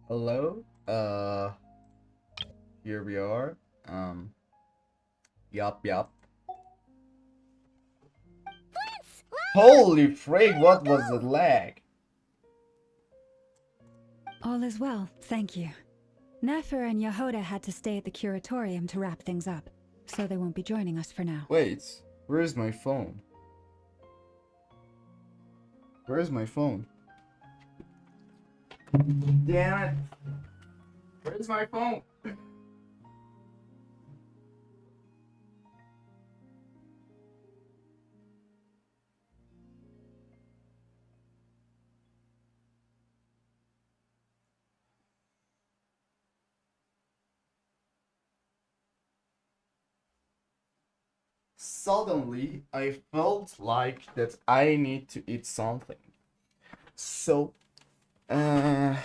Hello. Here we are. Yup. Holy frig, what was the lag? All is well, thank you. Nefer and Yehuda had to stay at the curatorium to wrap things up, so they won't be joining us for now. Wait, where's my phone? Where's my phone? Damn it. Where's my phone? Suddenly, I felt like that I need to eat something. So, uh,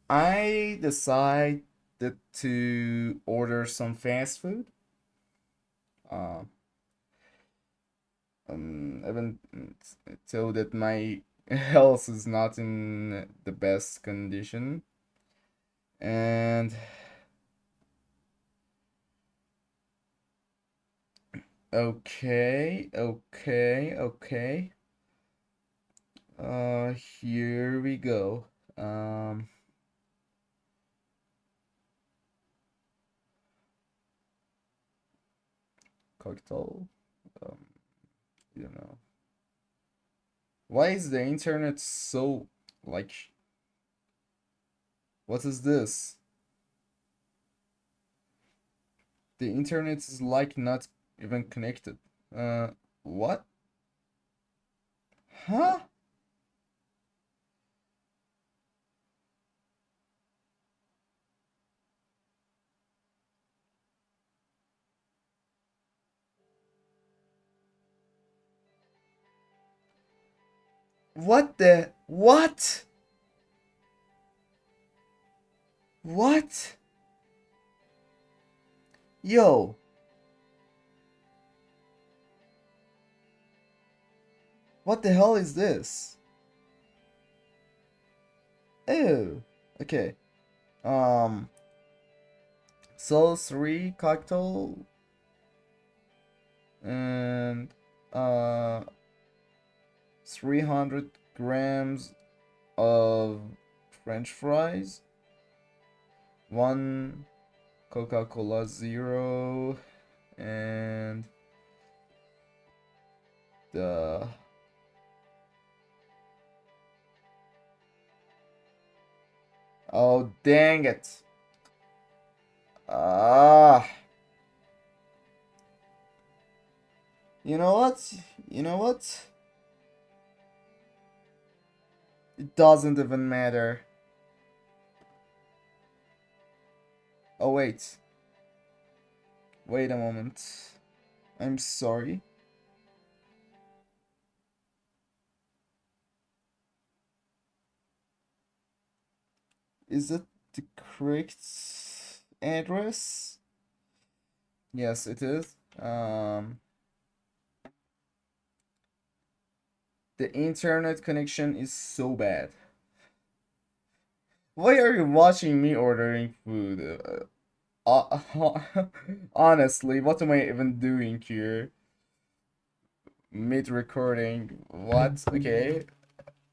I decided to order some fast food. Uh, even so that my health is not in the best condition. And okay. Here we go. Um, Cocktail. Um, you know. Why is the internet so like? What is this? The internet is like not even connected. What? Huh? What the? What? What? Yo. What the hell is this? Ew. Okay. Um. So 3 cocktail and uh 300 grams of French fries, one Coca-Cola Zero, and the oh dang it. Ah. You know what? You know what? It doesn't even matter. Oh wait. Wait a moment. I'm sorry. Is it the correct address? Yes, it is. The internet connection is so bad. Why are you watching me ordering food? Honestly, what am I even doing here? Mid recording. What? Okay.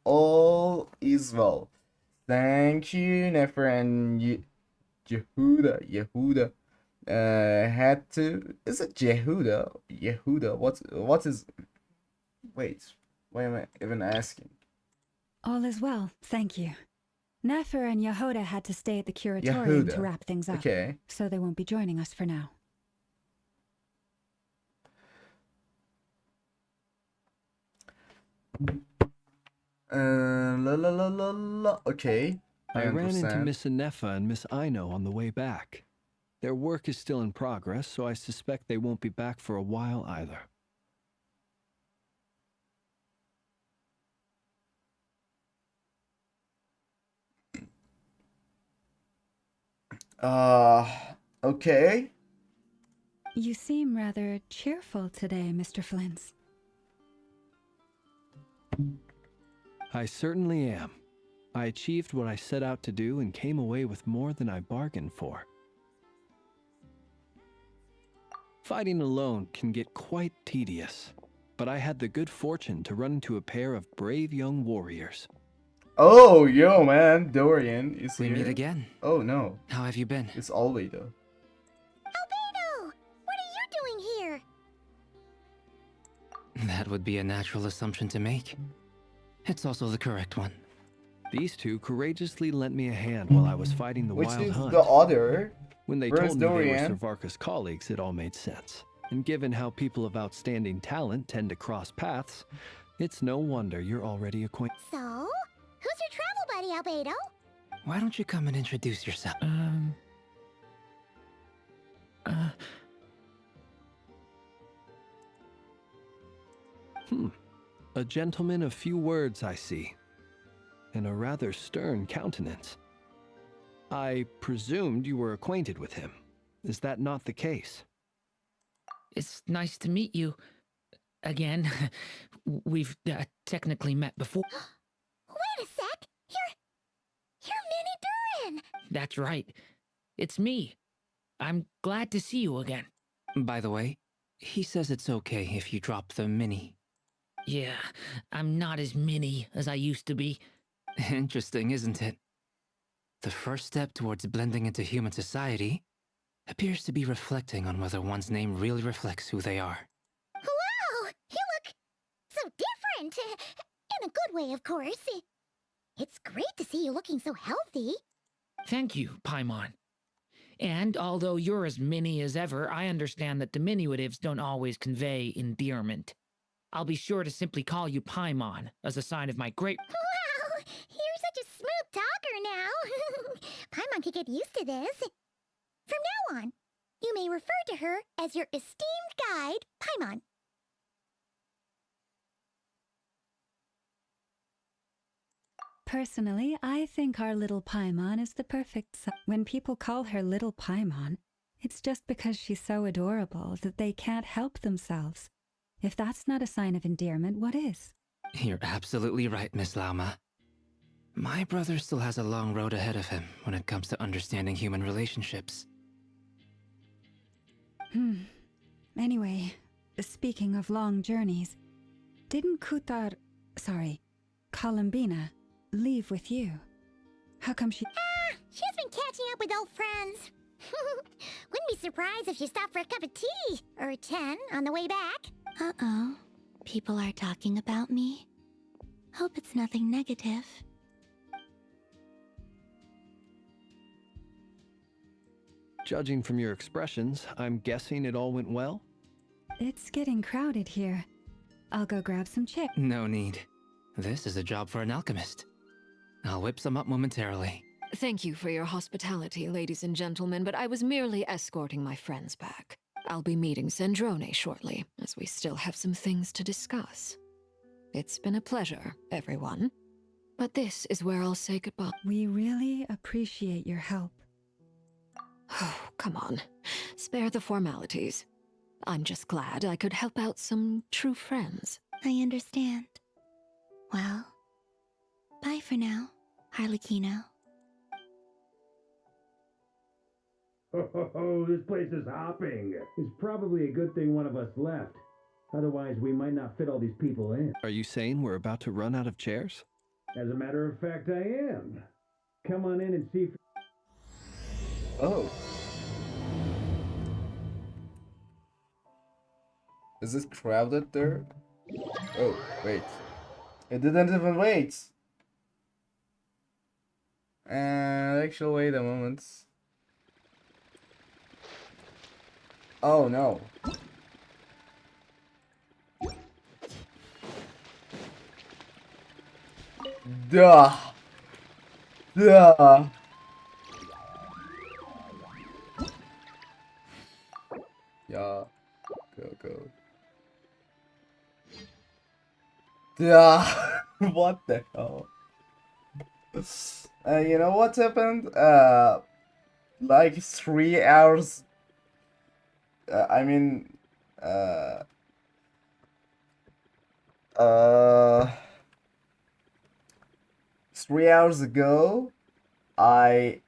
All is well. Thank you, Nefer and Yehuda. Had to. Is it Yehuda? Yehuda. What is. Wait. Why am I even asking? All is well, thank you. Nefer and Yehuda had to stay at the curatorium to Yehuda. wrap things up, Okay. so they won't be joining us for now. La. Okay. I I ran into understand. Miss Anefa and Miss Ino on the way back. Their work is still in progress, so I suspect they won't be back for a while either. Uh, okay. You seem rather cheerful today, Mr. Flint's. I certainly am. I achieved what I set out to do and came away with more than I bargained for. Fighting alone can get quite tedious, but I had the good fortune to run into a pair of brave young warriors. Oh, yo, man, Dorian is We here. meet again. Oh no, How have you been? it's Albedo. Albedo! What are you doing here? That would be a natural assumption to make. It's also the correct one. These two courageously lent me a hand while I was fighting the Which wild is hunt. the other? When they Where's told me they were Dorian? Sir Varka's colleagues, it all made sense. And given how people of outstanding talent tend to cross paths, it's no wonder you're already acquainted. So, who's your travel buddy, Albedo? Why don't you come and introduce yourself? A gentleman of few words, I see, and a rather stern countenance. I presumed you were acquainted with him. Is that not the case? It's nice to meet you again. We've technically met before. Wait a sec! You're Mini Durin! That's right. It's me. I'm glad to see you again. By the way, he says it's okay if you drop the mini. Yeah, I'm not as mini as I used to be. Interesting, isn't it? The first step towards blending into human society appears to be reflecting on whether one's name really reflects who they are. Wow! You look so different! In a good way, of course. It's great to see you looking so healthy. Thank you, Paimon. And although you're as mini as ever, I understand that diminutives don't always convey endearment. I'll be sure to simply call you Paimon as a sign of my great... Wow! You're such a smooth talker now. Paimon could get used to this. From now on, you may refer to her as your esteemed guide, Paimon. Personally, I think our little Paimon is the perfect When people call her little Paimon, it's just because she's so adorable that they can't help themselves. If that's not a sign of endearment, what is? You're absolutely right, Miss Lauma. My brother still has a long road ahead of him when it comes to understanding human relationships. Anyway, speaking of long journeys, didn't Columbina, leave with you? How come she... She's been catching up with old friends. Wouldn't be surprised if she stopped for a cup of tea or 10 on the way back. Uh-oh. People are talking about me. Hope it's nothing negative. Judging from your expressions, I'm guessing it all went well? It's getting crowded here. I'll go grab some chips. No need. This is a job for an alchemist. I'll whip some up momentarily. Thank you for your hospitality, ladies and gentlemen, but I was merely escorting my friends back. I'll be meeting Sandrone shortly, as we still have some things to discuss. It's been a pleasure, everyone. But this is where I'll say goodbye. We really appreciate your help. Oh, come on. Spare the formalities. I'm just glad I could help out some true friends. I understand. Well, bye for now, Harlequino. Oh, this place is hopping. It's probably a good thing one of us left. Otherwise, we might not fit all these people in. Are you saying we're about to run out of chairs? As a matter of fact, I am. Come on in and see if... Oh. Is it crowded there? Oh, wait. It didn't even wait. And actually, wait a moment. Oh no. Duh. Duh. Yeah. Go. Yeah. What the hell? You know what happened? Like 3 hours. I mean, uh, 3 hours ago, I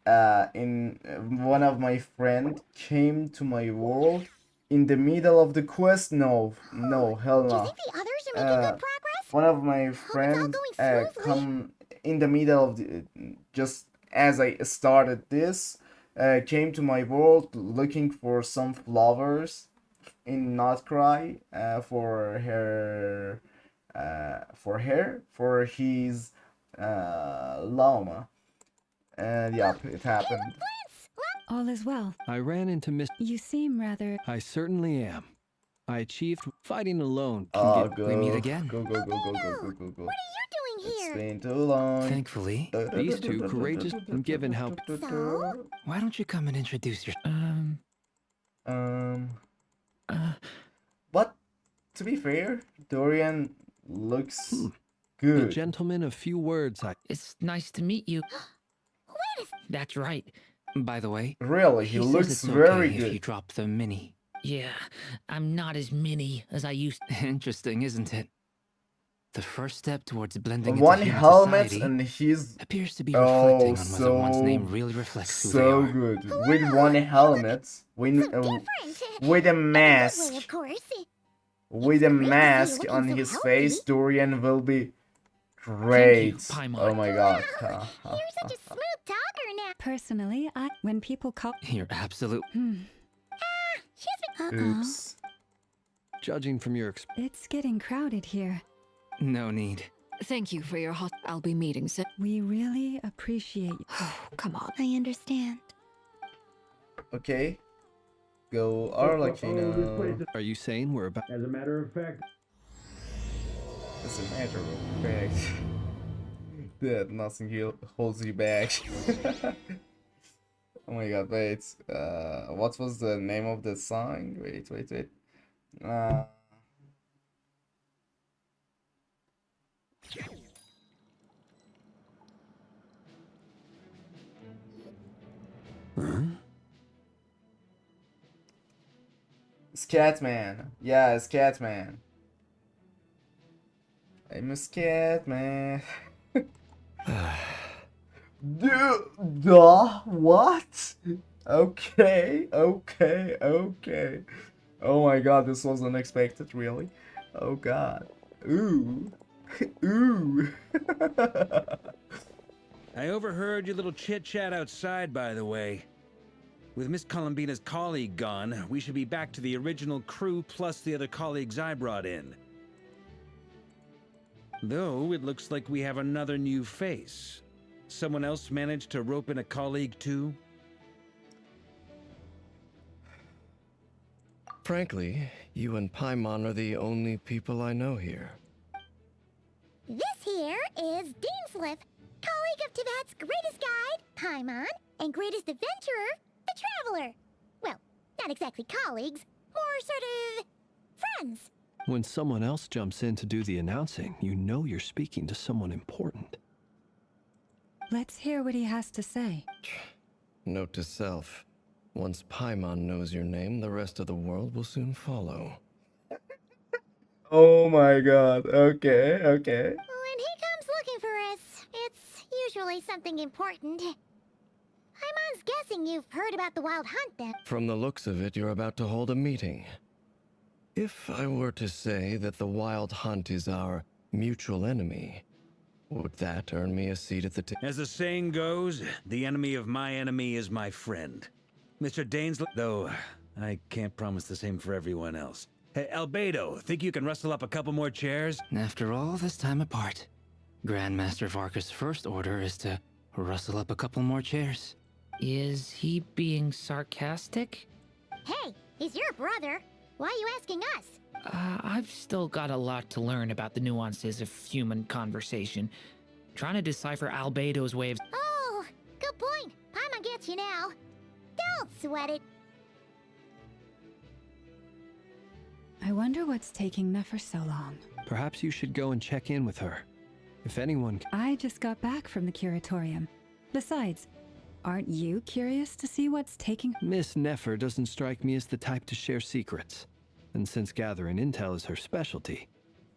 in one of my friend came to my world in the middle of the quest. No, hell Do you no. think the others are making good progress? One of my Hope it's all friends going smoothly. come in the middle of the just as I started this, came to my world looking for some flowers in Nod-Krai for his llama, and yep, it happened. All is well. I ran into Miss. You seem rather. I certainly am. I achieved fighting alone. Oh, Get... go. We meet again. Go. What are you doing It's here? been too long. Thankfully. These two courageous and given how. So? Why don't you come and introduce yourself? But to be fair, Dorian looks The good. gentleman, a few words. It's nice to meet you. Wait a That's right. By the way, Really, he says looks it's very okay if you good. drop the mini. Yeah, I'm not as mini as I used to. Interesting, isn't it? The first step towards blending into One human helmet society and he's appears to be reflecting oh on whether one's name so really reflects who they so are. good. With one helmet, with different. with a In a good way, mask, of course. with a great to see you mask looking on so his healthy. face, Dorian will be great. Paimon. Oh my god. You're such a smooth talker now. Personally, when people call. You're absolute. Excuse me. Oops. Judging from your It's getting crowded here. No need. Thank you for your hot. I'll be meeting. We really appreciate. Oh, come on. I understand. Okay. Go This Arlecchino. place is- Are you saying we're about? As a matter of fact, It's a matter of fact that nothing holds you back. Oh my god, wait. What was the name of the song? Wait. Scatman. Yeah, Scatman. I'm a Scatman. Duh, what? Okay. Oh my god, this was unexpected, really. Oh god. Ooh. Ooh. I overheard your little chit-chat outside, by the way. With Miss Columbina's colleague gone, we should be back to the original crew plus the other colleagues I brought in. Though, it looks like we have another new face. Someone else managed to rope in a colleague too? Frankly, you and Paimon are the only people I know here. This here is Deansliff, colleague of Tibet's greatest guide, Paimon, and greatest adventurer, the Traveler. Well, not exactly colleagues, more sort of friends. When someone else jumps in to do the announcing, you know you're speaking to someone important. Let's hear what he has to say. Note to self. Once Paimon knows your name, the rest of the world will soon follow. Oh my god. Okay. When he comes looking for us, it's usually something important. Paimon's guessing you've heard about the Wild Hunt then. From the looks of it, you're about to hold a meeting. If I were to say that the Wild Hunt is our mutual enemy, would that earn me a seat at the table? As the saying goes, the enemy of my enemy is my friend. Mr. Danesley, though, I can't promise the same for everyone else. Hey, Albedo, think you can rustle up a couple more chairs? After all this time apart, Grandmaster Varka's first order is to rustle up a couple more chairs. Is he being sarcastic? Hey, he's your brother. Why are you asking us? I've still got a lot to learn about the nuances of human conversation. Trying to decipher Albedo's way of... Oh, good point. Paimon gets you now. Don't sweat it. I wonder what's taking Nefer so long. Perhaps you should go and check in with her. If anyone... I just got back from the curatorium. Besides, aren't you curious to see what's taking... Miss Nefer doesn't strike me as the type to share secrets. And since gathering intel is her specialty,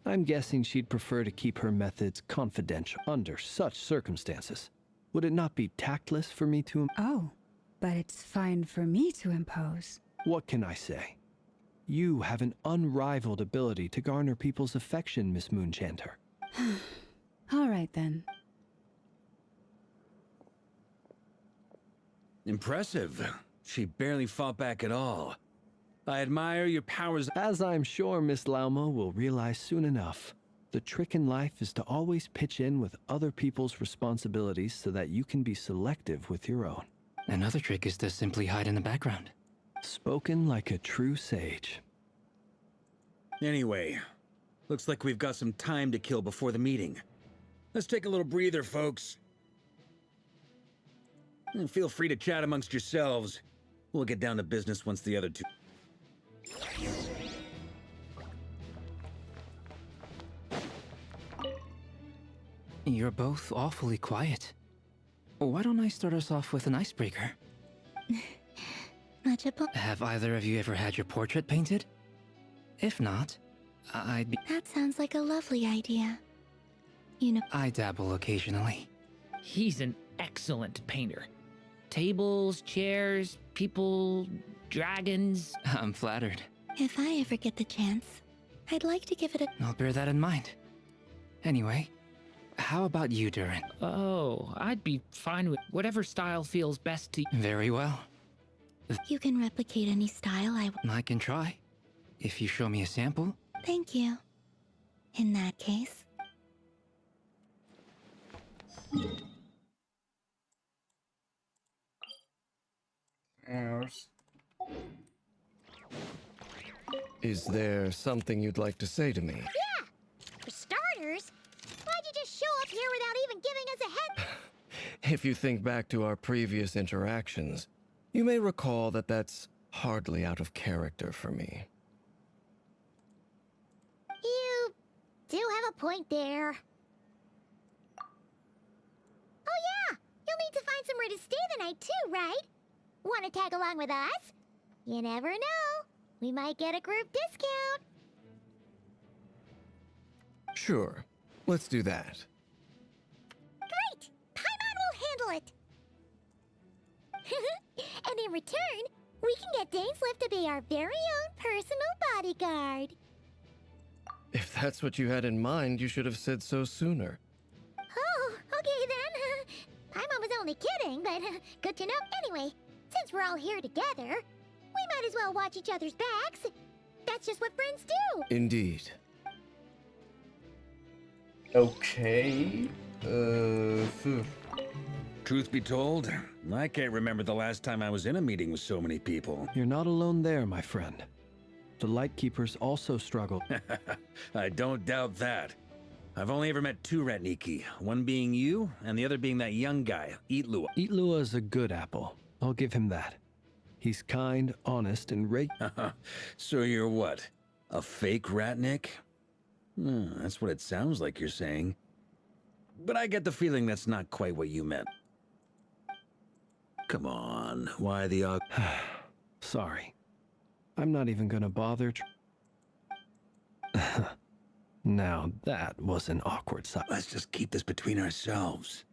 I'm guessing she'd prefer to keep her methods confidential under such circumstances. Would it not be tactless for me to... Oh, but it's fine for me to impose. What can I say? You have an unrivaled ability to garner people's affection, Miss Moonchanter. All right then. Impressive. She barely fought back at all. I admire your powers. As I'm sure Miss Lauma will realize soon enough, the trick in life is to always pitch in with other people's responsibilities so that you can be selective with your own. Another trick is to simply hide in the background. Spoken like a true sage. Anyway, looks like we've got some time to kill before the meeting. Let's take a little breather, folks. And feel free to chat amongst yourselves. We'll get down to business once the other two... You're both awfully quiet. Why don't I start us off with an icebreaker? Have either of you ever had your portrait painted? If not, I'd be... That sounds like a lovely idea. You know... I dabble occasionally. He's an excellent painter. Tables, chairs, people, dragons. I'm flattered. If I ever get the chance, I'd like to give it a... I'll bear that in mind. Anyway, how about you, Durin? Oh, I'd be fine with whatever style feels best to you. Very well. You can replicate any style I can try. If you show me a sample. Thank you. In that case... Hours. Is there something you'd like to say to me? Yeah! For starters, why'd you just show up here without even giving us a head... If you think back to our previous interactions, you may recall that that's hardly out of character for me. You do have a point there. Oh yeah! You'll need to find somewhere to stay the night too, right? Want to tag along with us? You never know. We might get a group discount. Sure. Let's do that. Great! Paimon will handle it! And in return, we can get Dainslift to be our very own personal bodyguard. If that's what you had in mind, you should have said so sooner. Oh, okay then. Paimon was only kidding, but good to know. Anyway, since we're all here together, we might as well watch each other's backs. That's just what friends do. Indeed. Okay. Truth be told, I can't remember the last time I was in a meeting with so many people. You're not alone there, my friend. The Lightkeepers also struggle. I don't doubt that. I've only ever met two Ratniki, one being you, and the other being that young guy, Eatlua. Eatlua is a good apple. I'll give him that. He's kind, honest, and So you're what? A fake Ratnik? That's what it sounds like you're saying. But I get the feeling that's not quite what you meant. Come on, why the Sorry. I'm not even gonna bother Now that was an awkward sight. Let's just keep this between ourselves.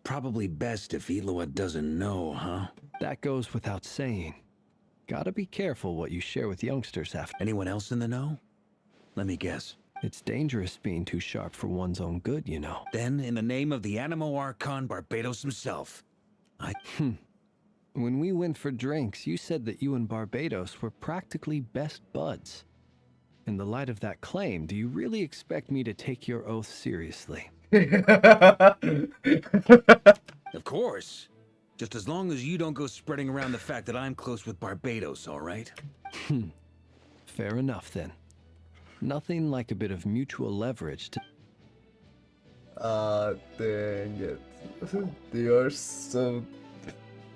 Probably best if Eatlua doesn't know, huh? That goes without saying. Gotta be careful what you share with youngsters after. Anyone else in the know? Let me guess. It's dangerous being too sharp for one's own good, you know. Then, in the name of the Animo Archon Barbados himself, When we went for drinks, you said that you and Barbados were practically best buds. In the light of that claim, do you really expect me to take your oath seriously? Of course. Just as long as you don't go spreading around the fact that I'm close with Barbados, all right? Fair enough, then. Nothing like a bit of mutual leverage to... Dang it. They are so...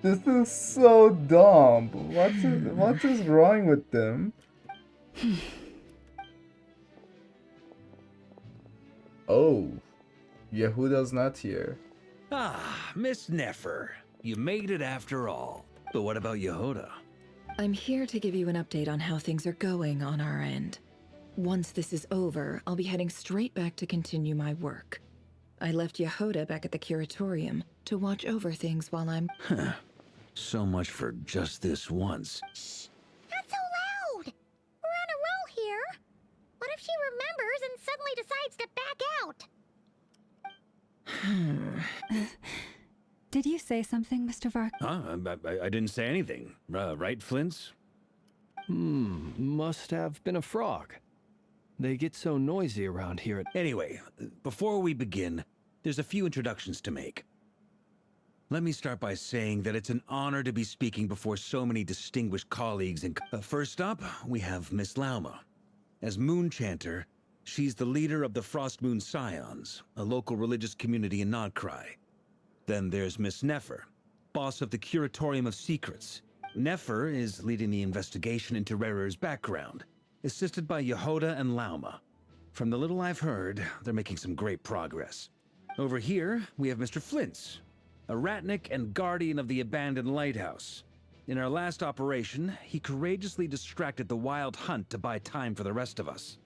This is so dumb. What is wrong with them? Oh. Yehuda's not here. Ah, Miss Nefer. You made it after all. But what about Yehuda? I'm here to give you an update on how things are going on our end. Once this is over, I'll be heading straight back to continue my work. I left Yehoda back at the curatorium to watch over things while I'm... So much for just this once. Shh! Not so loud! We're on a roll here. What if she remembers and suddenly decides to back out? Did you say something, Mr. Vark? I didn't say anything. Right, Flints? Must have been a frog. They get so noisy around here at... Anyway, before we begin, there's a few introductions to make. Let me start by saying that it's an honor to be speaking before so many distinguished colleagues and... first up, we have Miss Lauma. As Moon Chanter, she's the leader of the Frost Moon Scions, a local religious community in Nod-Krai. Then there's Miss Nefer, boss of the Curatorium of Secrets. Nefer is leading the investigation into Rerer's background, assisted by Yehoda and Lauma. From the little I've heard, they're making some great progress. Over here, we have Mr. Flints, a ratnik and guardian of the abandoned lighthouse. In our last operation, he courageously distracted the Wild Hunt to buy time for the rest of us.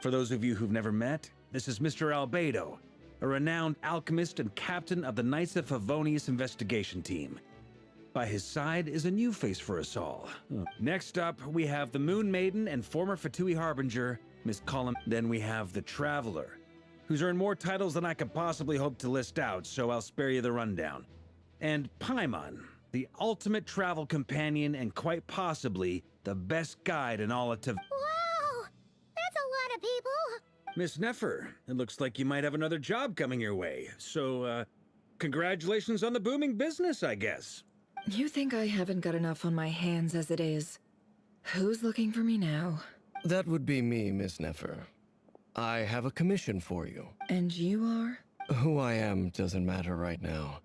For those of you who've never met, this is Mr. Albedo, a renowned alchemist and captain of the Knights of Favonius investigation team. By his side is a new face for us all. Next up, we have the Moon Maiden and former Fatui Harbinger, Miss Colin. Then we have the Traveler, who's earned more titles than I could possibly hope to list out, so I'll spare you the rundown. And Paimon, the ultimate travel companion and quite possibly the best guide in all of Tav... Wow! That's a lot of people! Miss Nefer, it looks like you might have another job coming your way, so, congratulations on the booming business, I guess. You think I haven't got enough on my hands as it is? Who's looking for me now? That would be me, Miss Nefer. I have a commission for you. And you are? Who I am doesn't matter right now.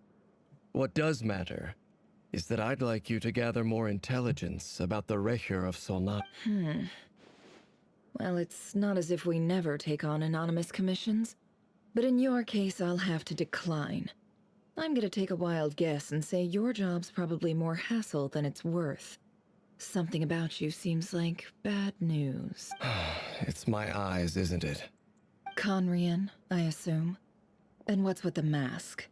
What does matter is that I'd like you to gather more intelligence about the Recher of Solnat. Well, it's not as if we never take on anonymous commissions, but in your case, I'll have to decline. I'm gonna take a wild guess and say your job's probably more hassle than it's worth. Something about you seems like bad news. It's my eyes, isn't it? Conrian, I assume. And what's with the mask?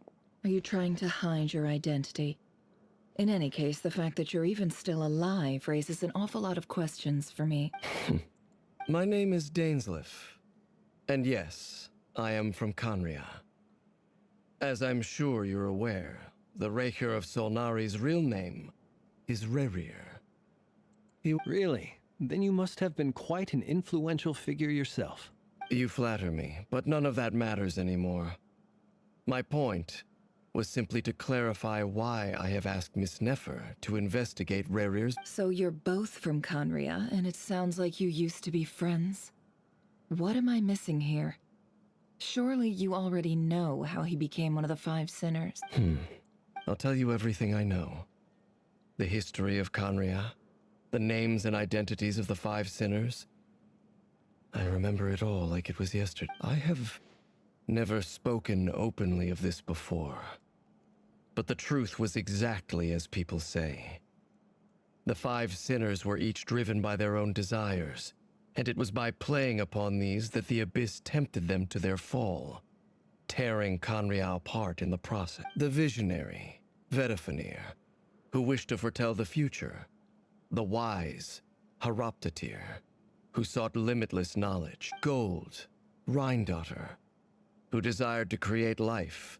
Are you trying to hide your identity? In any case, the fact that you're even still alive raises an awful lot of questions for me. My name is Dainsleif. And yes, I am from Conria. As I'm sure you're aware, the Recher of Solnari's real name is Rerir. Really? Then you must have been quite an influential figure yourself. You flatter me, but none of that matters anymore. My point was simply to clarify why I have asked Miss Nefer to investigate Rerir's... So you're both from Conria, and it sounds like you used to be friends? What am I missing here? Surely you already know how he became one of the Five Sinners. I'll tell you everything I know. The history of Conria, the names and identities of the Five Sinners. I remember it all like it was yesterday. I have never spoken openly of this before. But the truth was exactly as people say. The Five Sinners were each driven by their own desires, and it was by playing upon these that the Abyss tempted them to their fall, tearing Conria apart in the process. The visionary, Vedifenir, who wished to foretell the future. The wise, Haroptatir, who sought limitless knowledge. Gold, Rhindaughter, who desired to create life.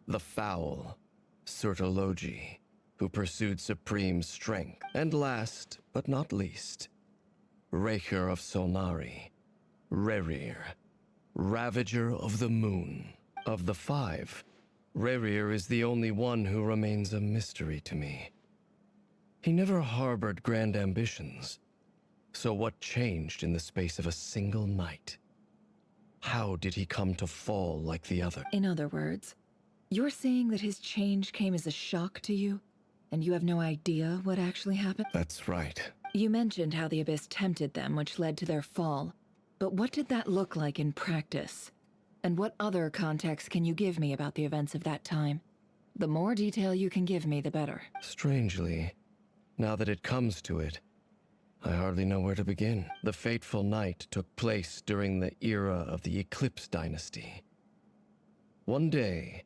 The foul, Surtologi, who pursued supreme strength. And last, but not least, Recher of Solnari, Rerir, Ravager of the Moon. Of the five, Rerir is the only one who remains a mystery to me. He never harbored grand ambitions, so what changed in the space of a single night? How did he come to fall like the other? In other words, you're saying that his change came as a shock to you, and you have no idea what actually happened? That's right. You mentioned how the Abyss tempted them, which led to their fall. But what did that look like in practice? And what other context can you give me about the events of that time? The more detail you can give me, the better. Strangely, now that it comes to it, I hardly know where to begin. The fateful night took place during the era of the Eclipse Dynasty. One day,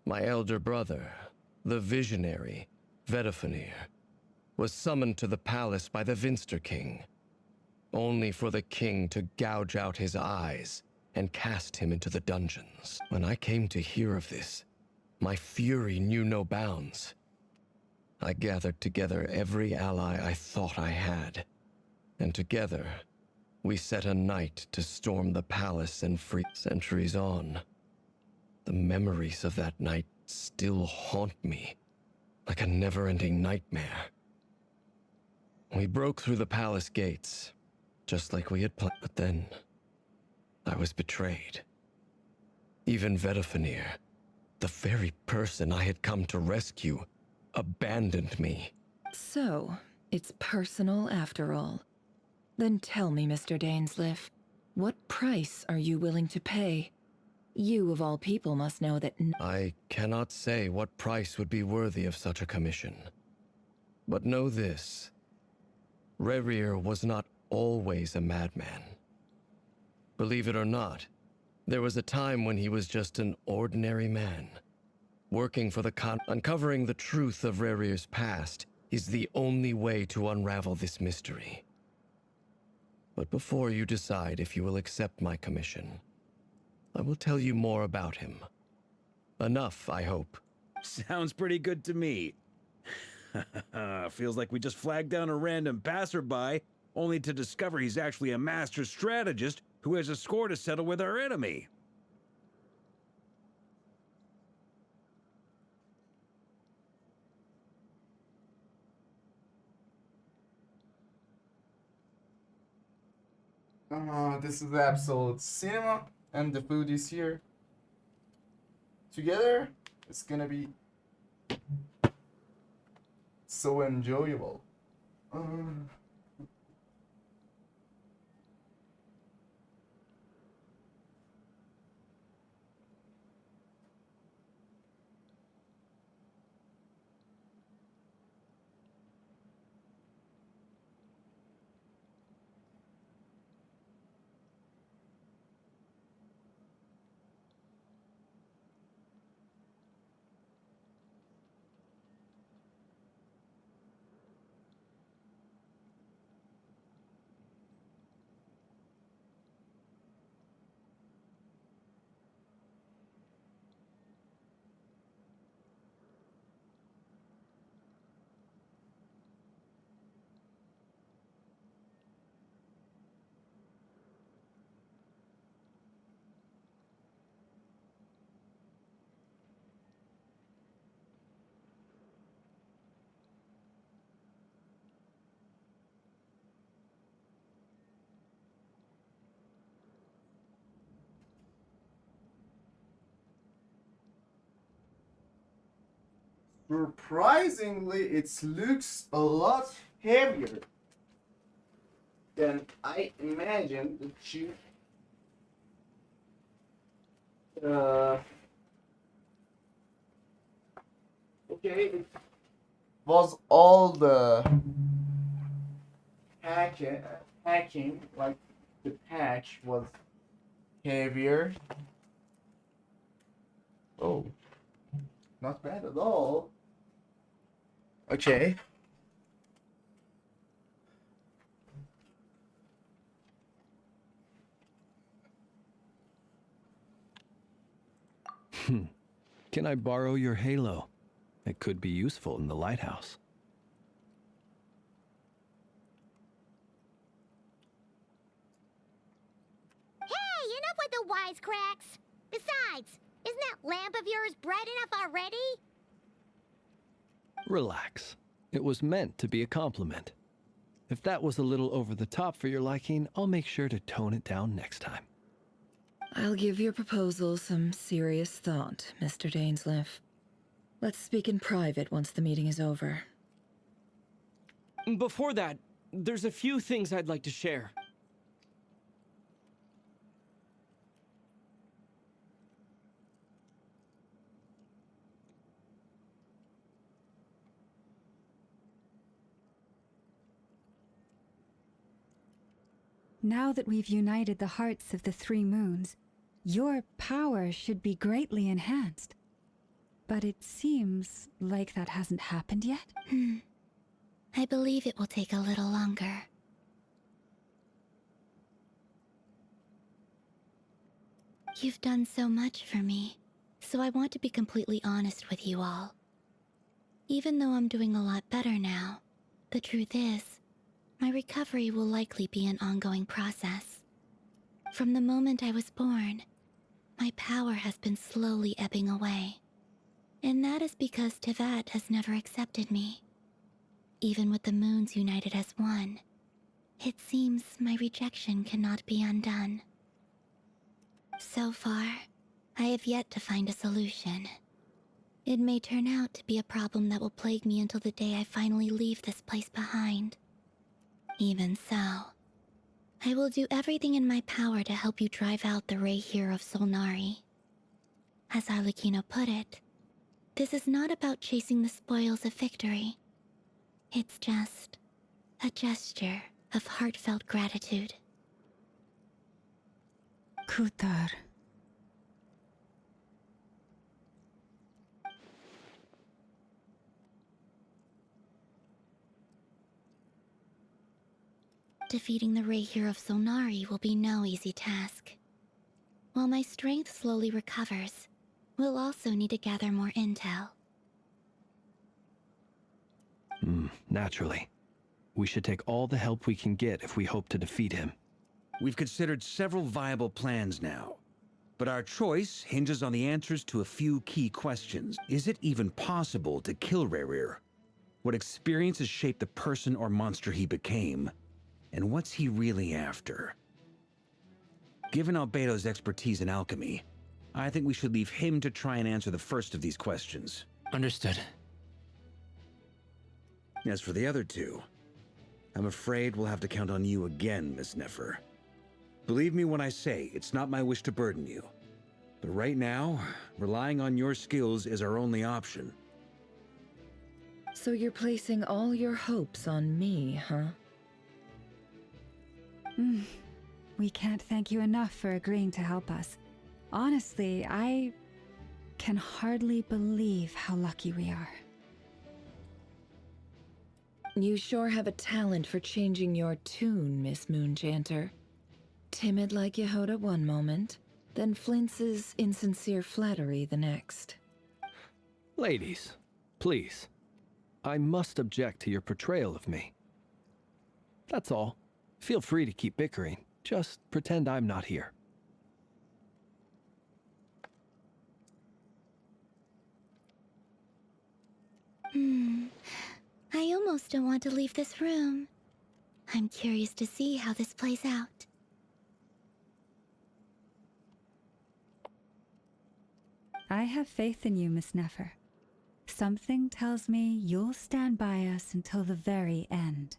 my elder brother, the visionary, Vedafenir, was summoned to the palace by the Vinster King, only for the king to gouge out his eyes and cast him into the dungeons. When I came to hear of this, my fury knew no bounds. I gathered together every ally I thought I had, and together, we set a night to storm the palace and free. Centuries on, the memories of that night still haunt me like a never-ending nightmare. We broke through the palace gates, just like we had planned. But then, I was betrayed. Even Vedafenir, the very person I had come to rescue, abandoned me. So, it's personal after all. Then tell me, Mr. Dainsleif, what price are you willing to pay? You, of all people, must know that I cannot say what price would be worthy of such a commission. But know this. Rerir was not always a madman. Believe it or not, there was a time when he was just an ordinary man. Working for the uncovering the truth of Rerir's past is the only way to unravel this mystery. But before you decide if you will accept my commission, I will tell you more about him. Enough, I hope. Sounds pretty good to me. Feels like we just flagged down a random passerby, only to discover he's actually a master strategist who has a score to settle with our enemy. This is absolute cinema, and the food is here. Together, it's gonna be so enjoyable. Surprisingly, it looks a lot heavier than I imagined it should. Okay, it was all the packing, like the patch was heavier. Oh, not bad at all. Okay. Can I borrow your halo? It could be useful in the lighthouse. Hey, enough with the wisecracks! Besides, isn't that lamp of yours bright enough already? Relax. It was meant to be a compliment. If that was a little over the top for your liking, I'll make sure to tone it down next time. I'll give your proposal some serious thought, Mr. Dainsleif. Let's speak in private once the meeting is over. Before that, there's a few things I'd like to share. Now that we've united the hearts of the three moons, your power should be greatly enhanced. But it seems like that hasn't happened yet. I believe it will take a little longer. You've done so much for me, so I want to be completely honest with you all. Even though I'm doing a lot better now, the truth is, my recovery will likely be an ongoing process. From the moment I was born, my power has been slowly ebbing away. And that is because Tevat has never accepted me. Even with the moons united as one, it seems my rejection cannot be undone. So far, I have yet to find a solution. It may turn out to be a problem that will plague me until the day I finally leave this place behind. Even so, I will do everything in my power to help you drive out the Ray here of Solnari. As Arlecchino put it, this is not about chasing the spoils of victory. It's just a gesture of heartfelt gratitude. Kutar. Defeating the Ray here of Solnari will be no easy task. While my strength slowly recovers, we'll also need to gather more intel. Naturally. We should take all the help we can get if we hope to defeat him. We've considered several viable plans now, but our choice hinges on the answers to a few key questions. Is it even possible to kill Rerir? What experiences shaped the person or monster he became? And what's he really after? Given Albedo's expertise in alchemy, I think we should leave him to try and answer the first of these questions. Understood. As for the other two, I'm afraid we'll have to count on you again, Miss Nefer. Believe me when I say it's not my wish to burden you. But right now, relying on your skills is our only option. So you're placing all your hopes on me, huh? We can't thank you enough for agreeing to help us. Honestly, I can hardly believe how lucky we are. You sure have a talent for changing your tune, Miss Moonchanter. Timid like Yehoda one moment, then flinches insincere flattery the next. Ladies, please. I must object to your portrayal of me. That's all. Feel free to keep bickering. Just pretend I'm not here. I almost don't want to leave this room. I'm curious to see how this plays out. I have faith in you, Miss Nefer. Something tells me you'll stand by us until the very end.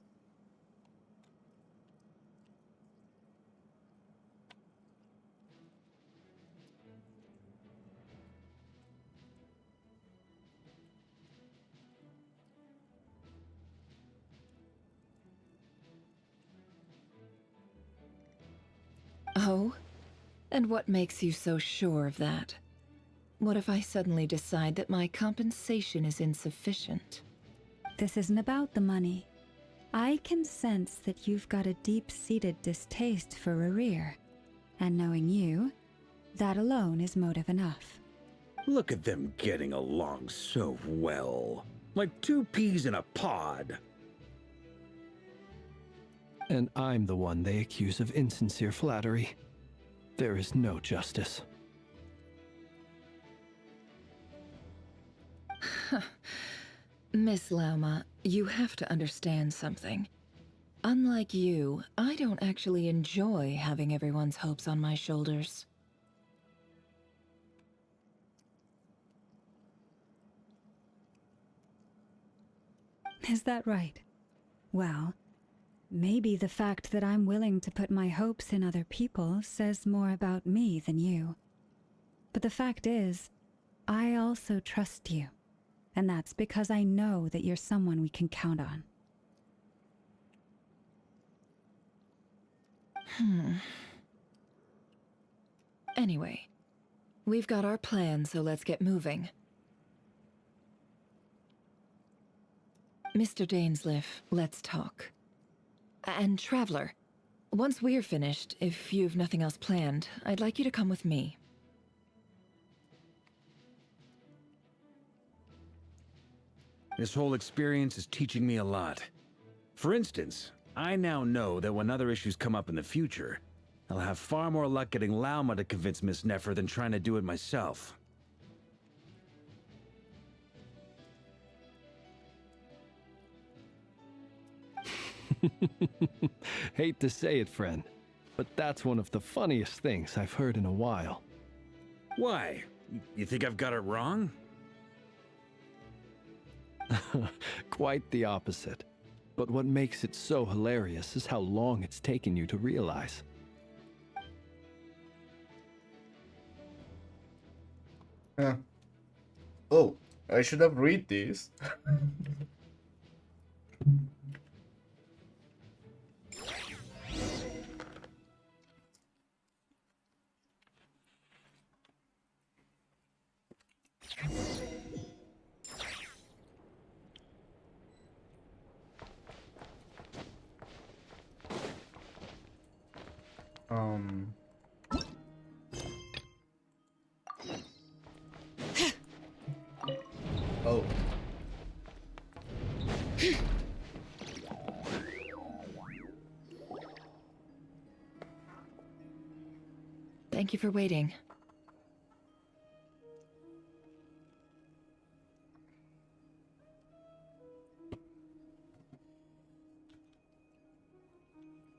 Oh? And what makes you so sure of that? What if I suddenly decide that my compensation is insufficient? This isn't about the money. I can sense that you've got a deep-seated distaste for Rerir. And knowing you, that alone is motive enough. Look at them getting along so well. Like two peas in a pod. And I'm the one they accuse of insincere flattery. There is no justice. Miss Lauma, you have to understand something. Unlike you, I don't actually enjoy having everyone's hopes on my shoulders. Is that right? Well, maybe the fact that I'm willing to put my hopes in other people says more about me than you. But the fact is, I also trust you. And that's because I know that you're someone we can count on. Anyway, we've got our plan, so let's get moving. Mr. Dainsleif, let's talk. And Traveler, once we're finished, if you've nothing else planned, I'd like you to come with me. This whole experience is teaching me a lot. For instance, I now know that when other issues come up in the future, I'll have far more luck getting Lauma to convince Miss Nefer than trying to do it myself. Hate to say it, friend, but that's one of the funniest things I've heard in a while. Why? You think I've got it wrong? Quite the opposite. But what makes it so hilarious is how long it's taken you to realize. Oh, I should have read this. Oh. Thank you for waiting.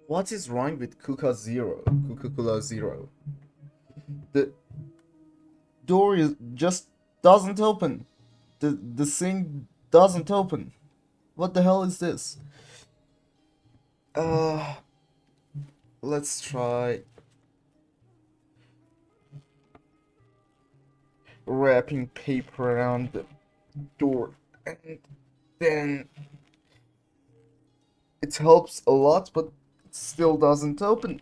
What is wrong with Coca-Cola Zero? The door just doesn't open. The thing doesn't open. What the hell is this? Let's try wrapping paper around the door, and then it helps a lot, but it still doesn't open.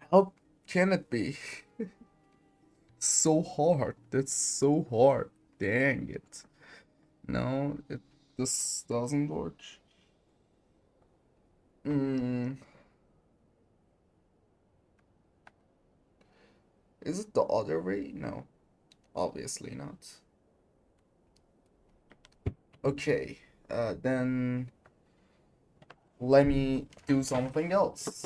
How can it be? So hard. That's so hard. Dang it. No, this doesn't work. Is it the other way? No, obviously not. Okay, then let me do something else.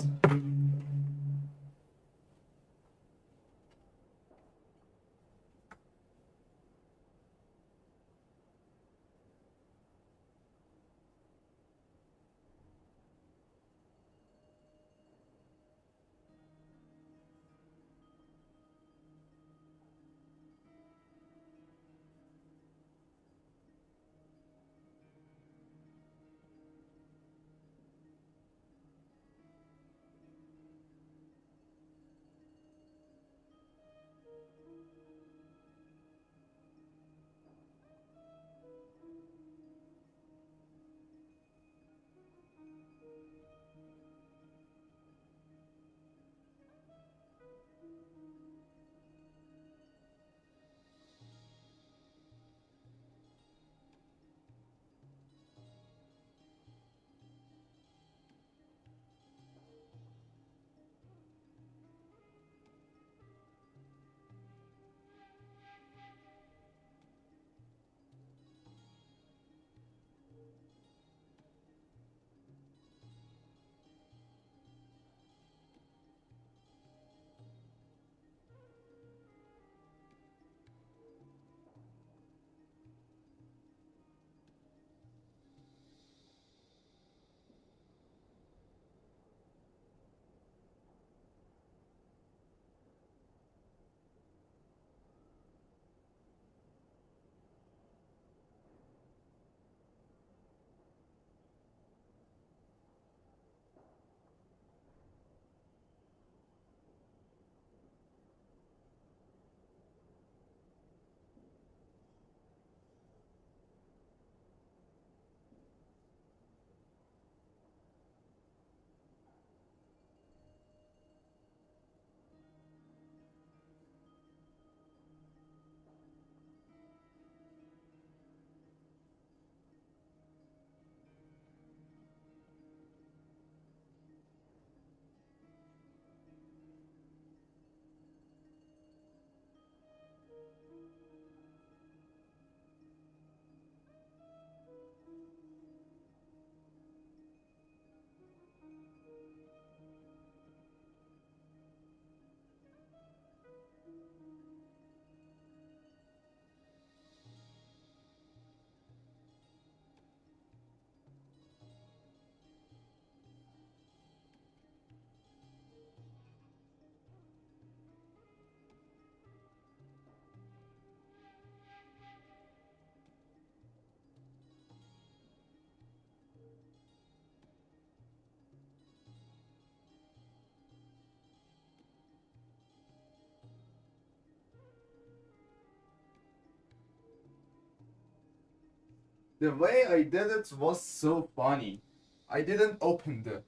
The way I did it was so funny. I didn't open the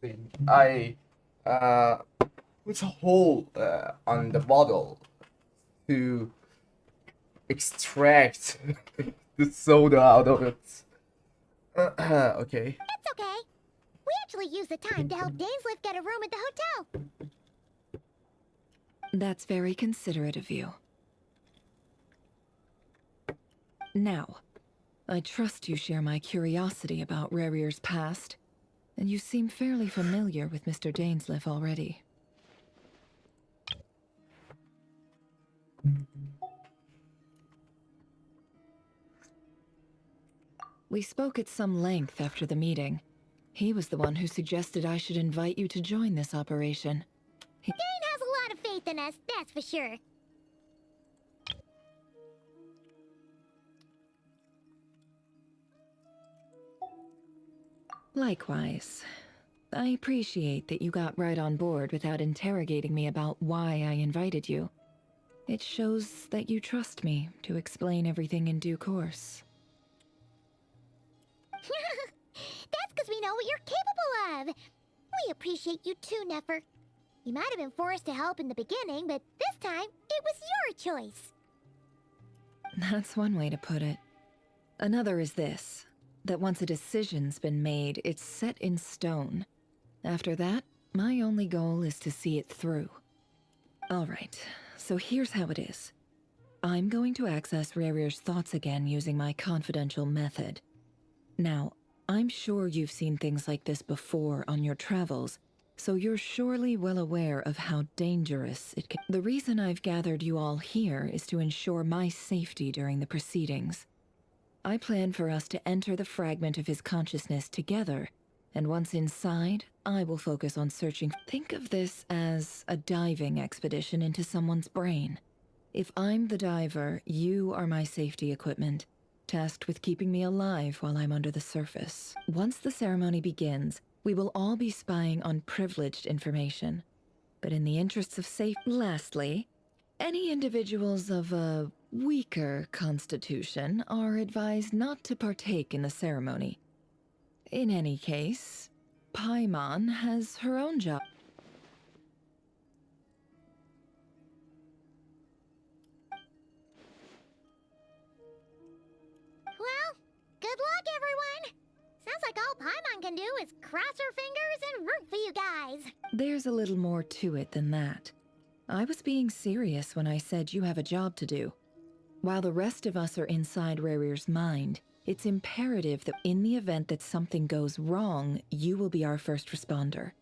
thing. I put a hole on the bottle to extract the soda out of it. Okay. It's okay. We actually used the time to help Dainsliff get a room at the hotel. That's very considerate of you. Now, I trust you share my curiosity about Rarier's past, and you seem fairly familiar with Mr. Dainsliff already. We spoke at some length after the meeting. He was the one who suggested I should invite you to join this operation. Dane has a lot of faith in us, that's for sure. Likewise. I appreciate that you got right on board without interrogating me about why I invited you. It shows that you trust me to explain everything in due course. That's because we know what you're capable of. We appreciate you too, Nefer. You might have been forced to help in the beginning, but this time, it was your choice. That's one way to put it. Another is this, that once a decision's been made, it's set in stone. After that, my only goal is to see it through. Alright, so here's how it is. I'm going to access Rarier's thoughts again using my confidential method. Now, I'm sure you've seen things like this before on your travels, so you're surely well aware of how dangerous it can. The reason I've gathered you all here is to ensure my safety during the proceedings. I plan for us to enter the fragment of his consciousness together, and once inside, I will focus on searching. Think of this as a diving expedition into someone's brain. If I'm the diver, you are my safety equipment, tasked with keeping me alive while I'm under the surface. Once the ceremony begins, we will all be spying on privileged information. But in the interests of safety... Lastly, any individuals of a weaker constitution are advised not to partake in the ceremony. In any case, Paimon has her own job. Well, good luck, everyone. Sounds like all Paimon can do is cross her fingers and root for you guys. There's a little more to it than that. I was being serious when I said you have a job to do. While the rest of us are inside Rarier's mind, it's imperative that in the event that something goes wrong, you will be our first responder.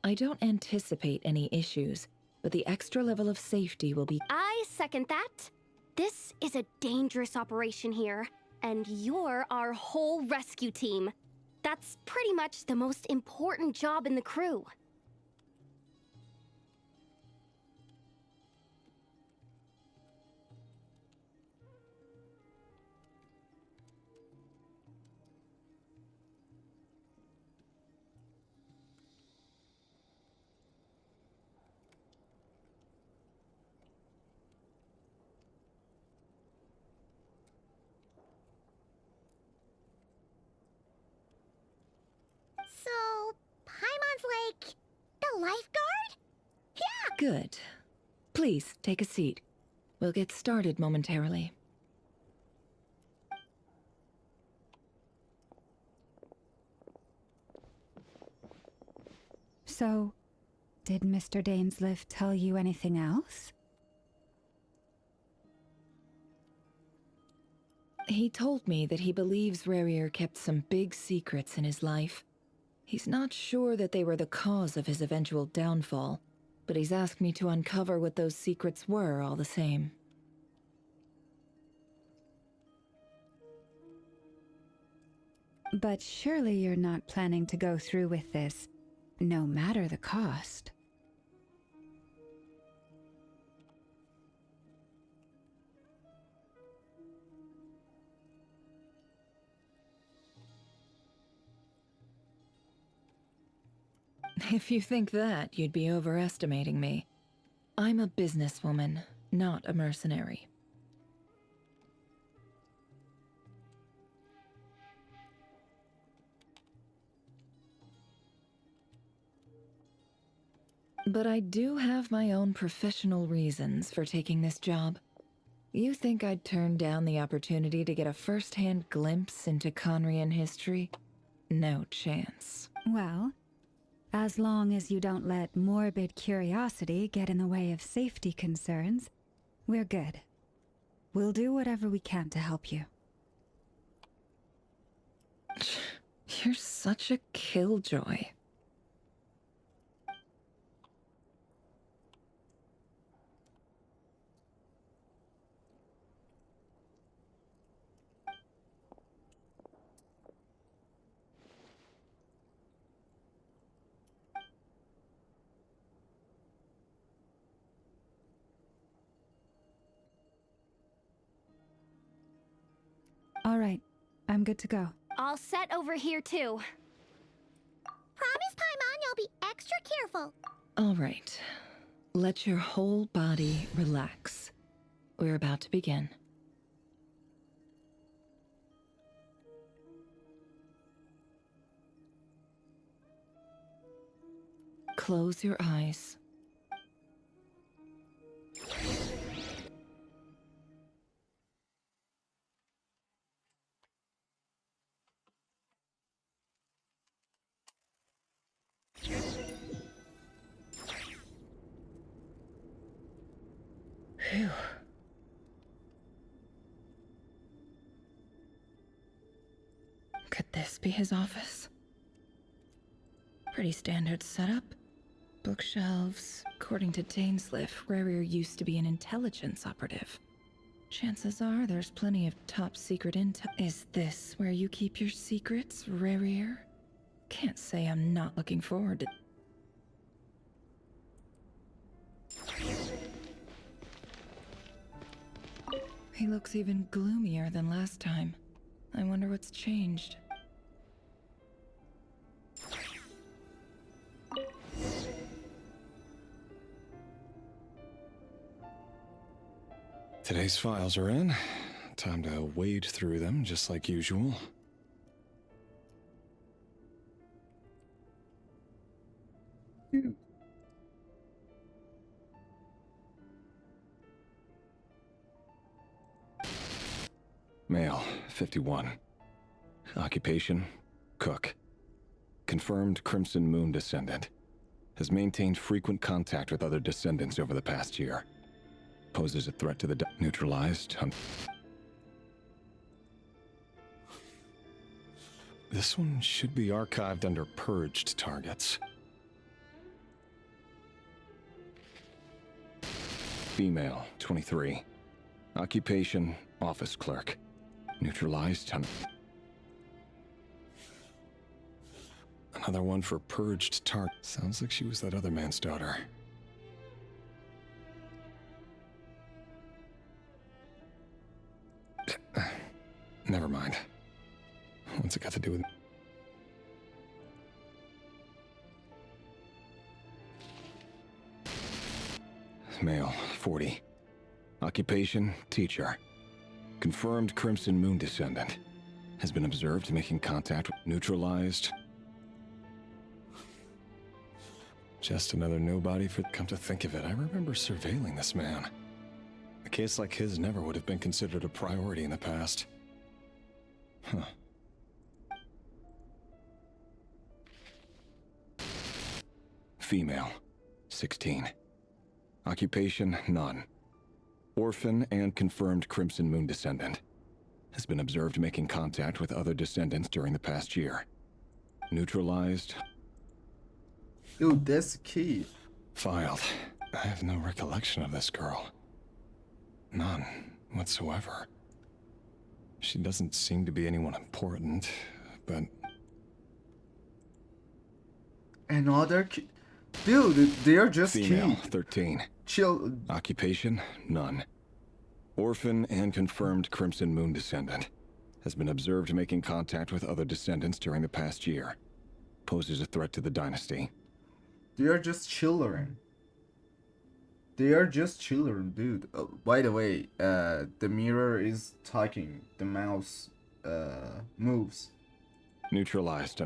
I don't anticipate any issues, but the extra level of safety will be... I second that. This is a dangerous operation here, and you're our whole rescue team. That's pretty much the most important job in the crew. So, Paimon's like the lifeguard? Yeah! Good. Please, take a seat. We'll get started momentarily. So, did Mr. Dainsliff tell you anything else? He told me that he believes Rarier kept some big secrets in his life. He's not sure that they were the cause of his eventual downfall, but he's asked me to uncover what those secrets were all the same. But surely you're not planning to go through with this, no matter the cost. If you think that, you'd be overestimating me. I'm a businesswoman, not a mercenary. But I do have my own professional reasons for taking this job. You think I'd turn down the opportunity to get a first-hand glimpse into Conrian history? No chance. Well, as long as you don't let morbid curiosity get in the way of safety concerns, we're good. We'll do whatever we can to help you. You're such a killjoy. All right, I'm good to go. All set over here, too. Promise, Paimon, you'll be extra careful. All right. Let your whole body relax. We're about to begin. Close your eyes. Phew. Could this be his office? Pretty standard setup. Bookshelves. According to Dainsliff, Rarier used to be an intelligence operative. Chances are there's plenty of top secret intel. Is this where you keep your secrets, Rarier? Can't say I'm not looking forward to... He looks even gloomier than last time. I wonder what's changed. Today's files are in. Time to wade through them, just like usual. Male, 51. Occupation, cook. Confirmed Crimson Moon descendant. Has maintained frequent contact with other descendants over the past year. Poses a threat to the neutralized. This one should be archived under purged targets. Female, 23. Occupation, office clerk. Neutralized. Another one for purged target. Sounds like she was that other man's daughter. Never mind. What's it got to do with... Male, 40. Occupation, teacher. Confirmed Crimson Moon descendant. Has been observed making contact with neutralized. Just another nobody for... Come to think of it, I remember surveilling this man. A case like his never would have been considered a priority in the past. Huh. Female, 16. Occupation, none. Orphan and confirmed Crimson Moon descendant. Has been observed making contact with other descendants during the past year. Neutralized. Yo, that's key. Filed. I have no recollection of this girl. None whatsoever. She doesn't seem to be anyone important, but... Another dude, they are just Female, key. 13. Chill. Occupation, none. Orphan and confirmed Crimson Moon descendant. Has been observed making contact with other descendants during the past year. Poses a threat to the dynasty. They are just children. They are just children, dude. Oh, by the way, the mirror is talking. The mouse moves. Neutralized.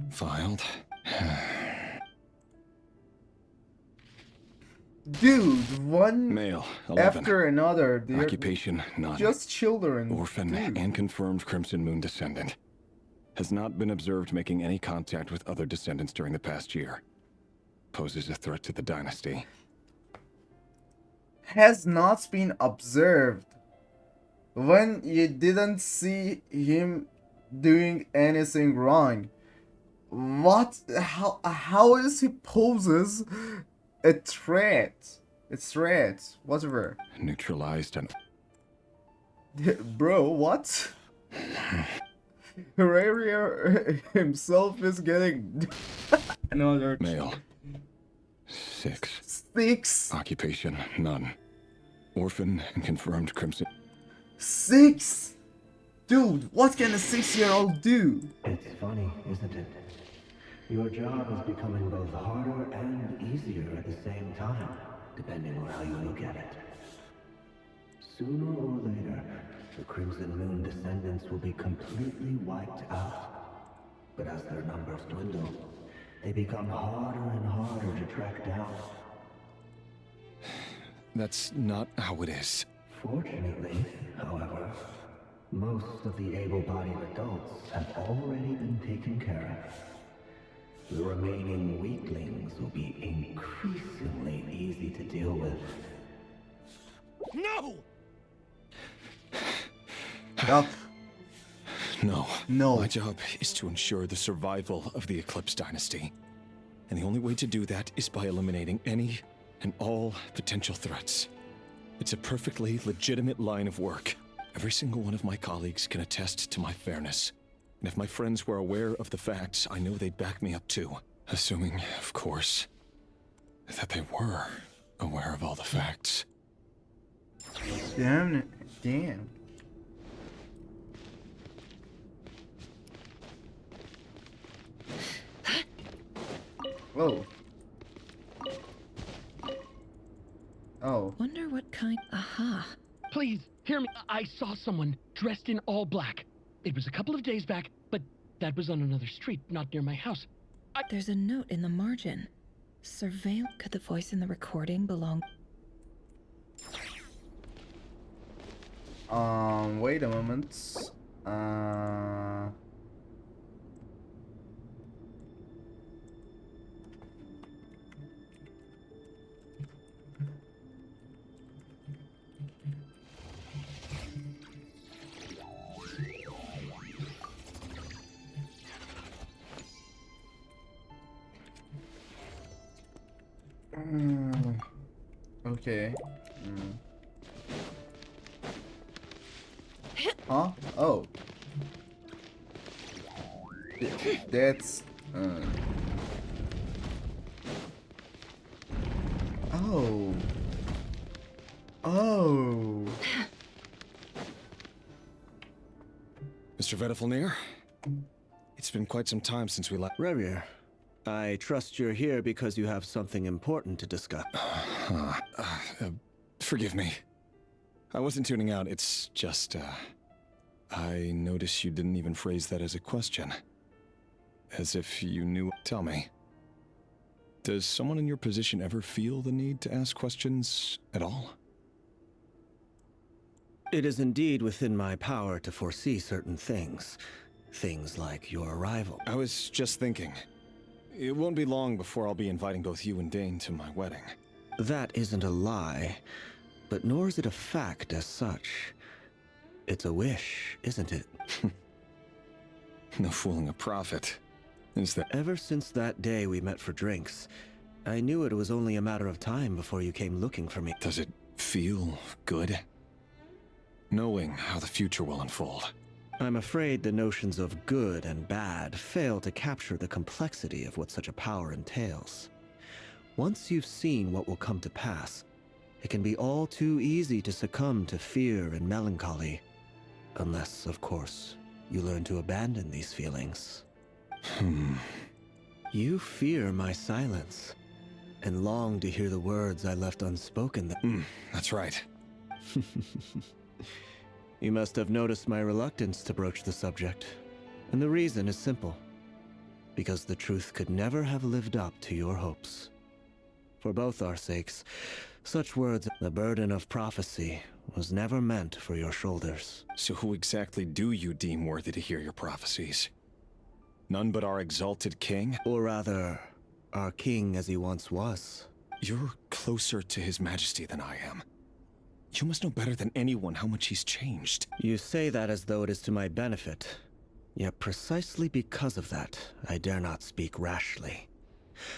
Filed. Dude, one Male, 11. after another. They're Occupation, none. just children. Orphan dude. and confirmed Crimson Moon descendant. Has not been observed making any contact with other descendants during the past year. Poses a threat to the dynasty. Has not been observed. When you didn't see him doing anything wrong. What? How is he poses a threat? A threat. Whatever. Neutralized and... Bro, what? Herrera himself is getting another male. 6. 6. Occupation, none. Orphan and confirmed Crimson... 6? Dude, what can a 6-year-old do? It's funny, isn't it? Your job is becoming both harder and easier at the same time, depending on how you look at it. Sooner or later, the Crimson Moon descendants will be completely wiped out. But as their numbers dwindle, they become harder and harder to track down. That's not how it is. Fortunately, however, most of the able-bodied adults have already been taken care of. The remaining weaklings will be increasingly easy to deal with. No! Yup. No. No. My job is to ensure the survival of the Eclipse Dynasty. And the only way to do that is by eliminating any and all potential threats. It's a perfectly legitimate line of work. Every single one of my colleagues can attest to my fairness. And if my friends were aware of the facts, I know they'd back me up too. Assuming, of course, that they were aware of all the facts. Damn. Damn. Whoa. Oh. Wonder what kind. Aha. Please, hear me. I saw someone dressed in all black. It was a couple of days back, but that was on another street, not near my house. There's a note in the margin. Surveil. Could the voice in the recording belong? Wait a moment. Okay. Huh? Oh. That's... Oh. Oh. Mr. Vedifalnir? It's been quite some time since we left. Rerir, I trust you're here because you have something important to discuss. Forgive me. I wasn't tuning out, it's just, I noticed you didn't even phrase that as a question. As if you knew. Tell me, does someone in your position ever feel the need to ask questions at all? It is indeed within my power to foresee certain things. Things like your arrival. I was just thinking. It won't be long before I'll be inviting both you and Dane to my wedding. That isn't a lie, but nor is it a fact as such. It's a wish, isn't it? No fooling a prophet. Is that... Ever since that day we met for drinks, I knew it was only a matter of time before you came looking for me. Does it feel good? Knowing how the future will unfold. I'm afraid the notions of good and bad fail to capture the complexity of what such a power entails. Once you've seen what will come to pass, it can be all too easy to succumb to fear and melancholy. Unless, of course, you learn to abandon these feelings. You fear my silence, and long to hear the words I left unspoken that... That's right. You must have noticed my reluctance to broach the subject. And the reason is simple. because the truth could never have lived up to your hopes. For both our sakes, such words, the burden of prophecy, was never meant for your shoulders. So who exactly do you deem worthy to hear your prophecies? None but our exalted king? Or rather, our king as he once was. You're closer to his majesty than I am. You must know better than anyone how much he's changed. You say that as though it is to my benefit. Yet precisely because of that, I dare not speak rashly.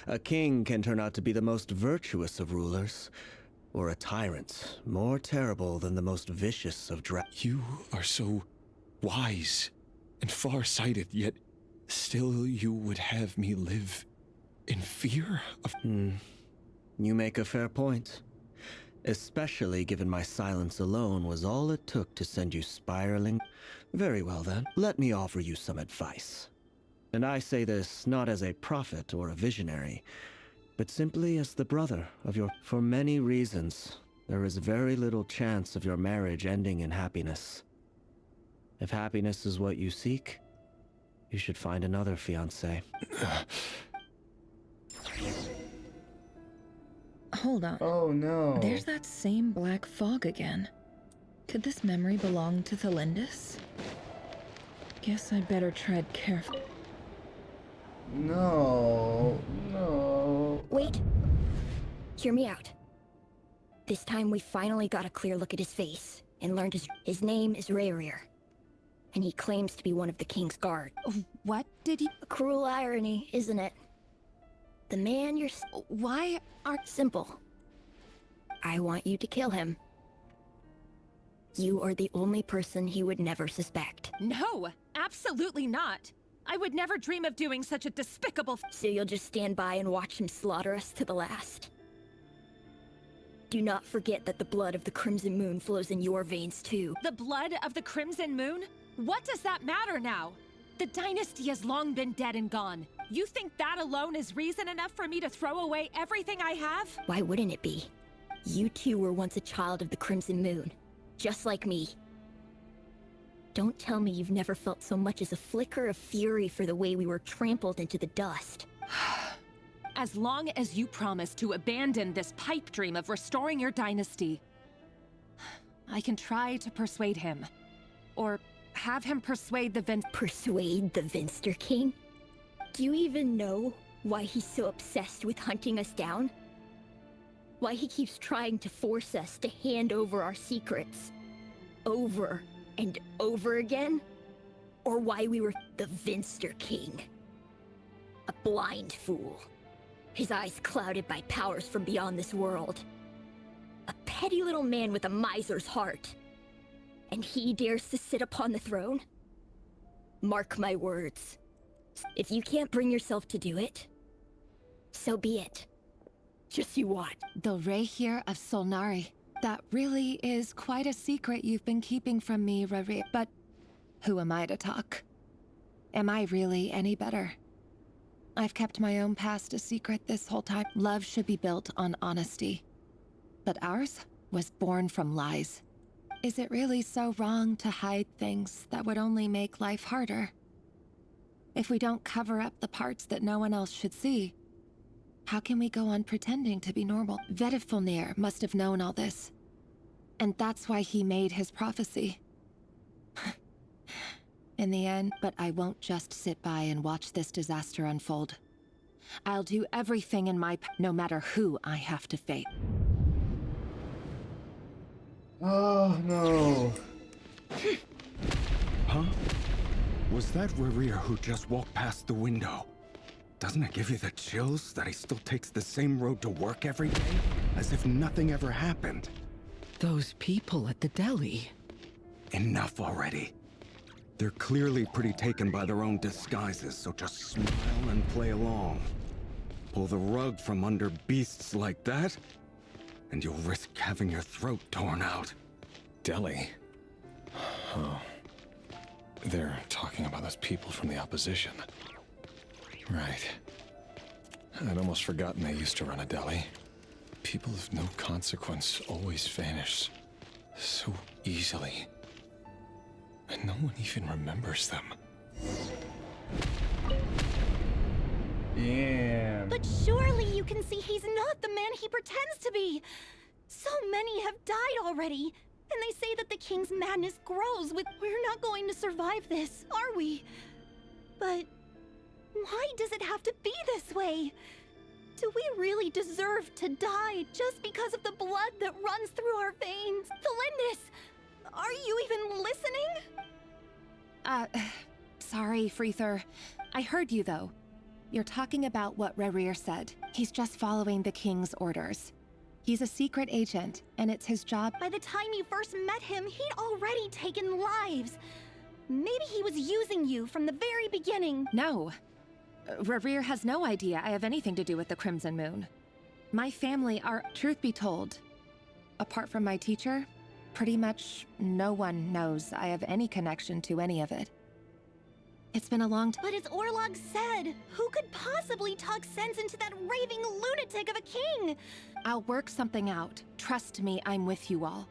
A king can turn out to be the most virtuous of rulers, or a tyrant more terrible than the most vicious of You are so wise and far-sighted, yet still you would have me live in fear of... You make a fair point. Especially given my silence alone was all it took to send you spiraling. Very well then, let me offer you some advice. And I say this not as a prophet or a visionary, but simply as the brother of your... For many reasons, there is very little chance of your marriage ending in happiness. If happiness is what you seek, you should find another fiancé. Hold on. Oh no. There's that same black fog again. Could this memory belong to Thelindis? Guess I'd better tread carefully. No. No. Wait. Hear me out. This time we finally got a clear look at his face and learned his name is Rayrir. And he claims to be one of the king's guard. What did he... A cruel irony, isn't it? The man you're... Why are... Simple. I want you to kill him. You are the only person he would never suspect. No, absolutely not. I would never dream of doing such a despicable... So you'll just stand by and watch him slaughter us to the last? Do not forget that the blood of the Crimson Moon flows in your veins too. The blood of the Crimson Moon? What does that matter now? The dynasty has long been dead and gone. You think that alone is reason enough for me to throw away everything I have? Why wouldn't it be? You too were once a child of the Crimson Moon, just like me. Don't tell me you've never felt so much as a flicker of fury for the way we were trampled into the dust. As long as you promise to abandon this pipe dream of restoring your dynasty, I can try to persuade him. Or have him persuade the Persuade the Vinster King? Do you even know why he's so obsessed with hunting us down? Why he keeps trying to force us to hand over our secrets? Over and over again? Or why we were the Vinster King? A blind fool. His eyes clouded by powers from beyond this world. A petty little man with a miser's heart. And he dares to sit upon the throne? Mark my words. If you can't bring yourself to do it, so be it. Just you watch. The Rayrir of Solnari. That really is quite a secret you've been keeping from me, Rari. But who am I to talk? Am I really any better? I've kept my own past a secret this whole time. Love should be built on honesty. But ours was born from lies. Is it really so wrong to hide things that would only make life harder? If we don't cover up the parts that no one else should see, how can we go on pretending to be normal? Vedifulnir must have known all this. And that's why he made his prophecy. In the end, but I won't just sit by and watch this disaster unfold. I'll do everything in my no matter who I have to face. Oh no. Huh? Was that Rayrir who just walked past the window? Doesn't it give you the chills that he still takes the same road to work every day? As if nothing ever happened. Those people at the deli. Enough already. They're clearly pretty taken by their own disguises, so just smile and play along. Pull the rug from under beasts like that, and you'll risk having your throat torn out. Deli? Oh. They're talking about those people from the opposition. Right. I'd almost forgotten they used to run a deli. People of no consequence always vanish so easily. And no one even remembers them. Yeah. But surely you can see he's not the man he pretends to be. So many have died already, and they say that the king's madness grows with— We're not going to survive this, are we? But why does it have to be this way? Do we really deserve to die just because of the blood that runs through our veins? Felindis, are you even listening? Sorry, Freether. I heard you, though. You're talking about what Rerir said. He's just following the king's orders. He's a secret agent, and it's his job— By the time you first met him, he'd already taken lives. Maybe he was using you from the very beginning. No. Rerir has no idea I have anything to do with the Crimson Moon. My family are— Truth be told, apart from my teacher, pretty much no one knows I have any connection to any of it. It's been a long time. But as Orlog said, who could possibly talk sense into that raving lunatic of a king? I'll work something out. Trust me, I'm with you all.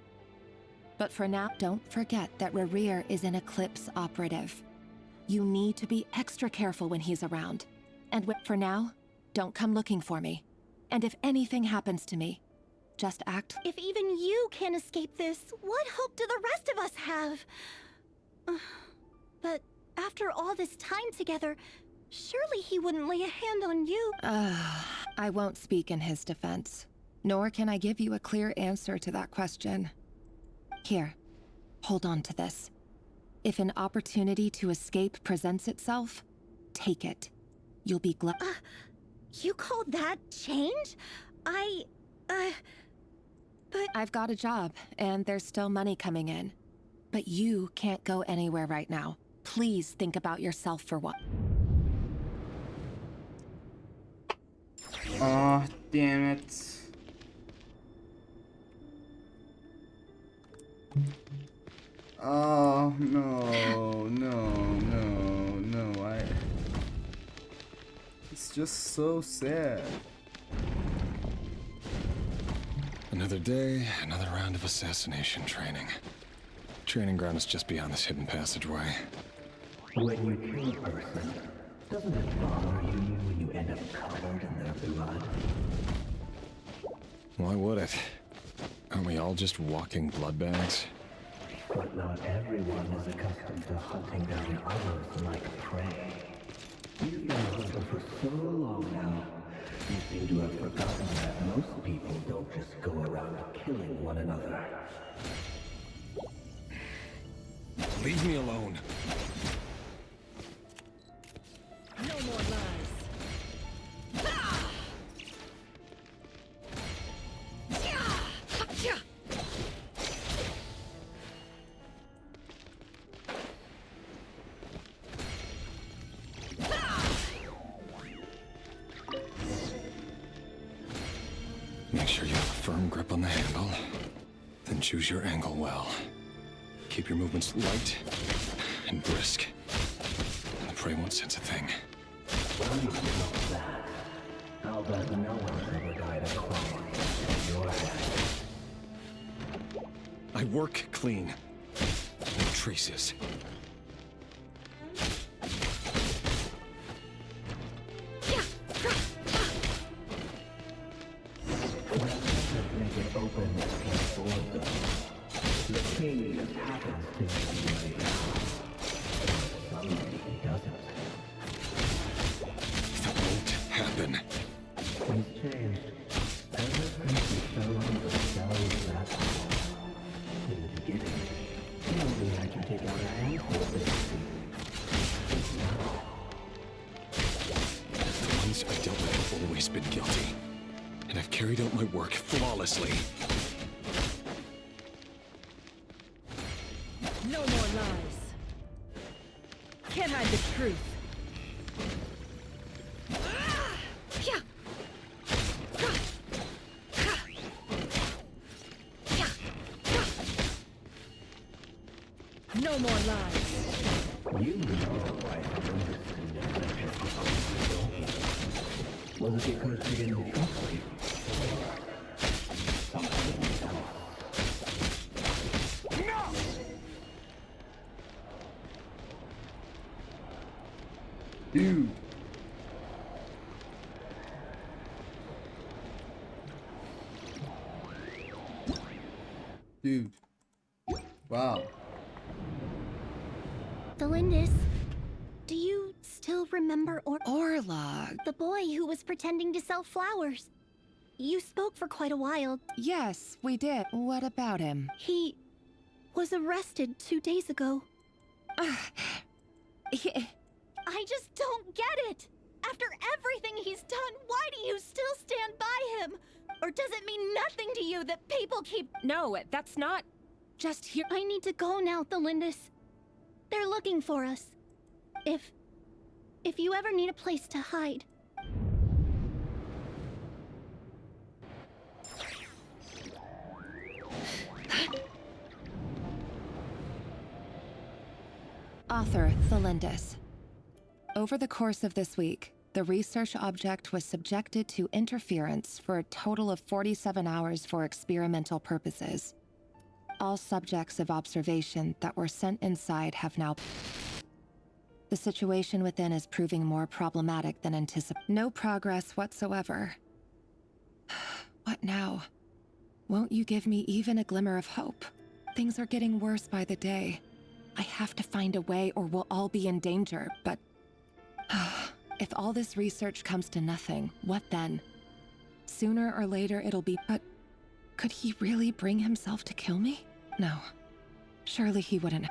But for now, don't forget that Rerir is an Eclipse operative. You need to be extra careful when he's around. And for now, don't come looking for me. And if anything happens to me, just act— If even you can't escape this, what hope do the rest of us have? But after all this time together, surely he wouldn't lay a hand on you. I won't speak in his defense. Nor can I give you a clear answer to that question. Here, hold on to this. If an opportunity to escape presents itself, take it. You'll be glad— You call that change? But I've got a job, and there's still money coming in. But you can't go anywhere right now. Please think about yourself for once. Oh, damn it. Oh, no, it's just so sad. Another day, another round of assassination training. Training ground is just beyond this hidden passageway. When you kill a person, doesn't it bother you when you end up covered in their blood? Why would it? Aren't we all just walking blood bags? But not everyone is accustomed to hunting down others like prey. You've been a hunter for so long now, you seem to have forgotten that most people don't just go around killing one another. Leave me alone. no more lies. Make sure you have a firm grip on the handle, then choose your angle well. Keep your movements light and brisk. And the prey won't sense a thing. I'll bet no one's ever died of clown in your hands. I work clean. No traces. Make it open and them. The king just happens to be right now. Somebody doesn't. That won't happen. He's changed. Ever since he fell under the spell of that wall. In the beginning, he only had to take out a handful of things. The ones I dealt with have always been guilty. And I've carried out my work flawlessly. No more lies. Can't hide the truth. No more lies. You know why I was it because he didn't trust you? Something else. Dude. Dude. Wow. Delindis, do you still remember Orlog? The boy who was pretending to sell flowers. You spoke for quite a while. Yes, we did. What about him? He was arrested 2 days ago. I just don't get it! After everything he's done, why do you still stand by him? Or does it mean nothing to you that people keep— No, that's not just here. I need to go now, Delindis. They're looking for us. If you ever need a place to hide. Author Thelindis. Over the course of this week, the research object was subjected to interference for a total of 47 hours for experimental purposes. All subjects of observation that were sent inside have now... The situation within is proving more problematic than anticipated. No progress whatsoever. What now? Won't you give me even a glimmer of hope? Things are getting worse by the day. I have to find a way or we'll all be in danger, but... If all this research comes to nothing, what then? Sooner or later it'll be... But could he really bring himself to kill me? No. Surely he wouldn't...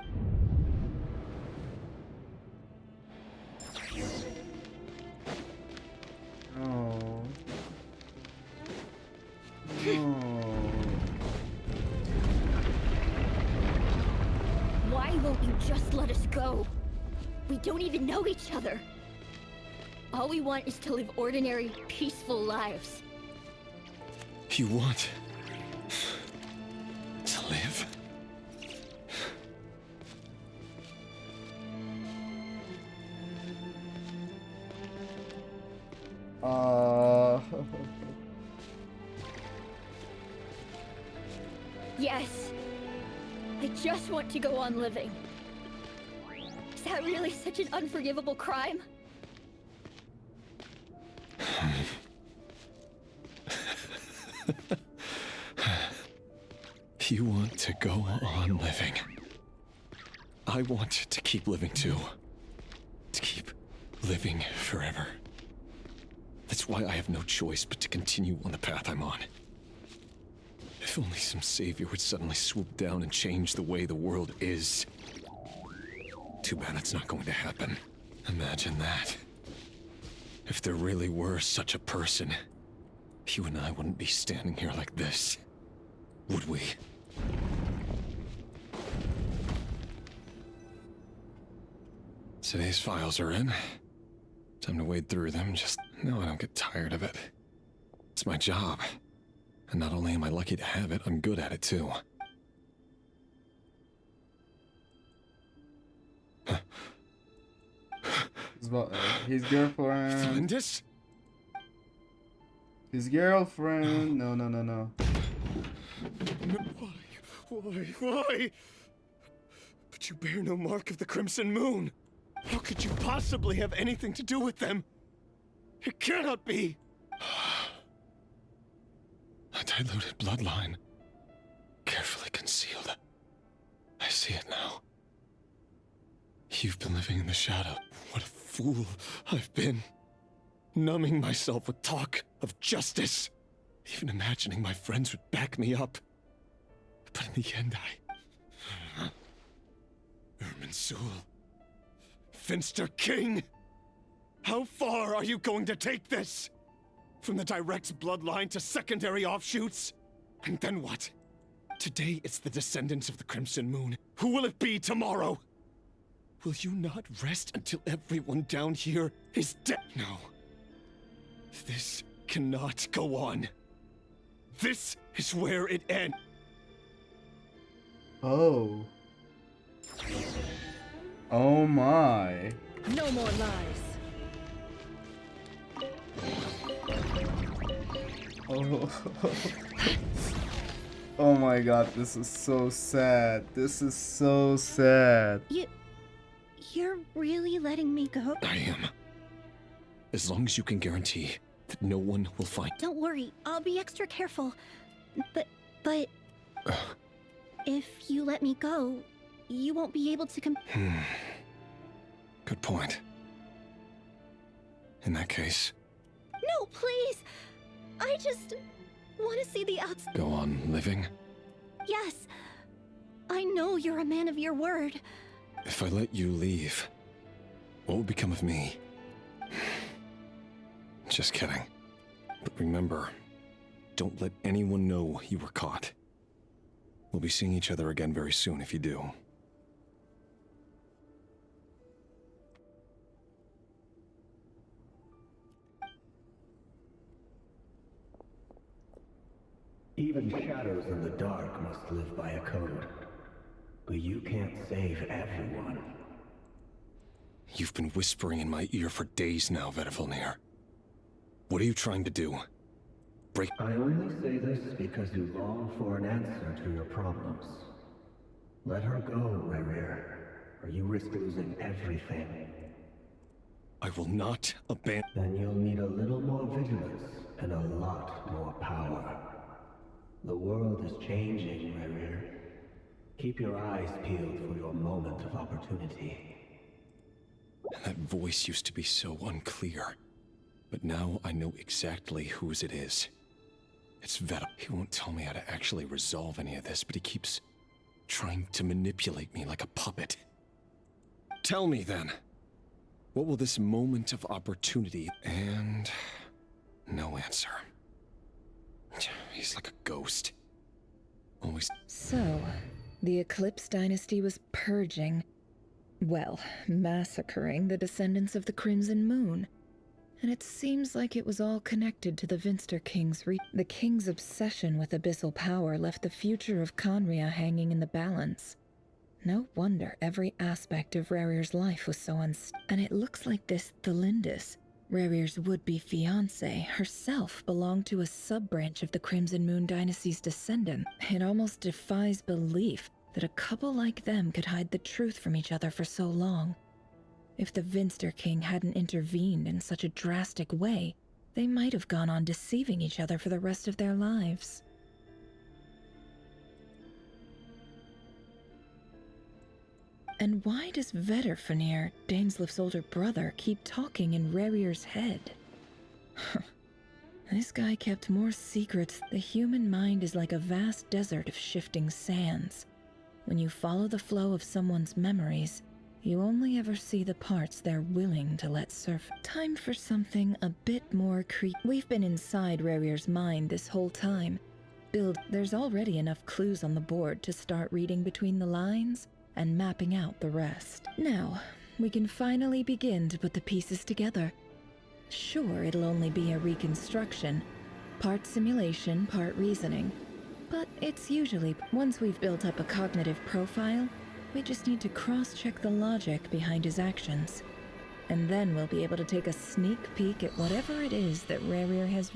Oh. Oh. Why won't you just let us go? We don't even know each other. All we want is to live ordinary, peaceful lives. You want to live? Yes. I just want to go on living. Is that really such an unforgivable crime? You want to go on living. I want to keep living too. To keep living forever. That's why I have no choice but to continue on the path I'm on. If only some savior would suddenly swoop down and change the way the world is. Too bad it's not going to happen. Imagine that. If there really were such a person, you and I wouldn't be standing here like this, would we? Today's files are in. Time to wade through them, just no, I don't get tired of it. It's my job. And not only am I lucky to have it, I'm good at it too. His girlfriend. Thelindis? His girlfriend. No. Why? But you bear no mark of the Crimson Moon. How could you possibly have anything to do with them? It cannot be. A diluted bloodline. Carefully concealed. I see it now. You've been living in the shadow. What a fool I've been. Numbing myself with talk of justice. Even imagining my friends would back me up. But in the end, Irminsul. Finster King! How far are you going to take this? From the direct bloodline to secondary offshoots? And then what? Today it's the descendants of the Crimson Moon. Who will it be tomorrow? Will you not rest until everyone down here is dead? No. This cannot go on. This is where it ends. Oh. Oh my. No more lies. Oh. Oh my god, this is so sad. This is so sad. You're really letting me go? I am. As long as you can guarantee that no one will find... Don't worry, I'll be extra careful. But... If you let me go, you won't be able to Good point. In that case, No, please! I just want to see the outside. go on living. Yes. I know you're a man of your word. If I let you leave, what will become of me? Just kidding. But remember, don't let anyone know you were caught. We'll be seeing each other again very soon if you do. Even shadows in the dark must live by a code. But you can't save everyone. You've been whispering in my ear for days now, Vedavulnir. What are you trying to do? Break— I only say this because you long for an answer to your problems. Let her go, Rerir, or you risk losing everything. I will not abandon— Then you'll need a little more vigilance and a lot more power. The world is changing, Rerir. Keep your eyes peeled for your moment of opportunity. That voice used to be so unclear. But now I know exactly whose it is. It's Vedal. He won't tell me how to actually resolve any of this, but he keeps trying to manipulate me like a puppet. Tell me then, what will this moment of opportunity— And no answer. He's like a ghost. Always— So, the Eclipse Dynasty was purging, well, massacring the descendants of the Crimson Moon. And it seems like it was all connected to the Vinster King's The King's obsession with abyssal power left the future of Conria hanging in the balance. No wonder every aspect of Rerir's life was so And it looks like this Thelindis, Rerir's would-be fiancée, herself belonged to a sub-branch of the Crimson Moon Dynasty's descendant. It almost defies belief that a couple like them could hide the truth from each other for so long. If the Vinster King hadn't intervened in such a drastic way, they might have gone on deceiving each other for the rest of their lives. And why does Vedderfanir, Daneslif's older brother, keep talking in Rerir's head? This guy kept more secrets. The human mind is like a vast desert of shifting sands. When you follow the flow of someone's memories, you only ever see the parts they're willing to let surface. Time for something a bit more We've been inside Rerir's mind this whole time. There's already enough clues on the board to start reading between the lines and mapping out the rest. Now, we can finally begin to put the pieces together. Sure, it'll only be a reconstruction, part simulation, part reasoning. But it's usually, once we've built up a cognitive profile, we just need to cross-check the logic behind his actions. And then we'll be able to take a sneak peek at whatever it is that Rerir has...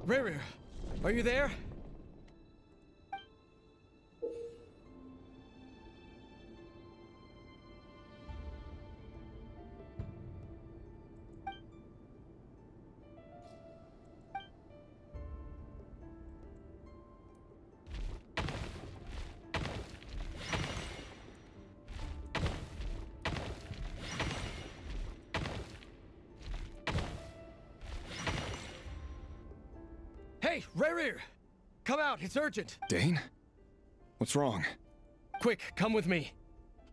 Rerir, are you there? Hey, Rerir! Come out, it's urgent! Dane? What's wrong? Quick, come with me.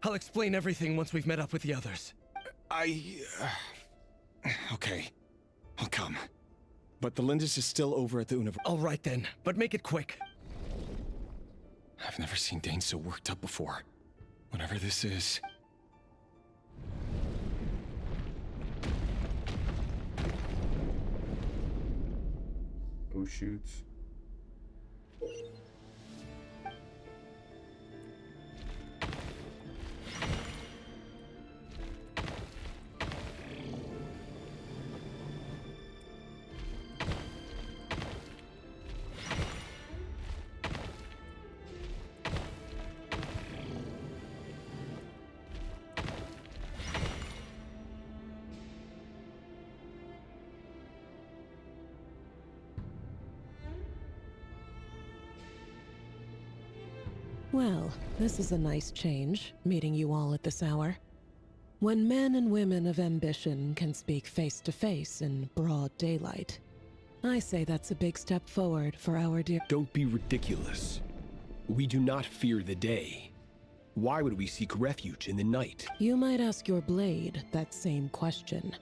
I'll explain everything once we've met up with the others. Okay. I'll come. But the Lindis is still over at the Universe. All right then, but make it quick. I've never seen Dane so worked up before. Whatever this is... Oh, shoot. Well, this is a nice change, meeting you all at this hour. When men and women of ambition can speak face to face in broad daylight, I say that's a big step forward for our dear— Don't be ridiculous. We do not fear the day. Why would we seek refuge in the night? You might ask your blade that same question.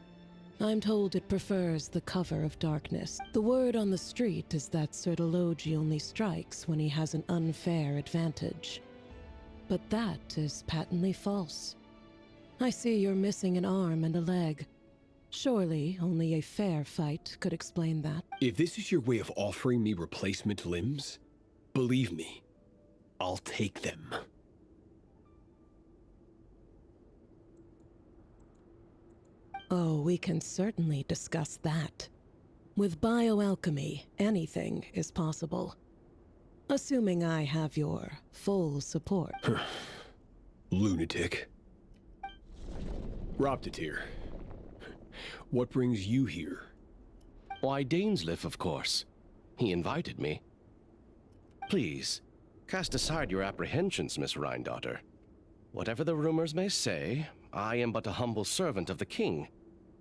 I'm told it prefers the cover of darkness. The word on the street is that Sir Elegy only strikes when he has an unfair advantage. But that is patently false. I see you're missing an arm and a leg. Surely only a fair fight could explain that. If this is your way of offering me replacement limbs, believe me, I'll take them. Oh, we can certainly discuss that. With bioalchemy, anything is possible. Assuming I have your full support. Lunatic. Robtatir, what brings you here? Why, Dainsleif, of course. He invited me. Please, cast aside your apprehensions, Miss Rhindaughter. Whatever the rumors may say, I am but a humble servant of the king,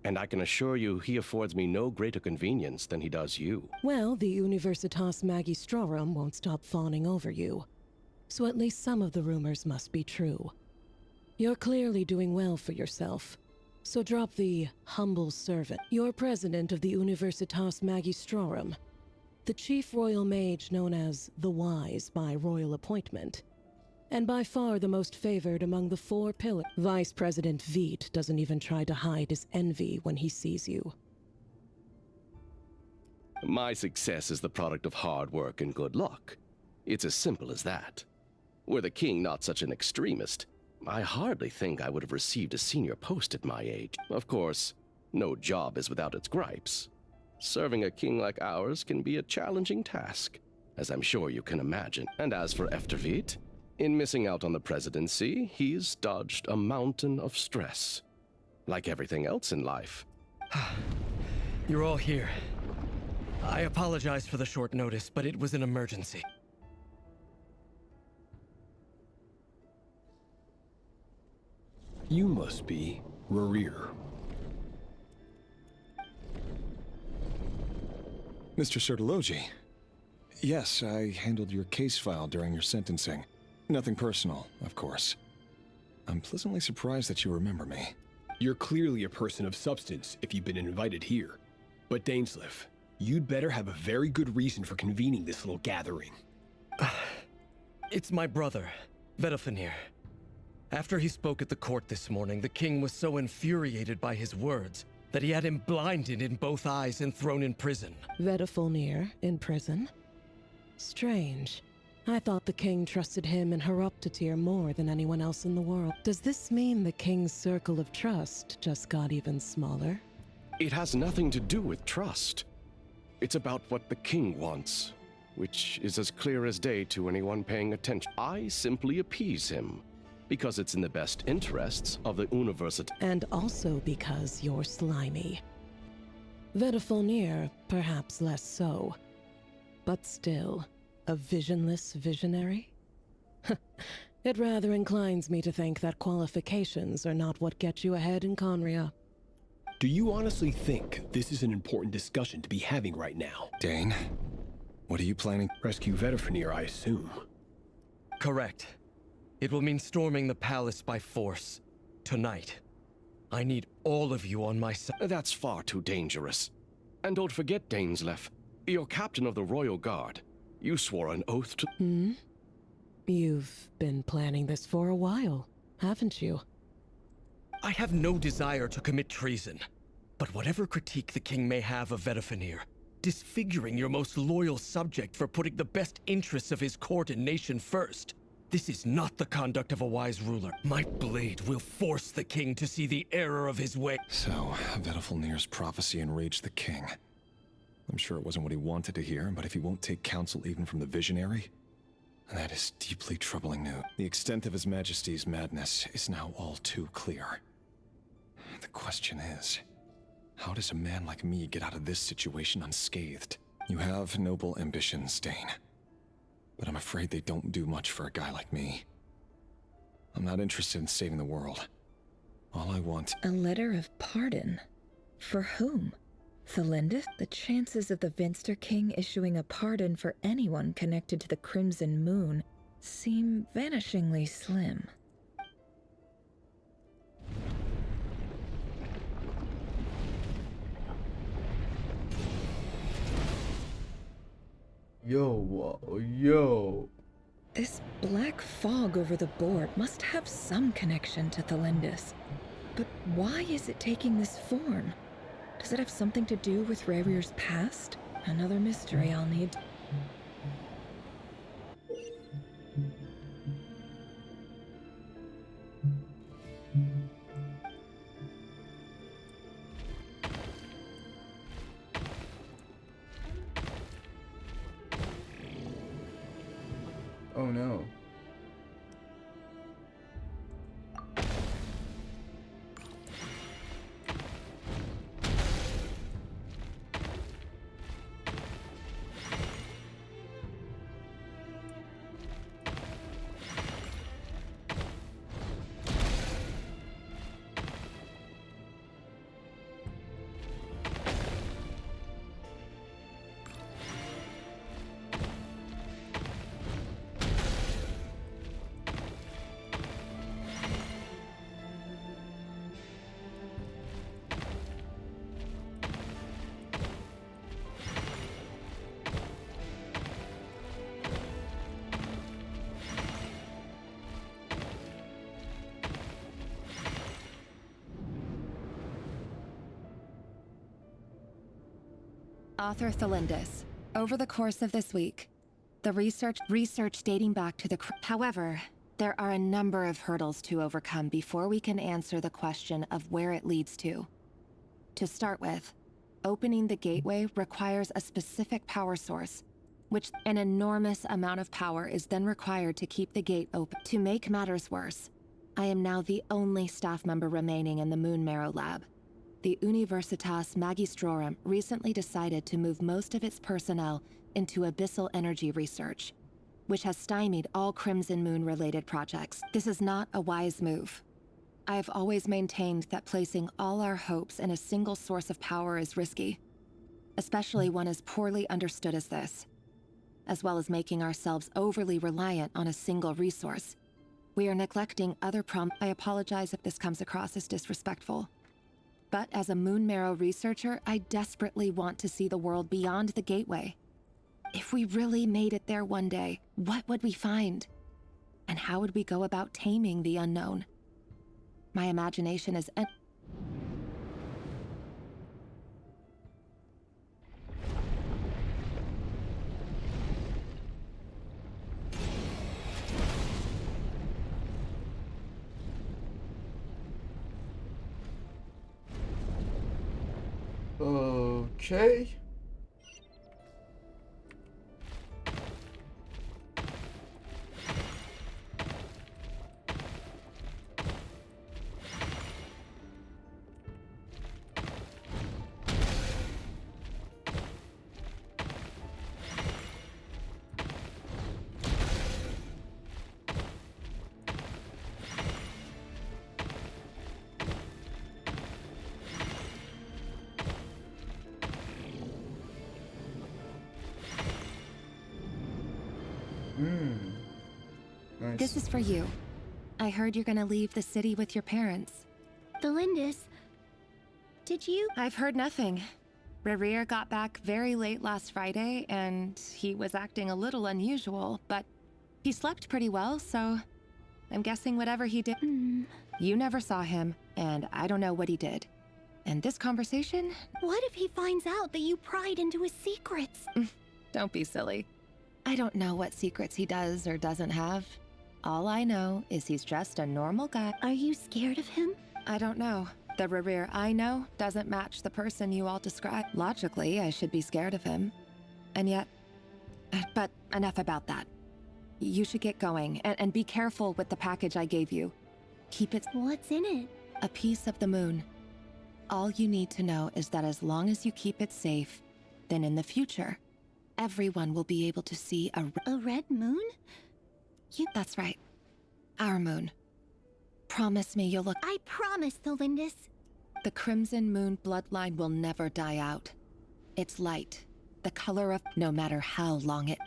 and I can assure you he affords me no greater convenience than he does you. Well, the Universitas Magistrorum won't stop fawning over you. So at least some of the rumors must be true. You're clearly doing well for yourself, so drop the humble servant. You're president of the Universitas Magistrorum, the chief royal mage known as the Wise by royal appointment, and by far the most favored among the 4 pillars. Vice President Veit doesn't even try to hide his envy when he sees you. My success is the product of hard work and good luck. It's as simple as that. Were the king not such an extremist, I hardly think I would have received a senior post at my age. Of course, no job is without its gripes. Serving a king like ours can be a challenging task, as I'm sure you can imagine. And as for Efterveit, in missing out on the presidency, he's dodged a mountain of stress. Like everything else in life. You're all here. I apologize for the short notice, but it was an emergency. You must be Rerir. Mr. Sir Elegy. Yes, I handled your case file during your sentencing. Nothing personal, of course. I'm pleasantly surprised that you remember me. You're clearly a person of substance if you've been invited here. But Dainsleif, you'd better have a very good reason for convening this little gathering. It's my brother, Vedafenir. After he spoke at the court this morning, the king was so infuriated by his words that he had him blinded in both eyes and thrown in prison. Vedafenir in prison? Strange. I thought the king trusted him and Horoptatir more than anyone else in the world. Does this mean the king's circle of trust just got even smaller? It has nothing to do with trust. It's about what the king wants, which is as clear as day to anyone paying attention. I simply appease him, because it's in the best interests of the University. And also because you're slimy. Vedafenir, perhaps less so. But still, a visionless visionary? It rather inclines me to think that qualifications are not what get you ahead in Khaenri'ah. Do you honestly think this is an important discussion to be having right now? Dane, what are you planning? Rescue Vedafenir, I assume. Correct. It will mean storming the palace by force. Tonight. I need all of you on my side. That's far too dangerous. And don't forget, Dainsleif, you're captain of the Royal Guard. You swore an oath to— You've been planning this for a while, haven't you? I have no desire to commit treason. But whatever critique the king may have of Vedafenir, disfiguring your most loyal subject for putting the best interests of his court and nation first, this is not the conduct of a wise ruler. My blade will force the king to see the error of his way. So, Vedafenir's prophecy enraged the king. I'm sure it wasn't what he wanted to hear, but if he won't take counsel even from the visionary, that is deeply troubling news. The extent of His Majesty's madness is now all too clear. The question is, how does a man like me get out of this situation unscathed? You have noble ambitions, Dane. but I'm afraid they don't do much for a guy like me. I'm not interested in saving the world. All I want... A letter of pardon? For whom? Thalindis? The chances of the Vinster King issuing a pardon for anyone connected to the Crimson Moon seem vanishingly slim. Yo. This black fog over the board must have some connection to Thalindis. But why is it taking this form? Does it have something to do with Rerir's past? Another mystery I'll need. Oh no. Author Thalindis. Over the course of this week, the research dating back to the... However, there are a number of hurdles to overcome before we can answer the question of where it leads to. To start with, opening the gateway requires a specific power source, which an enormous amount of power is then required to keep the gate open. To make matters worse, I am now the only staff member remaining in the Moon Marrow lab. The Universitas Magistrorum recently decided to move most of its personnel into abyssal energy research, which has stymied all Crimson Moon-related projects. This is not a wise move. I have always maintained that placing all our hopes in a single source of power is risky, especially one as poorly understood as this, as well as making ourselves overly reliant on a single resource. We are neglecting other I apologize if this comes across as disrespectful. But as a Moon Marrow researcher, I desperately want to see the world beyond the gateway. If we really made it there one day, what would we find? And how would we go about taming the unknown? My imagination is Okay. Nice. This is for you. I heard you're gonna leave the city with your parents. Thalindis, did you? I've heard nothing. Rerir got back very late last Friday, and he was acting a little unusual, but he slept pretty well, so I'm guessing whatever he did... You never saw him, and I don't know what he did. And this conversation... What if he finds out that you pried into his secrets? Don't be silly. I don't know what secrets he does or doesn't have. All I know is he's just a normal guy. Are you scared of him? I don't know. The Rerir I know doesn't match the person you all describe. Logically, I should be scared of him. And yet... But enough about that. You should get going, and be careful with the package I gave you. Keep it... What's in it? A piece of the moon. All you need to know is that as long as you keep it safe, then in the future, everyone will be able to see a red moon? That's right. Our moon. Promise me you'll look— I promise, Thelindis. The Crimson Moon bloodline will never die out. Its light, the color of— no matter how long it—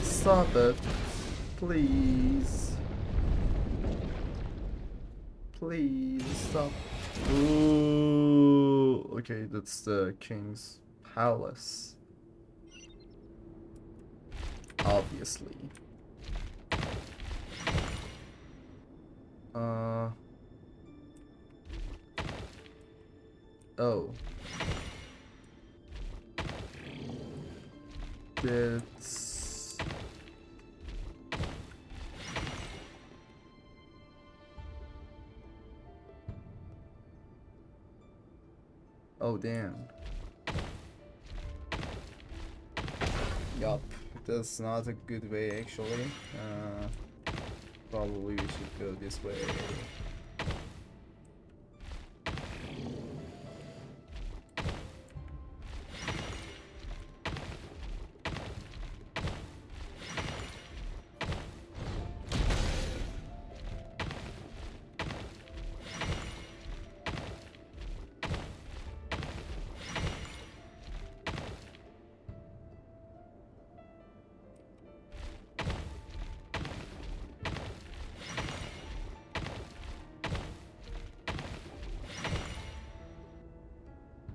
Stop it. Please. Please stop. Ooh. Okay, that's the king's palace. Obviously. Oh. It's... Oh, damn. Yup, that's not a good way actually. Probably we should go this way.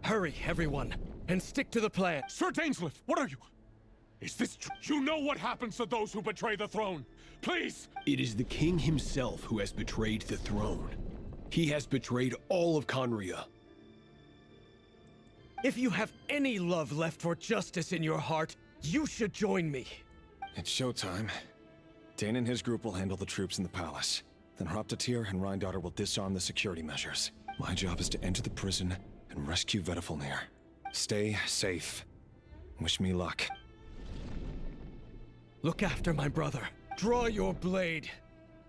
Hurry, everyone, and stick to the plan. Sir Dainsleif, what are you? Is this true? You know what happens to those who betray the throne. Please! It is the king himself who has betrayed the throne. He has betrayed all of Conria. If you have any love left for justice in your heart, you should join me. It's showtime. Dane and his group will handle the troops in the palace. Then Hraptatir and Rhindaughter will disarm the security measures. My job is to enter the prison and rescue Vedifalnir. Stay safe. Wish me luck. Look after my brother. Draw your blade.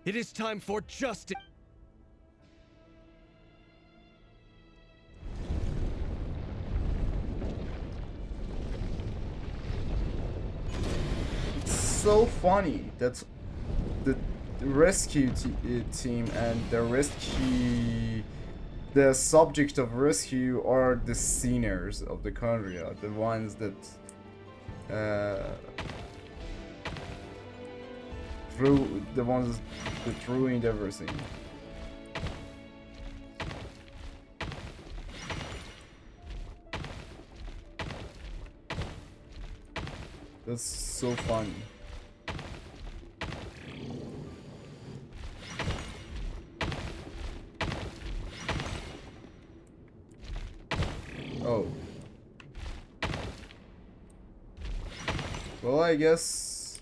It is time for justice. It's so funny that the rescue team and the subject of rescue are the sinners of the Conria, the ones that ruined everything. That's so funny. Oh. Well, I guess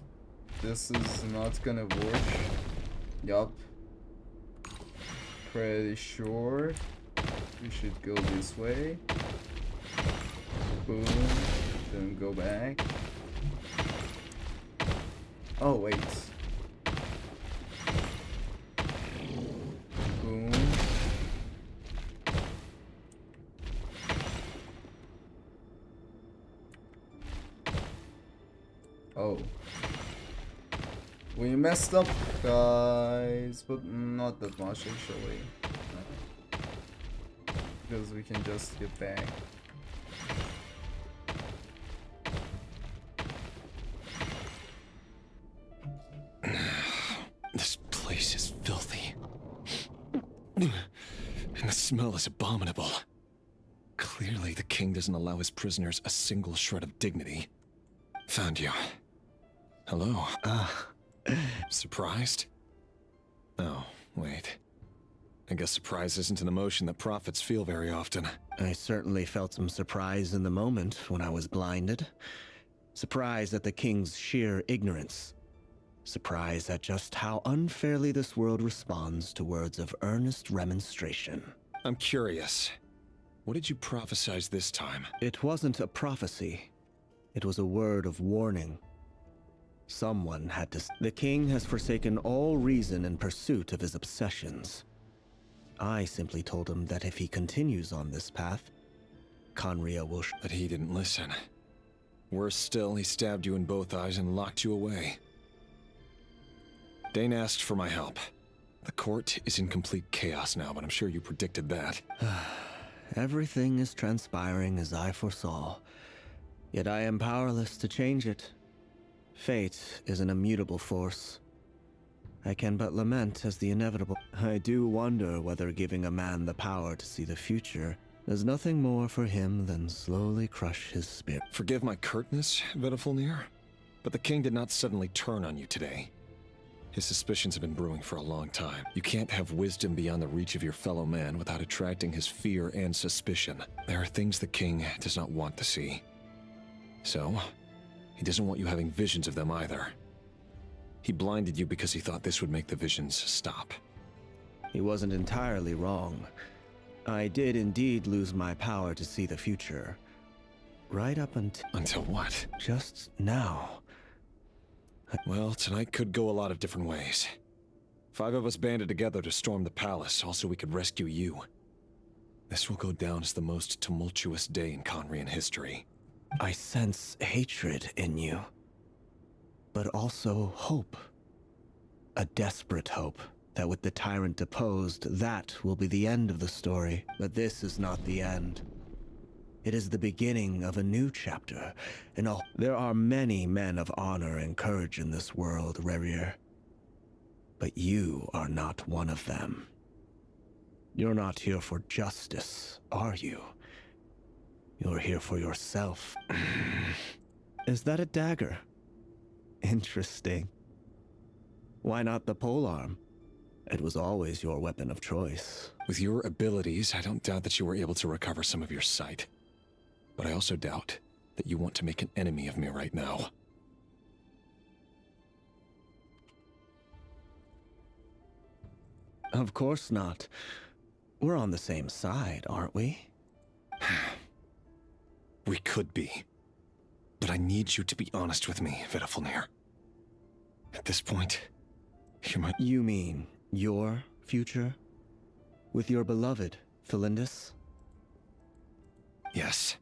this is not gonna work. Yup. Pretty sure we should go this way. Boom. Then go back. Oh, wait. Boom. Oh. We messed up, guys, but not that much actually. Because we can just get back. This place is filthy. And the smell is abominable. Clearly, the king doesn't allow his prisoners a single shred of dignity. Found you. Hello. Surprised? Oh, wait. I guess surprise isn't an emotion that prophets feel very often. I certainly felt some surprise in the moment when I was blinded. Surprise at the king's sheer ignorance. Surprise at just how unfairly this world responds to words of earnest remonstration. I'm curious. What did you prophesize this time? It wasn't a prophecy. It was a word of warning. Someone had to. The king has forsaken all reason in pursuit of his obsessions. I simply told him that if he continues on this path, Conria will. But he didn't listen. Worse still, he stabbed you in both eyes and locked you away. Dane asked for my help. The court is in complete chaos now, but I'm sure you predicted that. Everything is transpiring as I foresaw, yet I am powerless to change it. Fate is an immutable force. I can but lament as the inevitable. I do wonder whether giving a man the power to see the future does nothing more for him than slowly crush his spirit. Forgive my curtness, Vedifulnir, but the king did not suddenly turn on you today. His suspicions have been brewing for a long time. You can't have wisdom beyond the reach of your fellow man without attracting his fear and suspicion. There are things the king does not want to see. So, he doesn't want you having visions of them either. He blinded you because he thought this would make the visions stop. He wasn't entirely wrong. I did indeed lose my power to see the future. Right up until... Until what? Just now. Well, tonight could go a lot of different ways. 5 of us banded together to storm the palace, also we could rescue you. This will go down as the most tumultuous day in Conrian history. I sense hatred in you, but also hope. A desperate hope that with the tyrant deposed, that will be the end of the story. But this is not the end. It is the beginning of a new chapter, and there are many men of honor and courage in this world, Rerir. But you are not one of them. You're not here for justice, are you? You're here for yourself. Is that a dagger? Interesting. Why not the polearm? It was always your weapon of choice. With your abilities, I don't doubt that you were able to recover some of your sight. But I also doubt that you want to make an enemy of me right now. Of course not. We're on the same side, aren't we? We could be. But I need you to be honest with me, Vedifulnir. At this point, you're my... You mean your future? With your beloved, Felindis? Yes.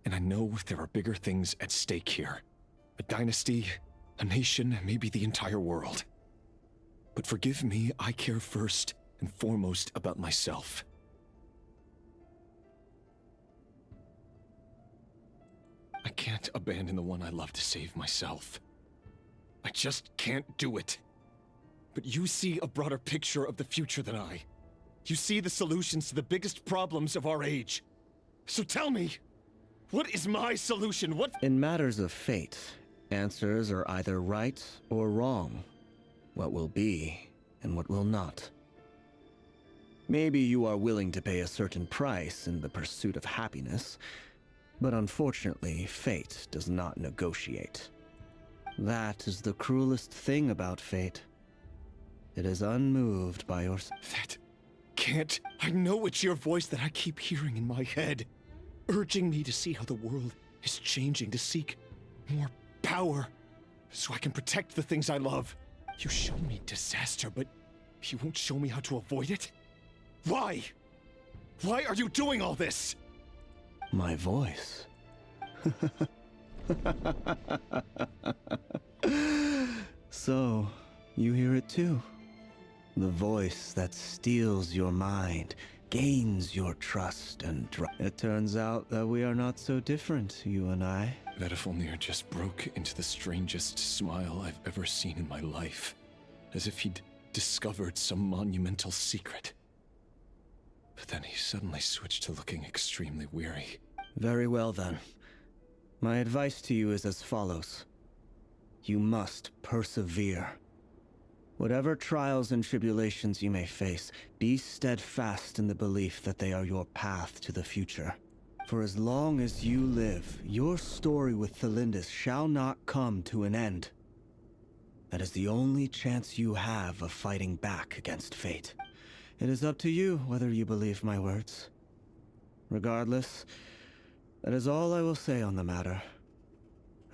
And I know there are bigger things at stake here. A dynasty, a nation, maybe the entire world. But forgive me, I care first and foremost about myself. I can't abandon the one I love to save myself. I just can't do it. But you see a broader picture of the future than I. You see the solutions to the biggest problems of our age. So tell me, what is my solution? What? In matters of fate, answers are either right or wrong. What will be and what will not. Maybe you are willing to pay a certain price in the pursuit of happiness, but unfortunately, fate does not negotiate. That is the cruelest thing about fate. It is unmoved by your... That can't... I know it's your voice that I keep hearing in my head, urging me to see how the world is changing, to seek more power, so I can protect the things I love. You show me disaster, but you won't show me how to avoid it? Why? Why are you doing all this? My voice. So, you hear it too? The voice that steals your mind, gains your trust, and it turns out that we are not so different, you and I. Vedifulnir just broke into the strangest smile I've ever seen in my life, as if he'd discovered some monumental secret. But then he suddenly switched to looking extremely weary. Very well then. My advice to you is as follows. You must persevere. Whatever trials and tribulations you may face, be steadfast in the belief that they are your path to the future. For as long as you live, your story with Felindis shall not come to an end. That is the only chance you have of fighting back against fate. It is up to you whether you believe my words. Regardless, that is all I will say on the matter.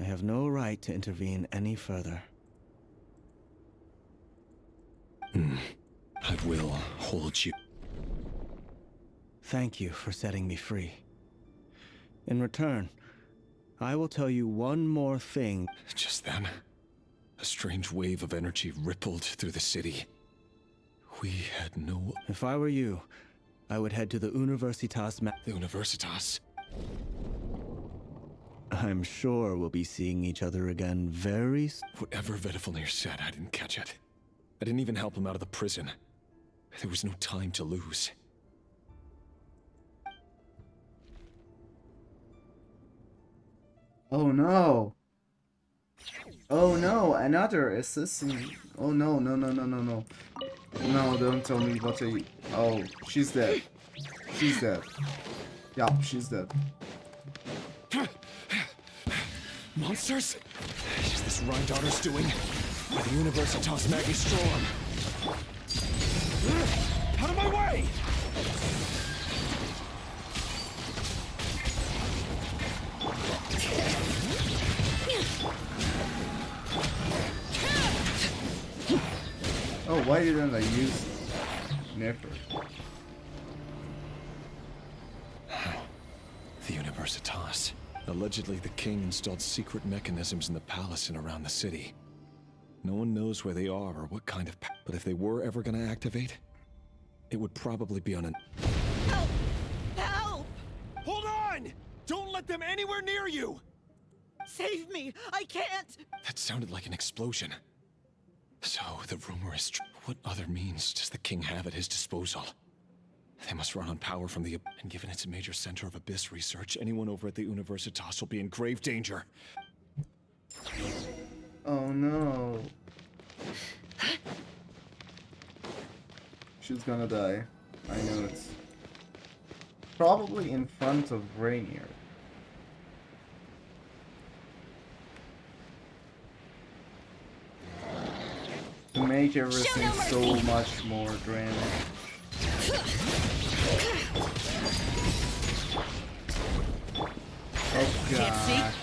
I have no right to intervene any further. I will hold you. Thank you for setting me free. In return, I will tell you one more thing. Just then, a strange wave of energy rippled through the city. We had no... If I were you, I would head to the Universitas The Universitas? I'm sure we'll be seeing each other again very soon. Whatever Vedifalnir said, I didn't catch it. I didn't even help him out of the prison. There was no time to lose. Oh no! Oh no, another assassin! Oh no, no, no, no, no, no. No, don't tell me what I... Oh, she's dead. She's dead. Yeah, she's dead. Monsters? Is this Rhine-Daughter's doing? By the Universitas Magistrum! Out of my way! Oh, why didn't I use Nefer? The Universitas. Allegedly, the king installed secret mechanisms in the palace and around the city. No one knows where they are or what kind of... But if they were ever going to activate, it would probably be on an... Help! Help! Hold on! Don't let them anywhere near you! Save me! I can't! That sounded like an explosion. So, the rumor is true. What other means does the king have at his disposal? They must run on power from the... And given it's a major center of abyss research, anyone over at the Universitas will be in grave danger. Oh no. She's gonna die. I know it. Probably in front of Rainier. To make everything so much more dramatic. Oh god.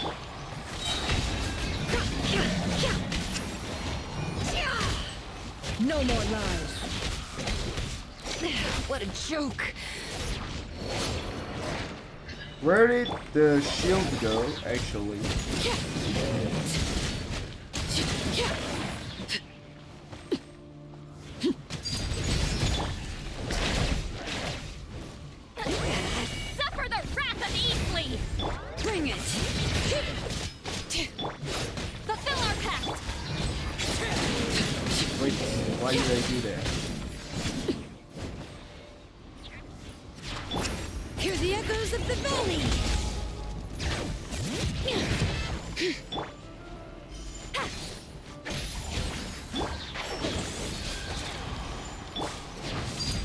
No more lies. What a joke. Where did the shield go, actually? Suffer the wrath of Eastleigh! Bring it. Fulfill our pact! Wait, why did I do that? Hear the echoes of the valley.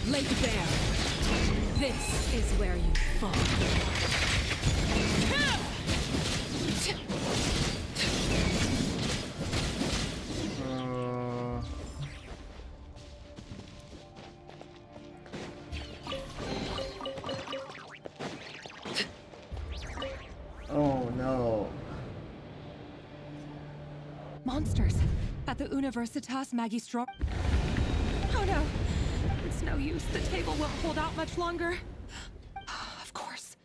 Lake Bear. This is where you fall. Oh no. Monsters at the Universitas Magistrum. Oh no, it's no use. The table won't hold out much longer. Of course.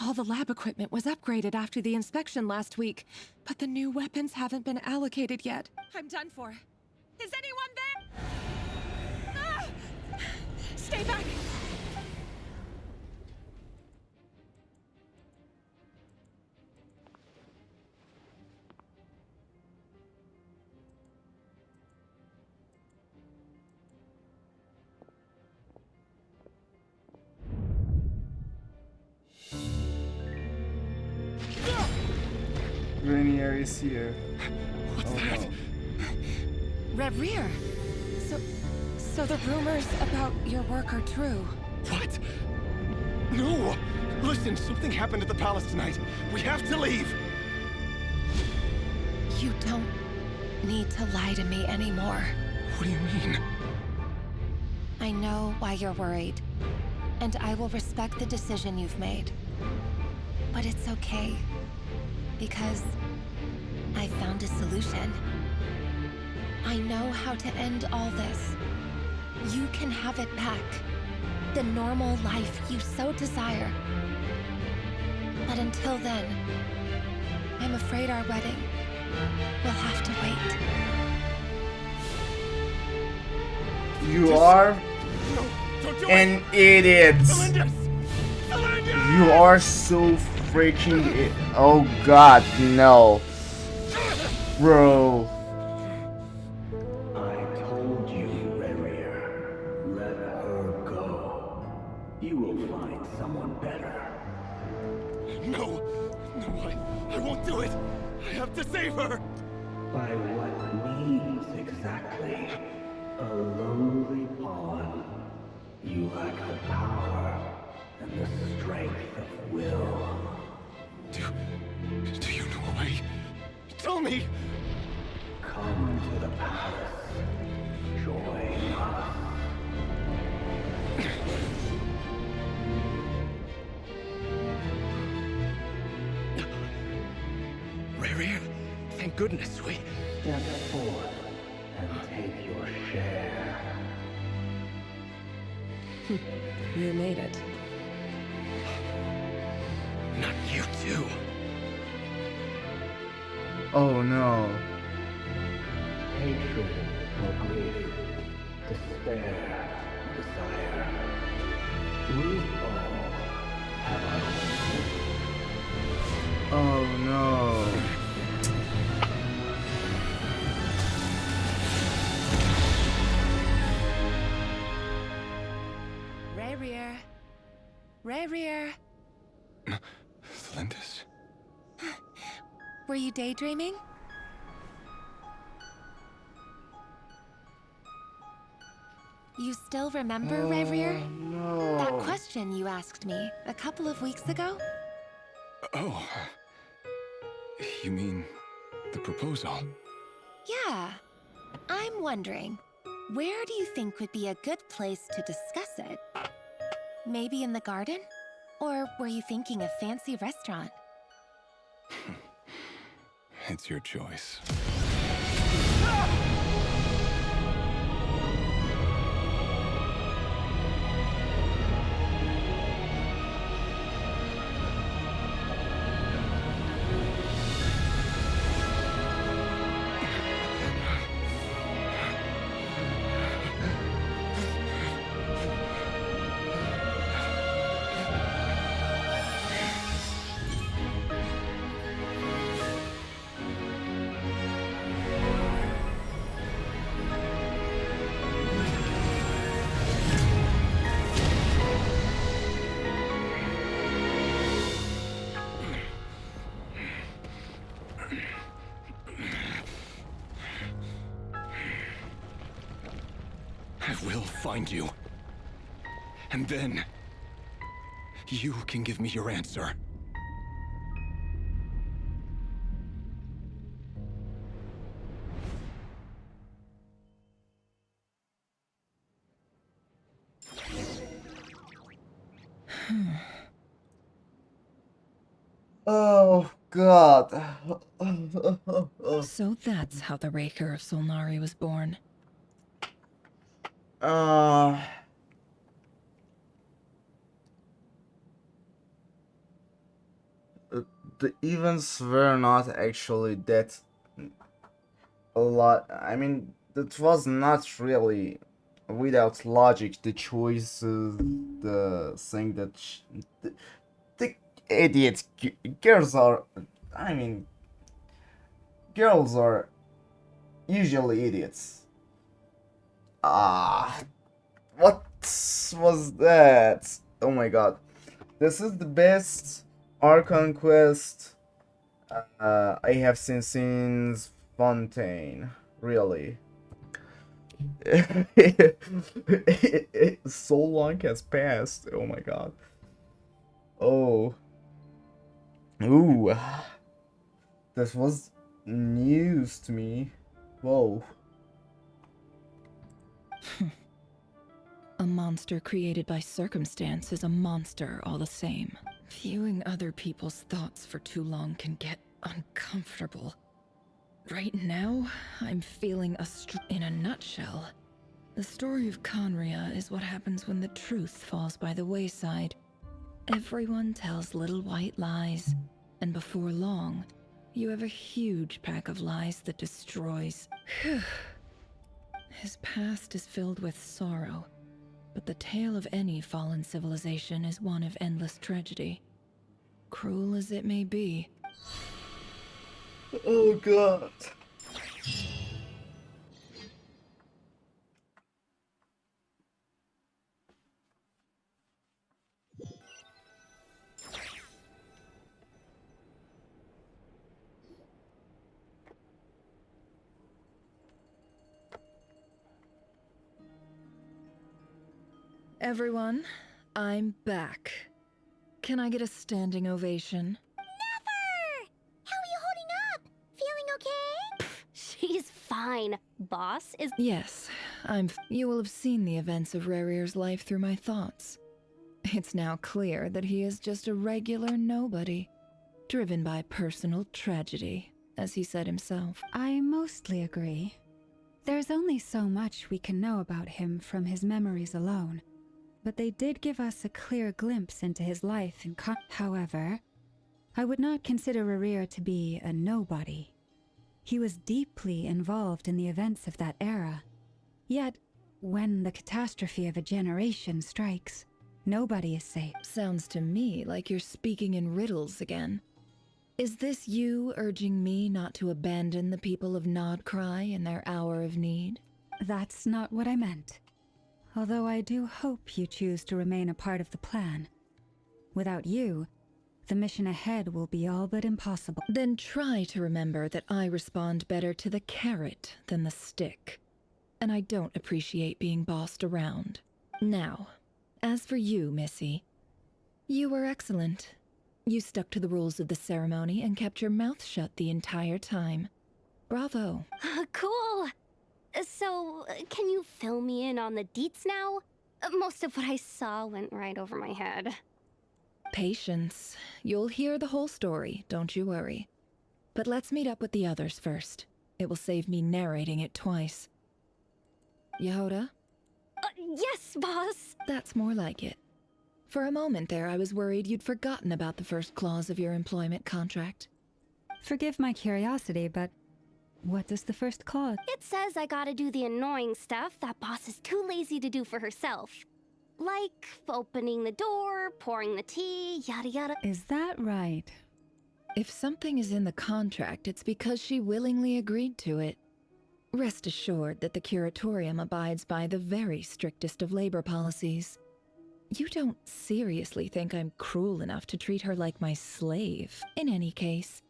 All the lab equipment was upgraded after the inspection last week, but the new weapons haven't been allocated yet. I'm done for. Is anyone there? Ah! Stay back! Rainier is here. What's that? No. Red Rear. So the rumors about your work are true. What? No! Listen, something happened at the palace tonight. We have to leave! You don't need to lie to me anymore. What do you mean? I know why you're worried, and I will respect the decision you've made. But it's okay, because I found a solution. I know how to end all this. You can have it back. The normal life you so desire. But until then, I'm afraid our wedding will have to wait. You are an idiot. You are so freaking oh god, no. Bro. I told you, Rarier. Let her go. You will find someone better. No! No, I won't do it! I have to save her! By what means exactly? A lowly pawn. You lack the power and the strength of will. Do you know a way? Tell me! Come to the palace. Join us. Rarier, thank goodness we... Step forth and take your share. You made it. Not you too. Oh no. Hatred or grief, despair or desire. We all have our own. Oh no. Rarier. Rarier. Thalindis? Were you daydreaming? You still remember, Rarier? No. That question you asked me a couple of weeks ago? Oh. You mean the proposal? Yeah. I'm wondering, where do you think would be a good place to discuss it? Maybe in the garden? Or were you thinking a fancy restaurant? It's your choice. I will find you. And then, you can give me your answer. Oh god. So that's how the Raker of Solnari was born. The events were not actually that a lot. I mean, that was not really without logic. The choices, the thing that the idiots, girls are. I mean, girls are usually idiots. What was that? Oh my god. This is the best archon quest I have seen since Fontaine. Really. So long has passed. Oh my god. Oh. Ooh. This was news to me. Whoa. A monster created by circumstance is a monster all the same. Viewing other people's thoughts for too long can get uncomfortable. Right now, I'm feeling in a nutshell. The story of Conria is what happens when the truth falls by the wayside. Everyone tells little white lies, and before long, you have a huge pack of lies that destroys. His past is filled with sorrow, but the tale of any fallen civilization is one of endless tragedy. Cruel as it may be. Oh god. Everyone, I'm back. Can I get a standing ovation? Never! How are you holding up? Feeling okay? She's fine. Boss is. Yes, you will have seen the events of Rarir's life through my thoughts. It's now clear that he is just a regular nobody, driven by personal tragedy, as he said himself. I mostly agree. There's only so much we can know about him from his memories alone, but they did give us a clear glimpse into his life in However, I would not consider Rarir to be a nobody. He was deeply involved in the events of that era. Yet, when the catastrophe of a generation strikes, nobody is safe. Sounds to me like you're speaking in riddles again. Is this you urging me not to abandon the people of Nod-Krai in their hour of need? That's not what I meant. Although I do hope you choose to remain a part of the plan. Without you, the mission ahead will be all but impossible. Then try to remember that I respond better to the carrot than the stick. And I don't appreciate being bossed around. Now, as for you, Missy, you were excellent. You stuck to the rules of the ceremony and kept your mouth shut the entire time. Bravo. Cool. So, can you fill me in on the deets now? Most of what I saw went right over my head. Patience. You'll hear the whole story, don't you worry. But let's meet up with the others first. It will save me narrating it twice. Yehoda? Yes, boss! That's more like it. For a moment there, I was worried you'd forgotten about the first clause of your employment contract. Forgive my curiosity, but what does the first clause? It says I gotta do the annoying stuff that boss is too lazy to do for herself. Like opening the door, pouring the tea, yada yada. Is that right? If something is in the contract, it's because she willingly agreed to it. Rest assured that the curatorium abides by the very strictest of labor policies. You don't seriously think I'm cruel enough to treat her like my slave. In any case,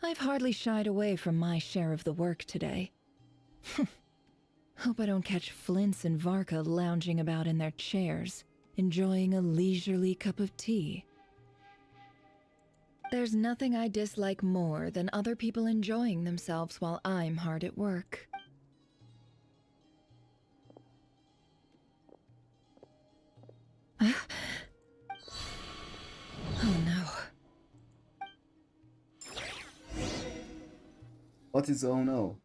I've hardly shied away from my share of the work today. Hope I don't catch Flintz and Varka lounging about in their chairs, enjoying a leisurely cup of tea. There's nothing I dislike more than other people enjoying themselves while I'm hard at work. Oh no. What is oh no?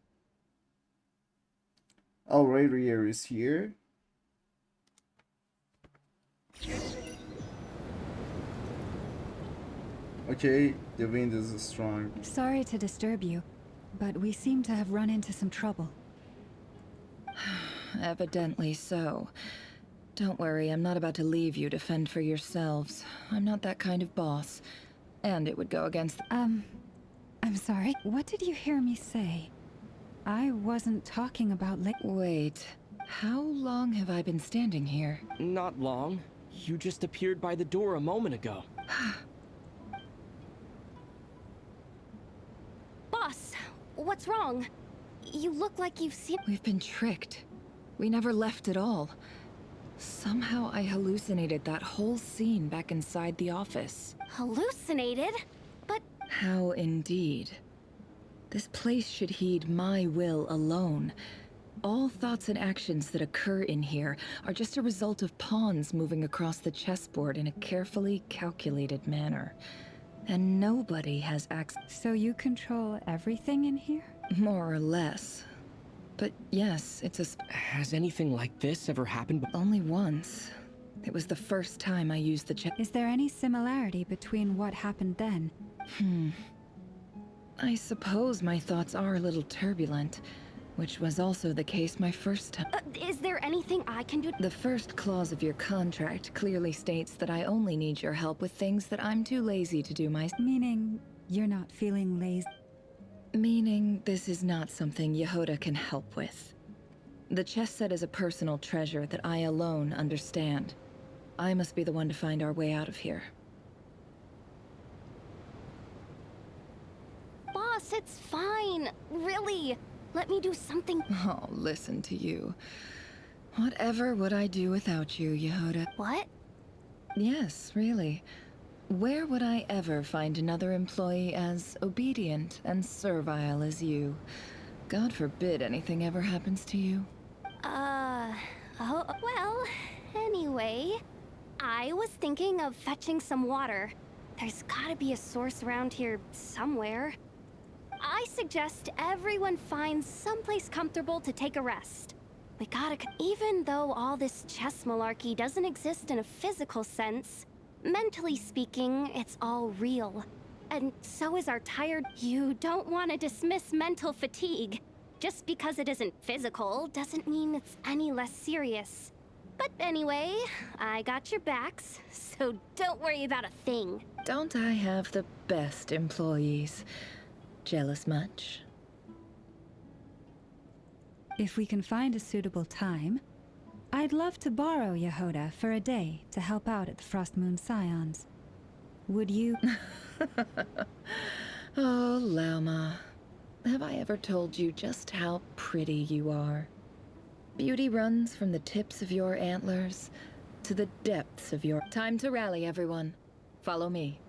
Oh, Rarir is here. Okay, the wind is strong. Sorry to disturb you, but we seem to have run into some trouble. Evidently so. Don't worry, I'm not about to leave you to fend for yourselves. I'm not that kind of boss. And it would go against I'm sorry. What did you hear me say? I wasn't talking about Wait. How long have I been standing here? Not long. You just appeared by the door a moment ago. Boss, what's wrong? You look like you've seen— We've been tricked. We never left at all. Somehow I hallucinated that whole scene back inside the office. Hallucinated? But— How indeed. This place should heed my will alone. All thoughts and actions that occur in here are just a result of pawns moving across the chessboard in a carefully calculated manner. And nobody has access. So you control everything in here? More or less. But yes, it's a... Has anything like this ever happened? Only once. It was the first time I used the chest. Is there any similarity between what happened then? I suppose my thoughts are a little turbulent, which was also the case my first time. Is there anything I can do? The first clause of your contract clearly states that I only need your help with things that I'm too lazy to do myself. Meaning, you're not feeling lazy? Meaning, this is not something Yehoda can help with. The chess set is a personal treasure that I alone understand. I must be the one to find our way out of here. Boss, it's fine. Really. Let me do something. Oh, listen to you. Whatever would I do without you, Yehoda? What? Yes, really. Where would I ever find another employee as obedient and servile as you? God forbid anything ever happens to you. Oh, well, anyway, I was thinking of fetching some water. There's gotta be a source around here somewhere. I suggest everyone finds someplace comfortable to take a rest. We gotta... Even though all this chess malarkey doesn't exist in a physical sense, mentally speaking, it's all real. And so is our tired... You don't want to dismiss mental fatigue. Just because it isn't physical doesn't mean it's any less serious. But anyway, I got your backs, so don't worry about a thing. Don't I have the best employees? Jealous much? If we can find a suitable time, I'd love to borrow Yehoda for a day to help out at the Frost Moon Scions. Would you? Oh, Lauma. Have I ever told you just how pretty you are? Beauty runs from the tips of your antlers to the depths of your... Time to rally, everyone. Follow me.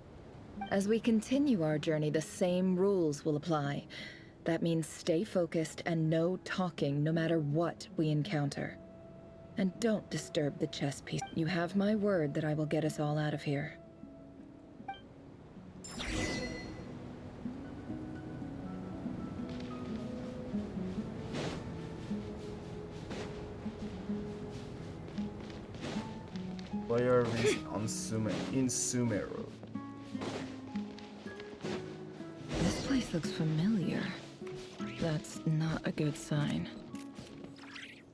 As we continue our journey, the same rules will apply. That means stay focused and no talking no matter what we encounter. And don't disturb the chess piece. You have my word that I will get us all out of here. Player on in Sumeru. This place looks familiar. That's not a good sign.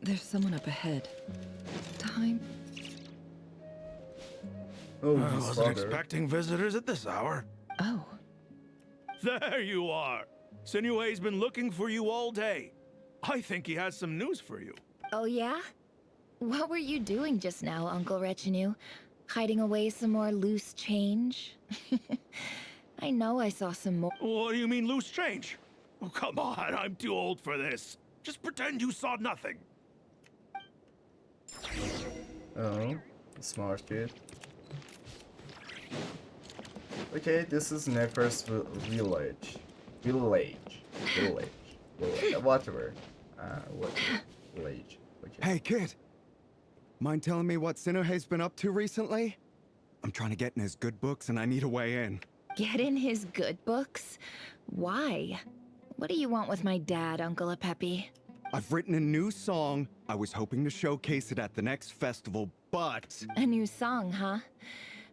There's someone up ahead. Time. Oh, I wasn't expecting visitors at this hour. Oh. There you are. Sinue's been looking for you all day. I think he has some news for you. Oh yeah? What were you doing just now, Uncle Retinue? Hiding away some more loose change? I know I saw some more. What do you mean loose change? Oh, come on, I'm too old for this. Just pretend you saw nothing. Oh, smart kid. Okay, this is Nefer's village. Whatever. What village? Okay. Hey, kid. Mind telling me what Sinuhe's been up to recently? I'm trying to get in his good books and I need a way in. Get in his good books? Why? What do you want with my dad, Uncle Apepi? I've written a new song. I was hoping to showcase it at the next festival, but... A new song, huh?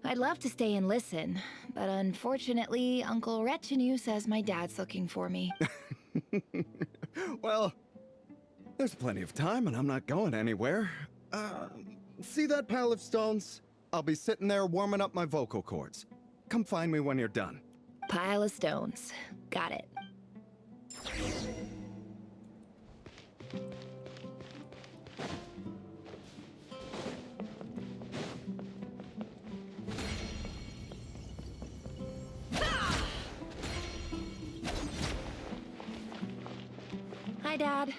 I'd love to stay and listen, but unfortunately, Uncle Retinue says my dad's looking for me. Well, there's plenty of time and I'm not going anywhere. See that pile of stones? I'll be sitting there warming up my vocal cords. Come find me when you're done. Pile of stones. Got it. Hi, Dad.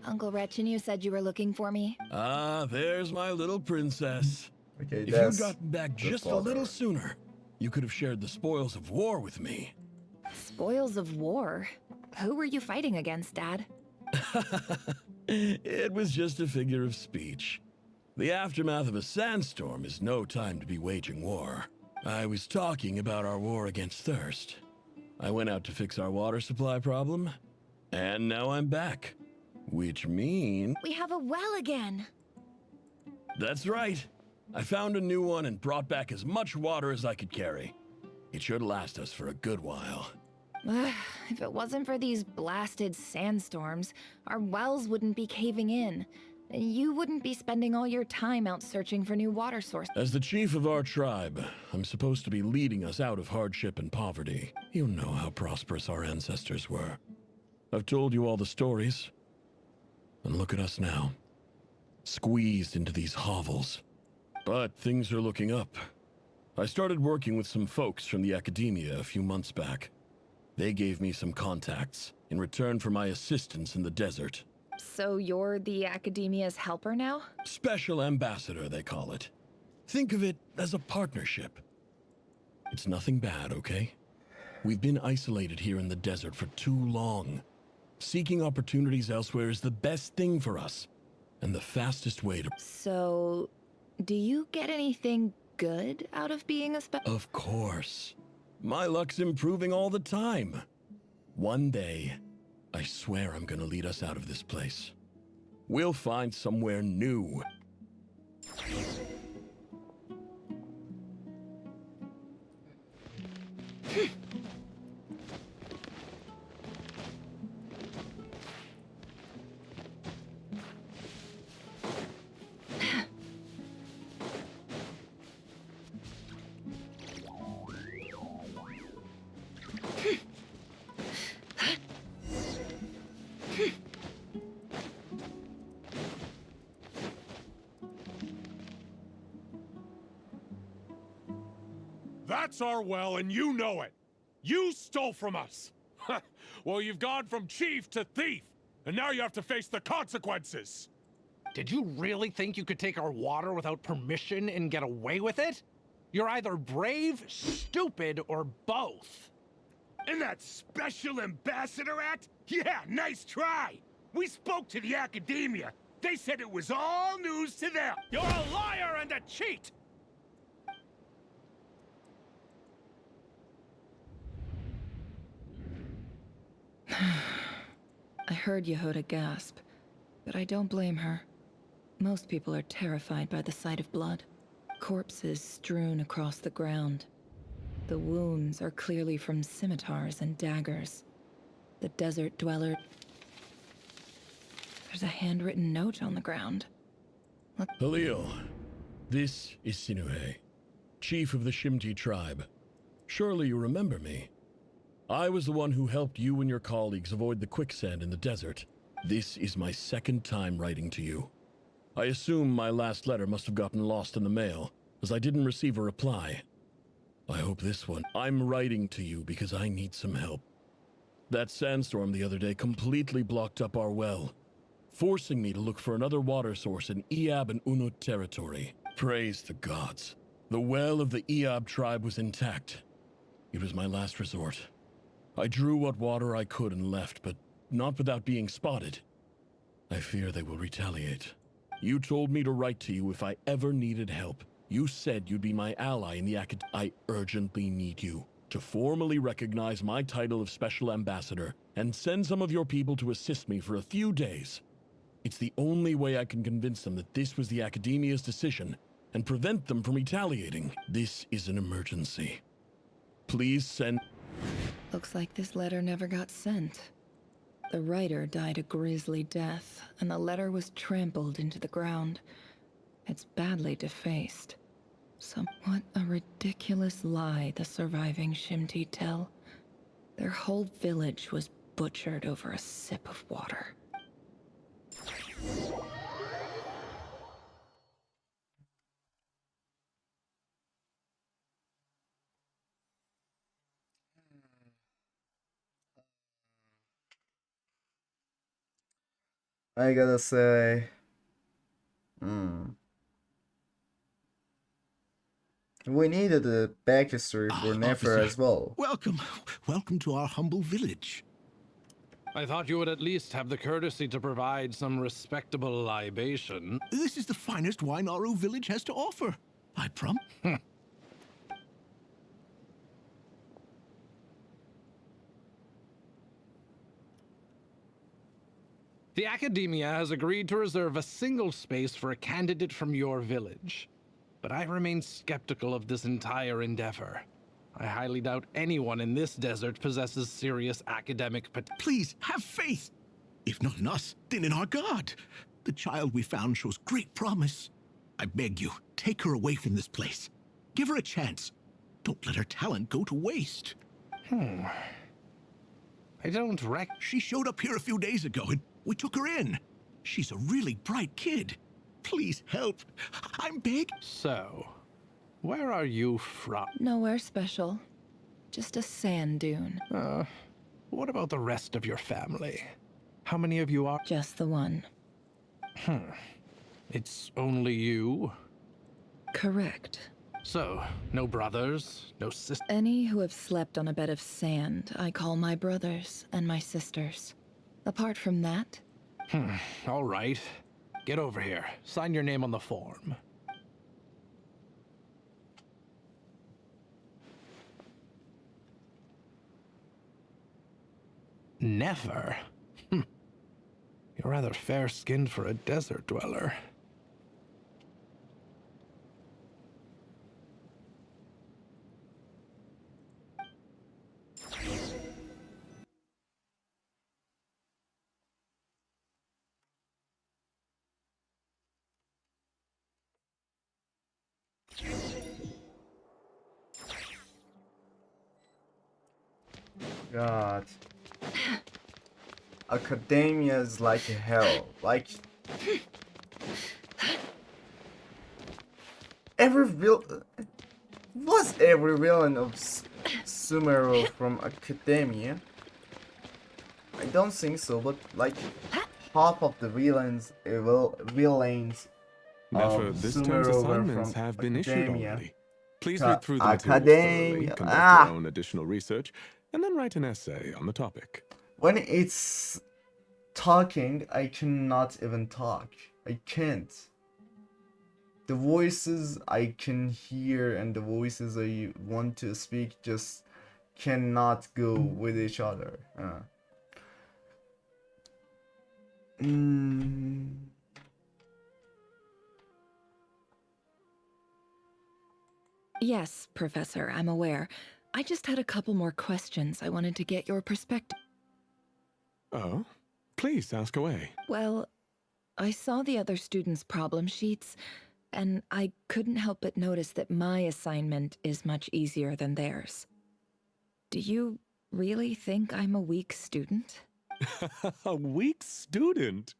Uncle Retinue said you were looking for me. Ah, there's my little princess. Okay, if you'd gotten back just a little sooner, you could have shared the spoils of war with me. Spoils of war? Who were you fighting against, Dad? It was just a figure of speech. The aftermath of a sandstorm is no time to be waging war. I was talking about our war against thirst. I went out to fix our water supply problem, And now I'm back. Which means... We have a well again. That's right. I found a new one and brought back as much water as I could carry. It should last us for a good while. If it wasn't for these blasted sandstorms, our wells wouldn't be caving in. You wouldn't be spending all your time out searching for new water sources. As the chief of our tribe, I'm supposed to be leading us out of hardship and poverty. You know how prosperous our ancestors were. I've told you all the stories. And look at us now. Squeezed into these hovels. But things are looking up. I started working with some folks from the academia a few months back. They gave me some contacts in return for my assistance in the desert. So you're the academia's helper now? Special ambassador, they call it. Think of it as a partnership. It's nothing bad, okay? We've been isolated here in the desert for too long. Seeking opportunities elsewhere is the best thing for us, and the fastest way to... So, do you get anything good out of being a Of course. My luck's improving all the time. One day, I swear I'm gonna lead us out of this place. We'll find somewhere new. That's our well, and you know it. You stole from us. Well, you've gone from chief to thief, and now you have to face the consequences. Did you really think you could take our water without permission and get away with it? You're either brave, stupid, or both. And that special ambassador act? Yeah, nice try. We spoke to the academia. They said it was all news to them. You're a liar and a cheat! I heard Yehuda gasp, but I don't blame her. Most people are terrified by the sight of blood. Corpses strewn across the ground. The wounds are clearly from scimitars and daggers. The desert dweller... There's a handwritten note on the ground. Look. Halil, this is Sinuhe, chief of the Shimti tribe. Surely you remember me. I was the one who helped you and your colleagues avoid the quicksand in the desert. This is my second time writing to you. I assume my last letter must have gotten lost in the mail, as I didn't receive a reply. I hope this one. I'm writing to you because I need some help. That sandstorm the other day completely blocked up our well, forcing me to look for another water source in Iab and Unut territory. Praise the gods. The well of the Iab tribe was intact. It was my last resort. I drew what water I could and left, but not without being spotted. I fear they will retaliate. You told me to write to you if I ever needed help. You said you'd be my ally in the I urgently need you to formally recognize my title of Special Ambassador and send some of your people to assist me for a few days. It's the only way I can convince them that this was the Academia's decision and prevent them from retaliating. This is an emergency. Please send... Looks like this letter never got sent. The writer died a grisly death, and the letter was trampled into the ground. It's badly defaced. What a ridiculous lie the surviving Shimti tell. Their whole village was butchered over a sip of water. I gotta say, we needed a backstory for Nefer as well. Welcome to our humble village. I thought you would at least have the courtesy to provide some respectable libation. This is the finest wine Aru village has to offer. I promise. The Academia has agreed to reserve a single space for a candidate from your village. But I remain skeptical of this entire endeavor. I highly doubt anyone in this desert possesses serious academic potential. Please, have faith. If not in us, then in our god. The child we found shows great promise. I beg you, take her away from this place. Give her a chance. Don't let her talent go to waste. I don't She showed up here a few days ago and we took her in. She's a really bright kid. Please help. I'm big. So, where are you from? Nowhere special. Just a sand dune. What about the rest of your family? How many of you are? Just the one. It's only you? Correct. So, no brothers, no sisters? Any who have slept on a bed of sand, I call my brothers and my sisters. Apart from that... All right. Get over here. Sign your name on the form. Never? You're rather fair-skinned for a desert dweller. God. Academia is like hell. Like every villain of Sumeru from Academia? I don't think so, but like half of the villains Never, of this term's Sumeru were assignments from have been issued Academia. already. Please read through the materials thoroughly, conduct your own additional research, and then write an essay on the topic. When it's talking, I cannot even talk. I can't. The voices I can hear and the voices I want to speak just cannot go with each other. Yes, Professor, I'm aware. I just had a couple more questions. I wanted to get your perspective. Oh? Please, ask away. Well, I saw the other students' problem sheets, and I couldn't help but notice that my assignment is much easier than theirs. Do you really think I'm a weak student? A weak student?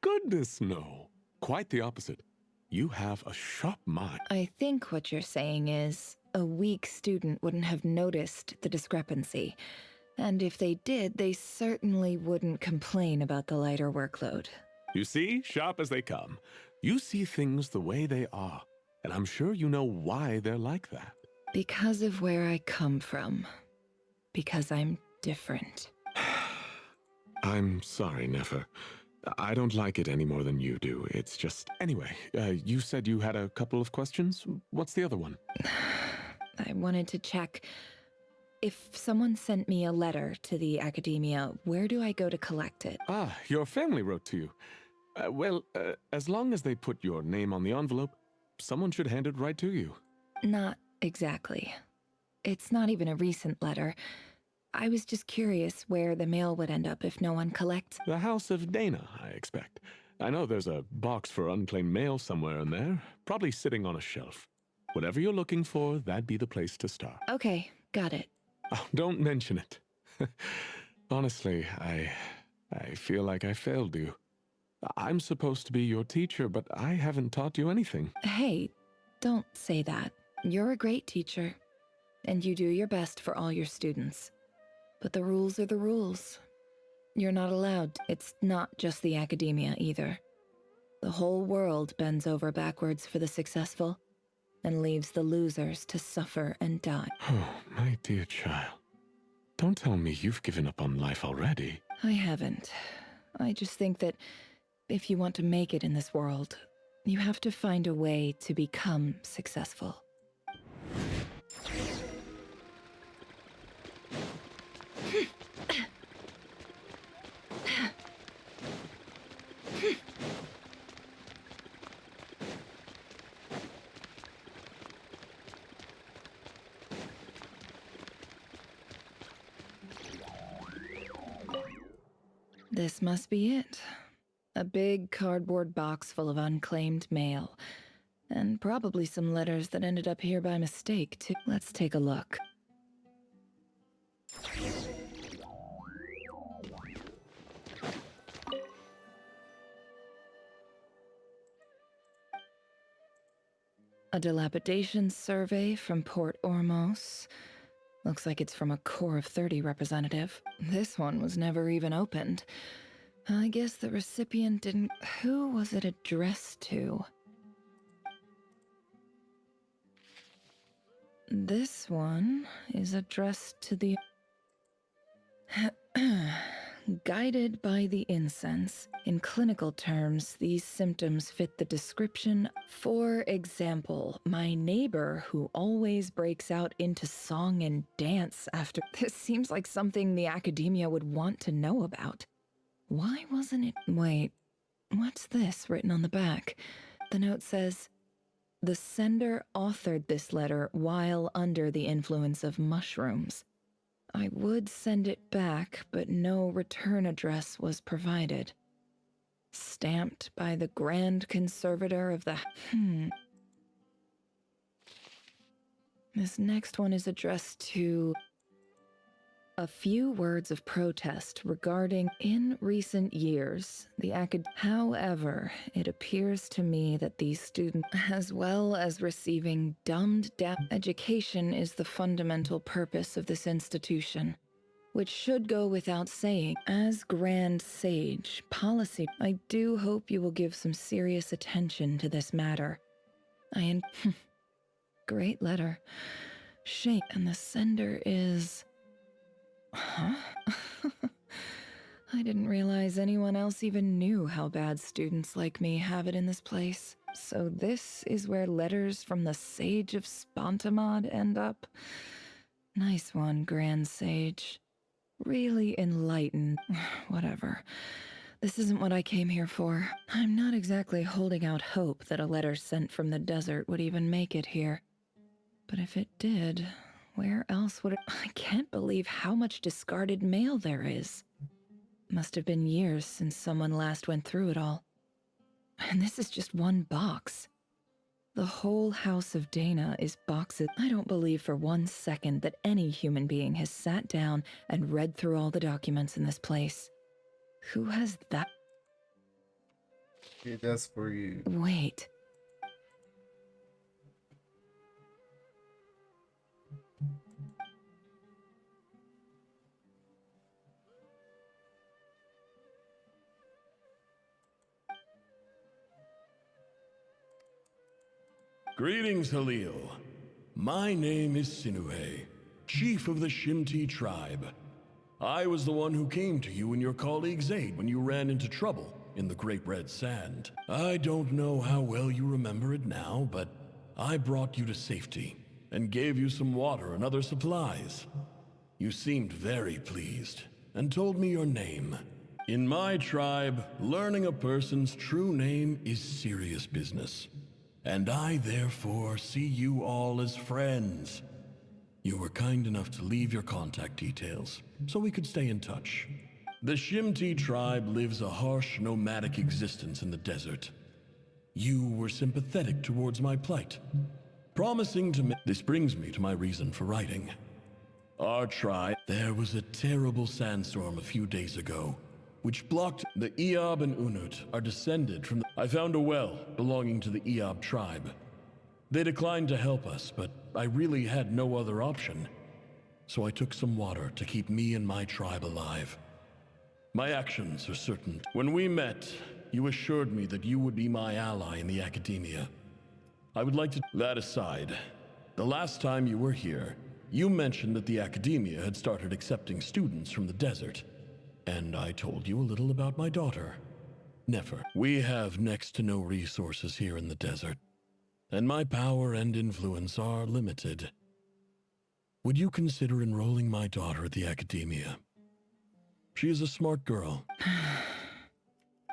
Goodness, no. Quite the opposite. You have a sharp mind. I think what you're saying is, a weak student wouldn't have noticed the discrepancy. And if they did, they certainly wouldn't complain about the lighter workload. You see, sharp as they come. You see things the way they are, and I'm sure you know why they're like that. Because of where I come from. Because I'm different. I'm sorry, Nefer. I don't like it any more than you do. It's just... Anyway, you said you had a couple of questions? What's the other one? I wanted to check... If someone sent me a letter to the Academia, where do I go to collect it? Ah, your family wrote to you. Well, as long as they put your name on the envelope, someone should hand it right to you. Not exactly. It's not even a recent letter. I was just curious where the mail would end up if no one collects. The House of Dana, I expect. I know there's a box for unclaimed mail somewhere in there, probably sitting on a shelf. Whatever you're looking for, that'd be the place to start. Okay, got it. Oh, don't mention it. Honestly, I feel like I failed you. I'm supposed to be your teacher, but I haven't taught you anything. Hey, don't say that. You're a great teacher, and you do your best for all your students. But the rules are the rules. You're not allowed. It's not just the Academia either. The whole world bends over backwards for the successful, and leaves the losers to suffer and die. Oh, my dear child. Don't tell me you've given up on life already. I haven't. I just think that if you want to make it in this world, you have to find a way to become successful. This must be it. A big cardboard box full of unclaimed mail. And probably some letters that ended up here by mistake, too. Let's take a look. A dilapidation survey from Port Ormos. Looks like it's from a Core of 30 representative. This one was never even opened. I guess the recipient didn't... Who was it addressed to? This one is addressed to the... Guided by the incense. In clinical terms, these symptoms fit the description. For example, my neighbor who always breaks out into song and dance after... This seems like something the academia would want to know about. Why wasn't it... Wait, what's this written on the back? The note says, the sender authored this letter while under the influence of mushrooms. I would send it back, but no return address was provided. Stamped by the Grand Conservator of the... This next one is addressed to... A few words of protest regarding, in recent years, the However, it appears to me that these students, as well as receiving dumbed down education, is the fundamental purpose of this institution, which should go without saying. As Grand Sage, policy, I do hope you will give some serious attention to this matter. Great letter. Shame, and the sender is... Huh? I didn't realize anyone else even knew how bad students like me have it in this place. So this is where letters from the Sage of Spontamod end up? Nice one, Grand Sage. Really enlightened. Whatever. This isn't what I came here for. I'm not exactly holding out hope that a letter sent from the desert would even make it here. But if it did... Where else would it... I can't believe how much discarded mail there is. Must have been years since someone last went through it all. And this is just one box. The whole House of Dana is boxes. I don't believe for 1 second that any human being has sat down and read through all the documents in this place. Who has that? Okay, that's for you. Wait. Greetings, Halil. My name is Sinuhe, chief of the Shimti tribe. I was the one who came to you and your colleague's aid when you ran into trouble in the Great Red Sand. I don't know how well you remember it now, but I brought you to safety and gave you some water and other supplies. You seemed very pleased and told me your name. In my tribe, learning a person's true name is serious business. And I therefore see you all as friends. You were kind enough to leave your contact details, so we could stay in touch. The Shimti tribe lives a harsh, nomadic existence in the desert. You were sympathetic towards my plight, promising to This brings me to my reason for writing. Our tribe... There was a terrible sandstorm a few days ago, which blocked... The Eob and Unut are descended from I found a well belonging to the Eob tribe. They declined to help us, but I really had no other option. So I took some water to keep me and my tribe alive. My actions are certain. When we met, you assured me that you would be my ally in the academia. I would like to... That aside, the last time you were here, you mentioned that the academia had started accepting students from the desert. And I told you a little about my daughter, Nefer. We have next to no resources here in the desert, and my power and influence are limited. Would you consider enrolling my daughter at the academia? She is a smart girl.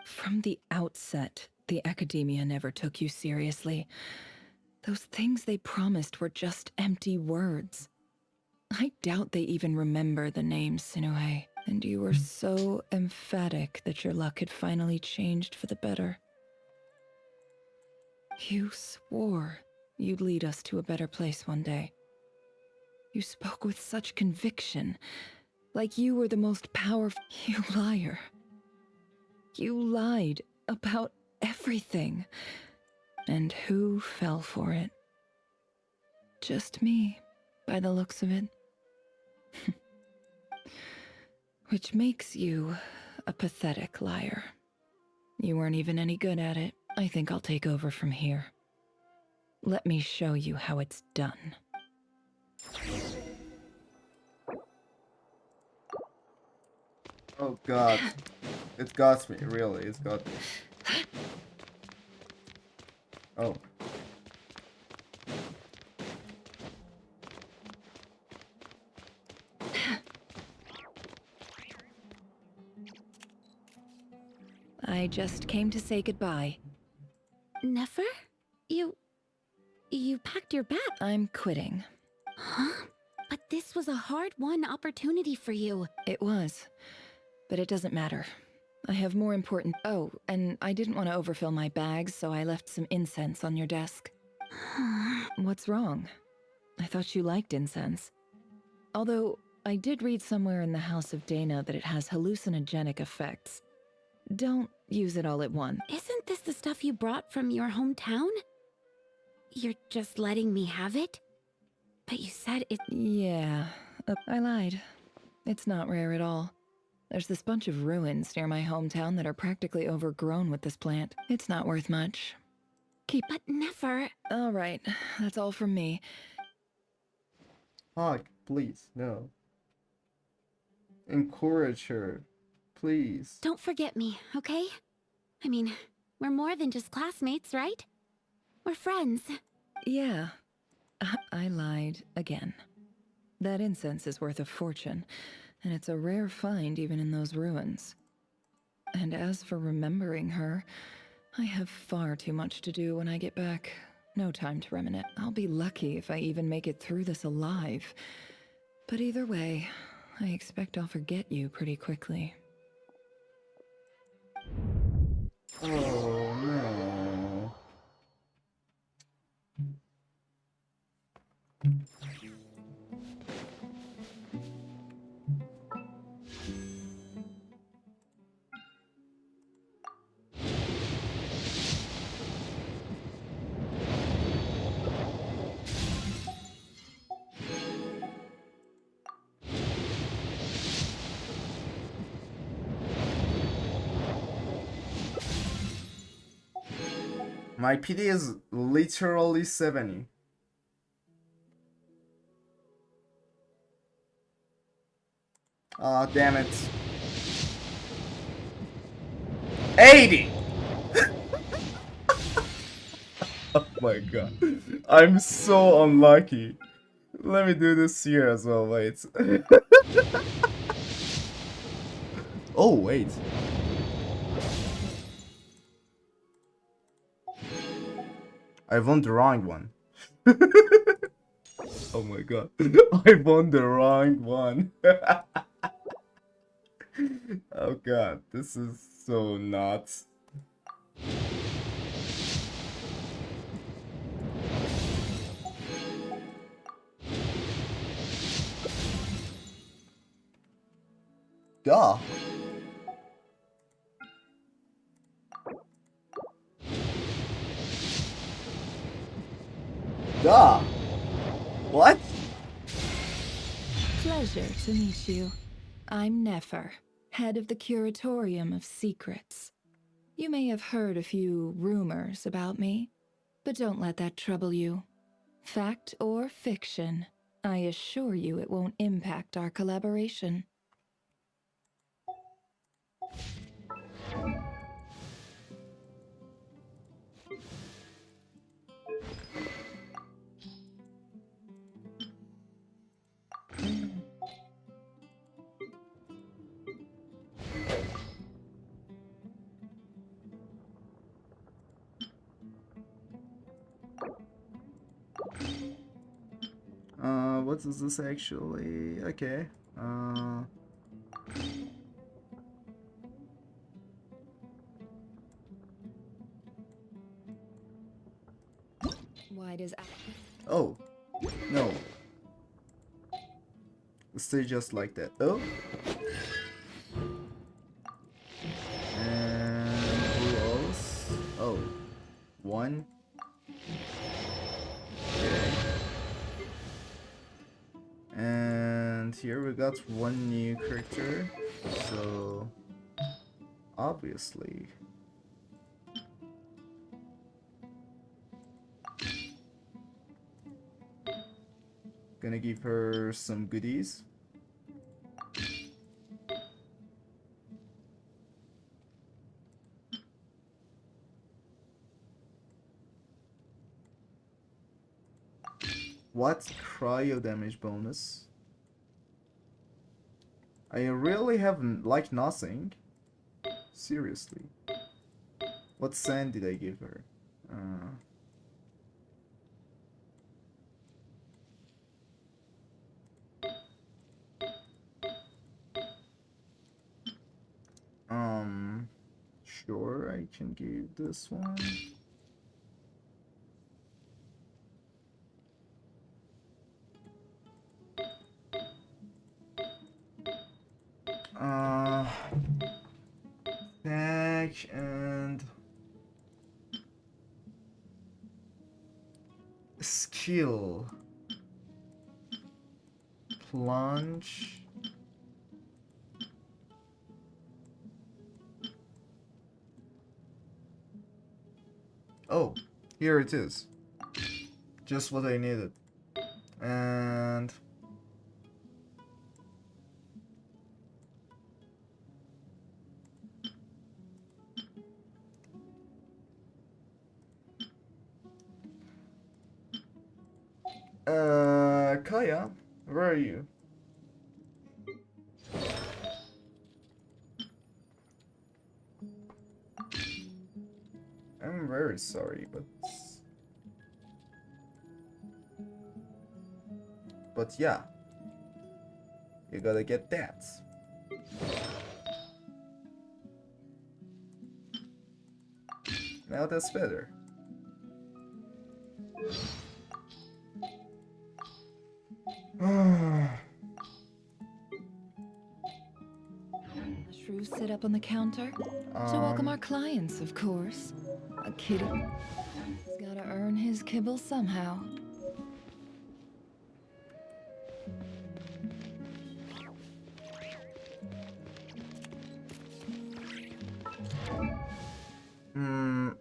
From the outset, the academia never took you seriously. Those things they promised were just empty words. I doubt they even remember the name Sinuhe. And you were so emphatic that your luck had finally changed for the better. You swore you'd lead us to a better place one day. You spoke with such conviction, like you were the most powerful. You liar. You lied about everything. And who fell for it? Just me, by the looks of it. Which makes you a pathetic liar. You weren't even any good at it. I think I'll take over from here. Let me show you how it's done. Oh god. It got me, really, it's got me. Oh. I just came to say goodbye. Nefer? You packed your bag. I'm quitting. Huh? But this was a hard-won opportunity for you. It was. But it doesn't matter. I have more important... Oh, and I didn't want to overfill my bags, so I left some incense on your desk. What's wrong? I thought you liked incense. Although, I did read somewhere in the House of Dana that it has hallucinogenic effects. Don't use it all at once. Isn't this the stuff you brought from your hometown? You're just letting me have it? But you said it... Yeah, I lied. It's not rare at all. There's this bunch of ruins near my hometown that are practically overgrown with this plant. It's not worth much. But Nefer... All right, that's all from me. Hug, please, no. Encourage her, please. Don't forget me, okay? I mean, we're more than just classmates, right? We're friends. Yeah, I lied again. That incense is worth a fortune, and it's a rare find even in those ruins. And as for remembering her, I have far too much to do when I get back. No time to reminisce. I'll be lucky if I even make it through this alive. But either way, I expect I'll forget you pretty quickly. Oh no. My PD is literally 70. Ah, damn it. 80! Oh my god. I'm so unlucky. Let me do this here as well, wait. Oh, wait. I won the wrong one. Oh my god. I won the wrong one. Oh god, this is so nuts. Duh. Duh. What? Pleasure to meet you. I'm Nefer, head of the Curatorium of Secrets. You may have heard a few rumors about me, but don't let that trouble you. Fact or fiction, I assure you it won't impact our collaboration. What is this actually? Okay. Pride is. Oh, no. Stay just like that. Oh. And who else? Oh, one. Okay. And here we got one new character. So obviously. Gonna give her some goodies. What? Cryo damage bonus? I really have like nothing. Seriously. What sand did I give her? Sure, I can give this one. Attack and skill. Plunge. Oh, here it is. Just what I needed. And Kaya, where are you? I'm very sorry, but yeah, you gotta get that. Now that's better. Shrews sit up on the counter to welcome our clients, of course. A kitty. He's gotta earn his kibble somehow.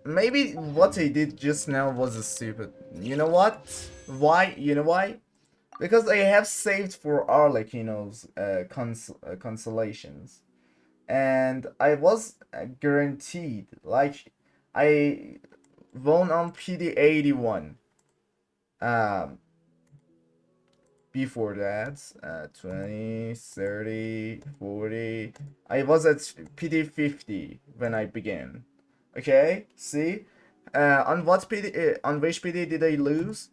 Maybe what I did just now was stupid. You know what? Why? You know why? Because I have saved for Arlecchino's consolations. And I was guaranteed, like, I won on PD 81. Before that, 20, 30, 40. I was at PD 50 when I began. Okay, see? On what PD, on which PD did I lose?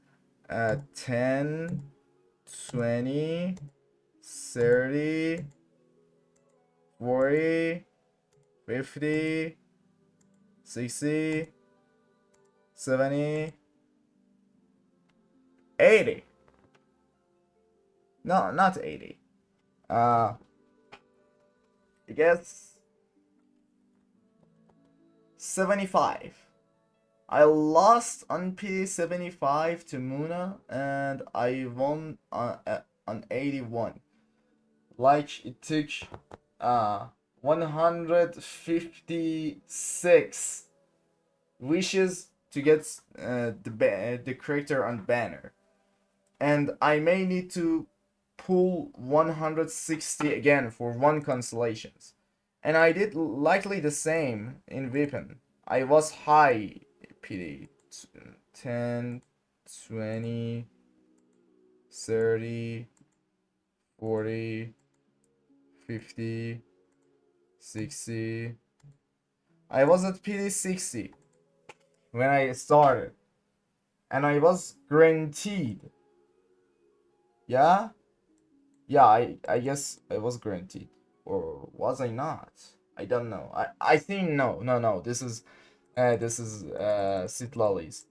10, 20, 30, 40, 50, 60, 70, 80. No, not 80. I guess 75. I lost on P75 to Muna and I won on 81. Like it took 156 wishes to get the character on banner. And I may need to pull 160 again for one consolations. And I did likely the same in Weapon. I was high PD. 10, 20, 30, 40, 50, 60. I was at PD 60 when I started. And I was guaranteed. Yeah? Yeah, I guess I was guaranteed. Or was I not? I don't know. I think no. This is Sit Lollies.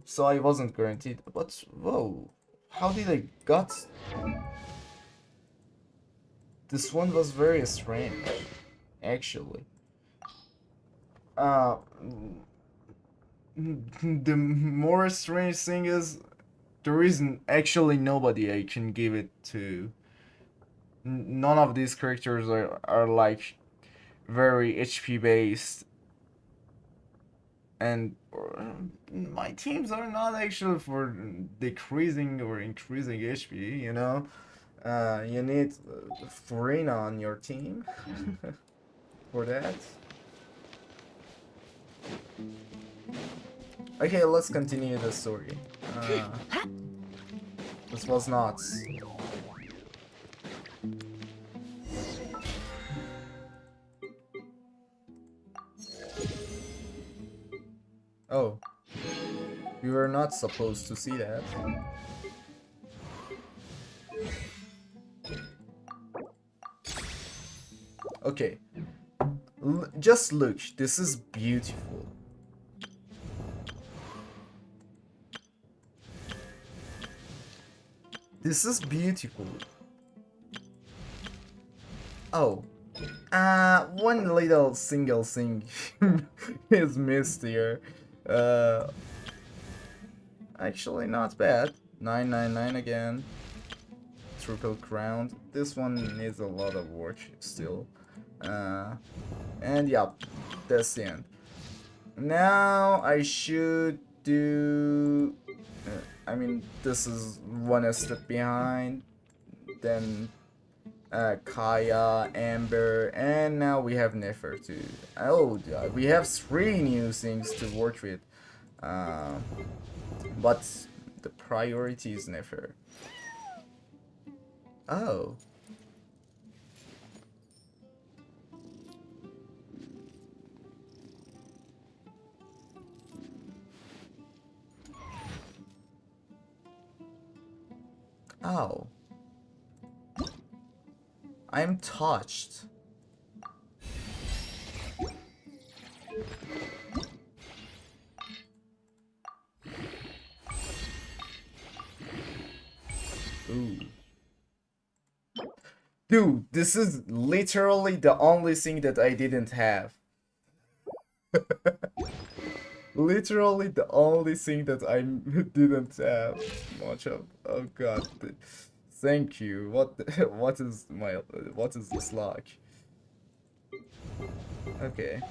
so I wasn't guaranteed. But whoa, how did I got? This one was very strange, actually. The more strange thing is there isn't actually nobody I can give it to. None of these characters are like very HP based, and my teams are not actually for decreasing or increasing HP, you know. You need Farina on your team for that. Okay, let's continue the story. This was nuts. Oh, you were not supposed to see that. Okay, just look, this is beautiful. This is beautiful. Oh, one little single thing is missed here. Actually not bad. 999 again. Triple crown. This one needs a lot of work still. And yeah, that's the end. Now I should do... I mean, this is one step behind. Then Kaya, Amber, and now we have Nefer too. Oh, we have 3 new things to work with. But the priority is Nefer. Oh. Oh. I'm touched. Ooh. Dude, this is literally the only thing that I didn't have. Literally the only thing that I didn't have much of. Oh god. Thank you. What is this like? Okay.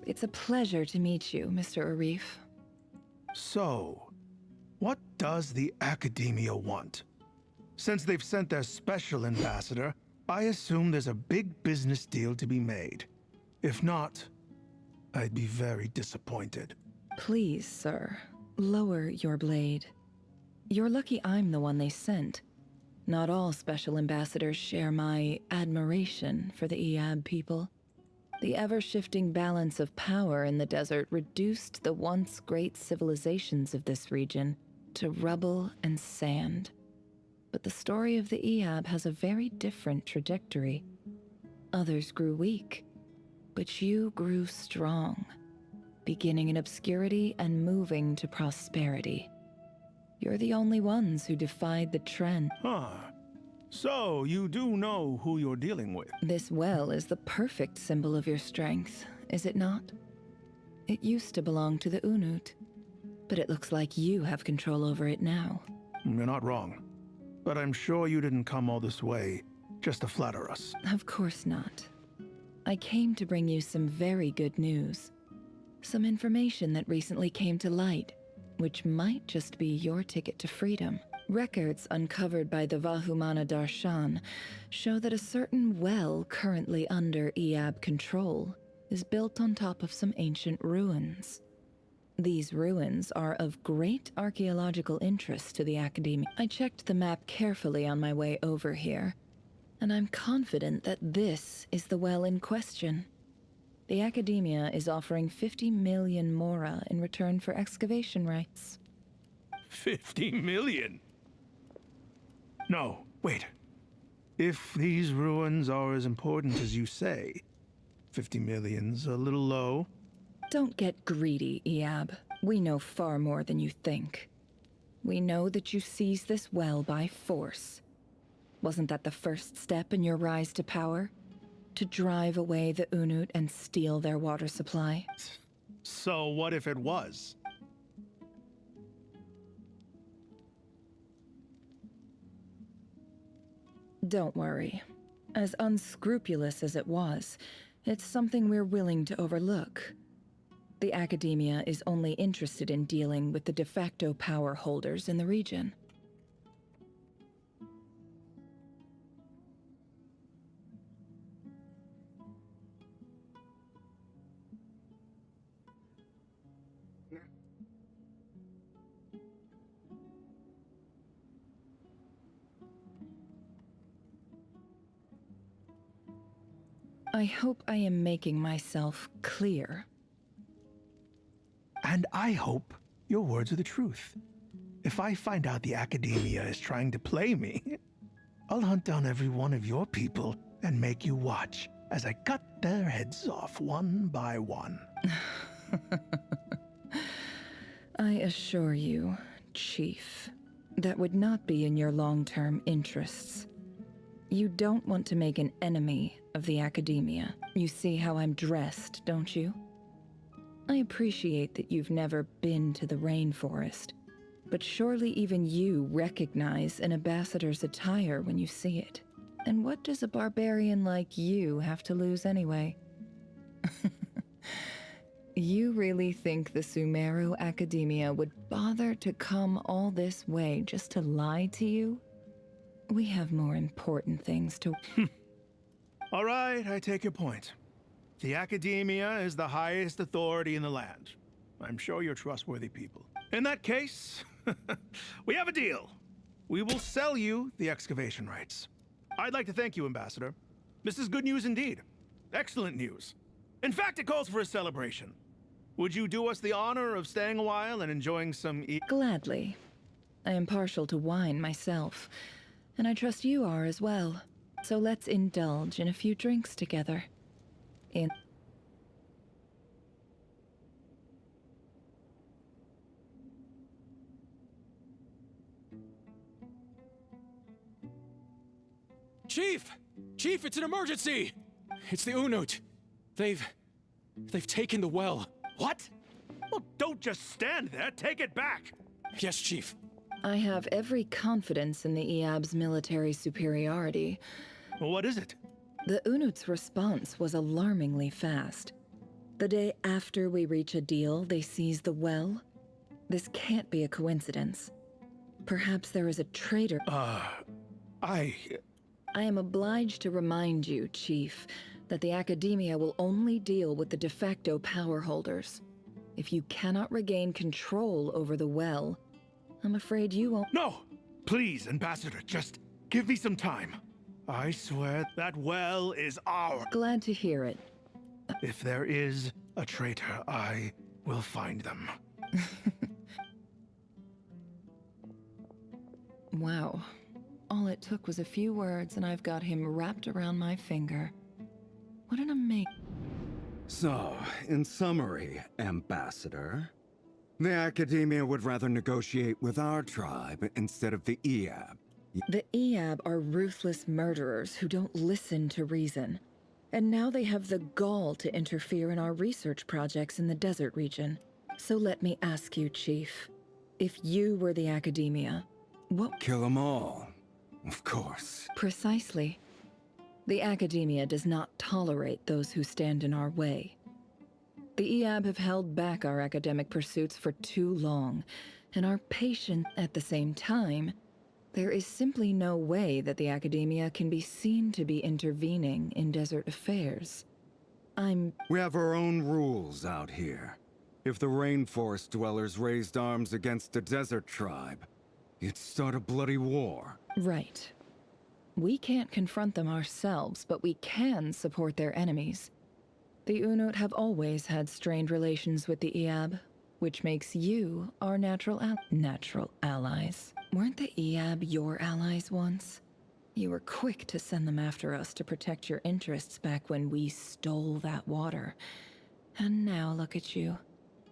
It's a pleasure to meet you, Mr. Arif. So, what does the Academia want? Since they've sent their special ambassador, I assume there's a big business deal to be made. If not, I'd be very disappointed. Please, sir, lower your blade. You're lucky I'm the one they sent. Not all special ambassadors share my admiration for the Iab people. The ever-shifting balance of power in the desert reduced the once great civilizations of this region to rubble and sand. But the story of the Iab has a very different trajectory. Others grew weak, but you grew strong, beginning in obscurity and moving to prosperity. You're the only ones who defied the trend. Huh. So, you do know who you're dealing with? This well is the perfect symbol of your strength, is it not? It used to belong to the Unut, but it looks like you have control over it now. You're not wrong. But I'm sure you didn't come all this way just to flatter us. Of course not. I came to bring you some very good news. Some information that recently came to light, which might just be your ticket to freedom. Records uncovered by the Vahumana Darshan show that a certain well currently under Iab control is built on top of some ancient ruins. These ruins are of great archaeological interest to the Academia. I checked the map carefully on my way over here, And I'm confident that this is the well in question. The Academia is offering 50 million mora in return for excavation rights. 50 million? No, wait. If these ruins are as important as you say, 50 million's a little low. Don't get greedy, Eab. We know far more than you think. We know that you seized this well by force. Wasn't that the first step in your rise to power? To drive away the Unut and steal their water supply? So what if it was? Don't worry. As unscrupulous as it was, it's something we're willing to overlook. The Academia is only interested in dealing with the de facto power holders in the region. I hope I am making myself clear. And I hope your words are the truth. If I find out the Academia is trying to play me, I'll hunt down every one of your people and make you watch as I cut their heads off one by one. I assure you, Chief, that would not be in your long-term interests. You don't want to make an enemy of the Academia. You see how I'm dressed, don't you? I appreciate that you've never been to the rainforest, but surely even you recognize an ambassador's attire when you see it. And what does a barbarian like you have to lose anyway? You really think the Sumeru Academia would bother to come all this way just to lie to you? We have more important things to... All right, I take your point. The Academia is the highest authority in the land. I'm sure you're trustworthy people. In that case, we have a deal. We will sell you the excavation rights. I'd like to thank you, Ambassador. This is good news indeed. Excellent news. In fact, it calls for a celebration. Would you do us the honor of staying a while and enjoying some Gladly. I am partial to wine myself, and I trust you are as well. So let's indulge in a few drinks together. Chief! Chief, it's an emergency! It's the Unut. They've taken the well. What? Well, don't just stand there. Take it back. Yes, Chief. I have every confidence in the Eab's military superiority. What is it? The Unut's response was alarmingly fast. The day after we reach a deal, they seize the well. This can't be a coincidence. Perhaps there is a traitor. I am obliged to remind you, Chief, that the Academia will only deal with the de facto power holders. If you cannot regain control over the well, I'm afraid you won't. No! Please, Ambassador, just give me some time. I swear that well is ours. Glad to hear it. If there is a traitor, I will find them. Wow. All it took was a few words and I've got him wrapped around my finger. What an amazing... So, in summary, Ambassador, the Academia would rather negotiate with our tribe instead of the Eab. The Eab are ruthless murderers who don't listen to reason. And now they have the gall to interfere in our research projects in the desert region. So let me ask you, Chief, if you were the Academia, what... Kill them all, of course. Precisely. The Academia does not tolerate those who stand in our way. The Eab have held back our academic pursuits for too long, and are patient at the same time. There is simply no way that the Academia can be seen to be intervening in desert affairs. We have our own rules out here. If the rainforest dwellers raised arms against a desert tribe, you'd start a bloody war. Right. We can't confront them ourselves, but we can support their enemies. The Unut have always had strained relations with the Eab, which makes you our natural allies. Weren't the Eab your allies once? You were quick to send them after us to protect your interests back when we stole that water. And now look at you.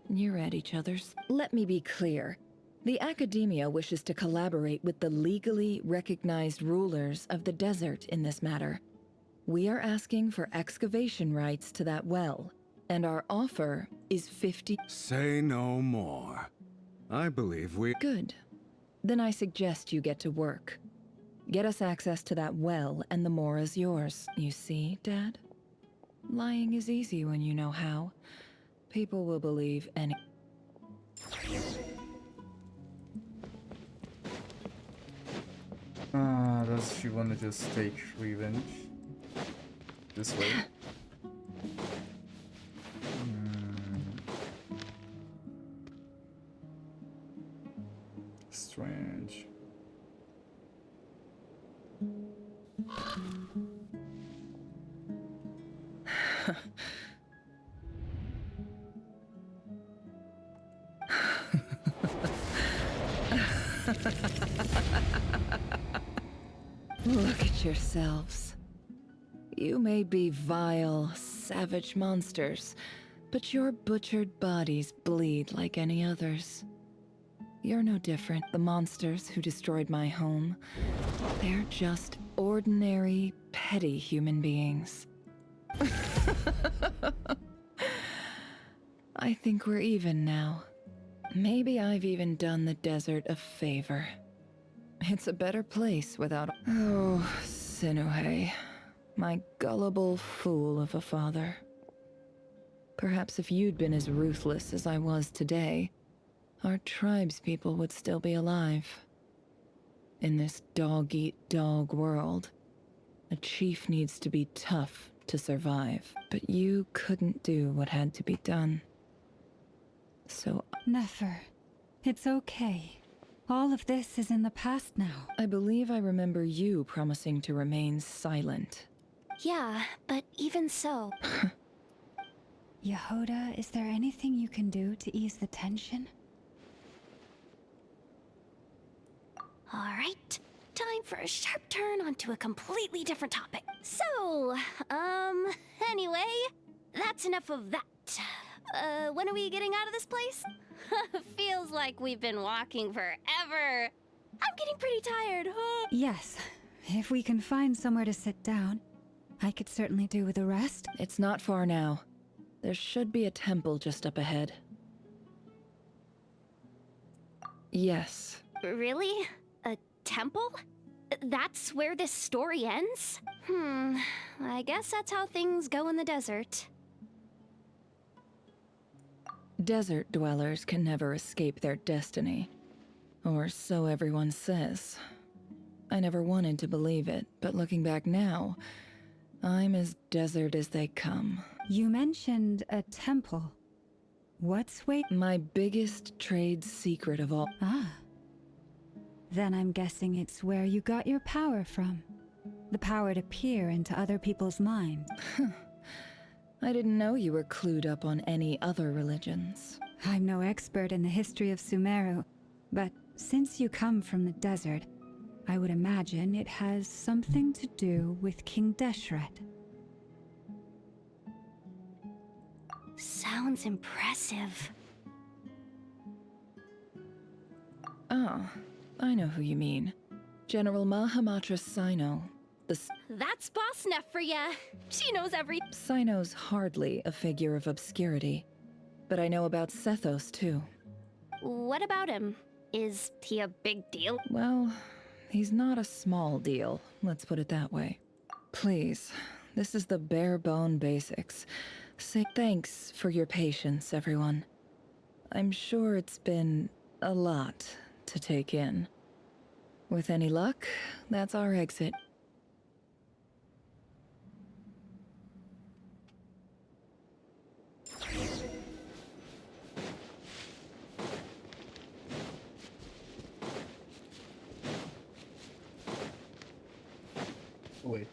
You're at each other's. Let me be clear. The Academia wishes to collaborate with the legally recognized rulers of the desert in this matter. We are asking for excavation rights to that well, and our offer is 50. Say no more. I believe we... Good. Then I suggest you get to work. Get us access to that well, and the more is yours. You see, Dad? Lying is easy when you know how. People will believe any... Does she want to just take revenge? This way? Strange. Look at yourselves. You may be vile, savage monsters, but your butchered bodies bleed like any others. You're no different. The monsters who destroyed my home, they're just ordinary, petty human beings. I think we're even now. Maybe I've even done the desert a favor. It's a better place without... Oh, Sinuhe, my gullible fool of a father. Perhaps if you'd been as ruthless as I was today, our tribespeople would still be alive. In this dog-eat-dog world, a chief needs to be tough to survive. But you couldn't do what had to be done. So... Nefer, it's okay. All of this is in the past now. I believe I remember you promising to remain silent. Yeah, but even so... Yehoda, is there anything you can do to ease the tension? Alright, time for a sharp turn onto a completely different topic. So, anyway, that's enough of that. When are we getting out of this place? Feels like we've been walking forever. I'm getting pretty tired, huh? Yes, if we can find somewhere to sit down, I could certainly do with a rest. It's not far now. There should be a temple just up ahead. Yes. Really? A temple? That's where this story ends? I guess that's how things go in the desert. Desert dwellers can never escape their destiny. Or so everyone says. I never wanted to believe it, but looking back now, I'm as desert as they come. You mentioned a temple. What's my biggest trade secret of all. Ah. Then I'm guessing it's where you got your power from. The power to peer into other people's minds. I didn't know you were clued up on any other religions. I'm no expert in the history of Sumeru, but since you come from the desert, I would imagine it has something to do with King Deshret. Sounds impressive. Oh, I know who you mean. General Mahamatra Sino. That's Boss Neff for ya. She knows everything. Sino's hardly a figure of obscurity, but I know about Sethos too. What about him? Is he a big deal? Well, he's not a small deal, let's put it that way. Please, this is the bare bone basics. Say thanks for your patience, everyone. I'm sure it's been a lot to take in. With any luck, that's our exit. Wait.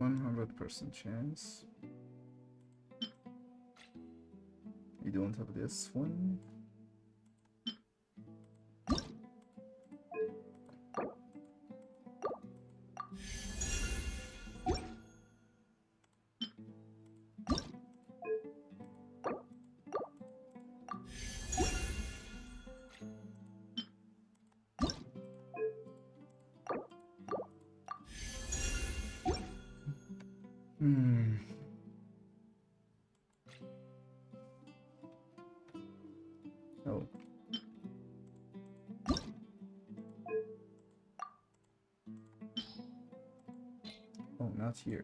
%100 chance. We don't have this one. Oh. Oh, not here.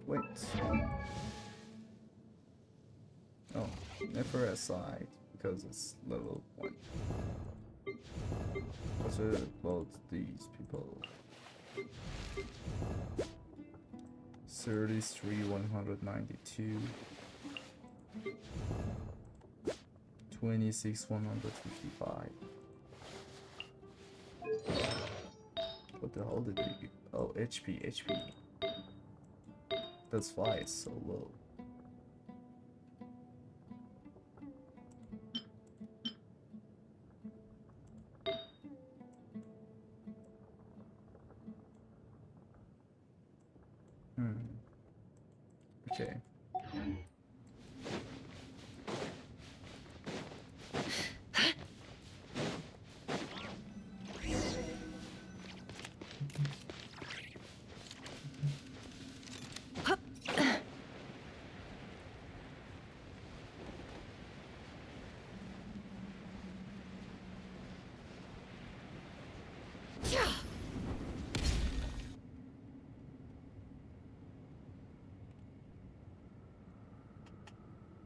Wait. Oh, never aside because it's level 1. What about these people? 33, 192. 26, 155. What the hell did we get? Oh, HP. That's why it's so low. Okay.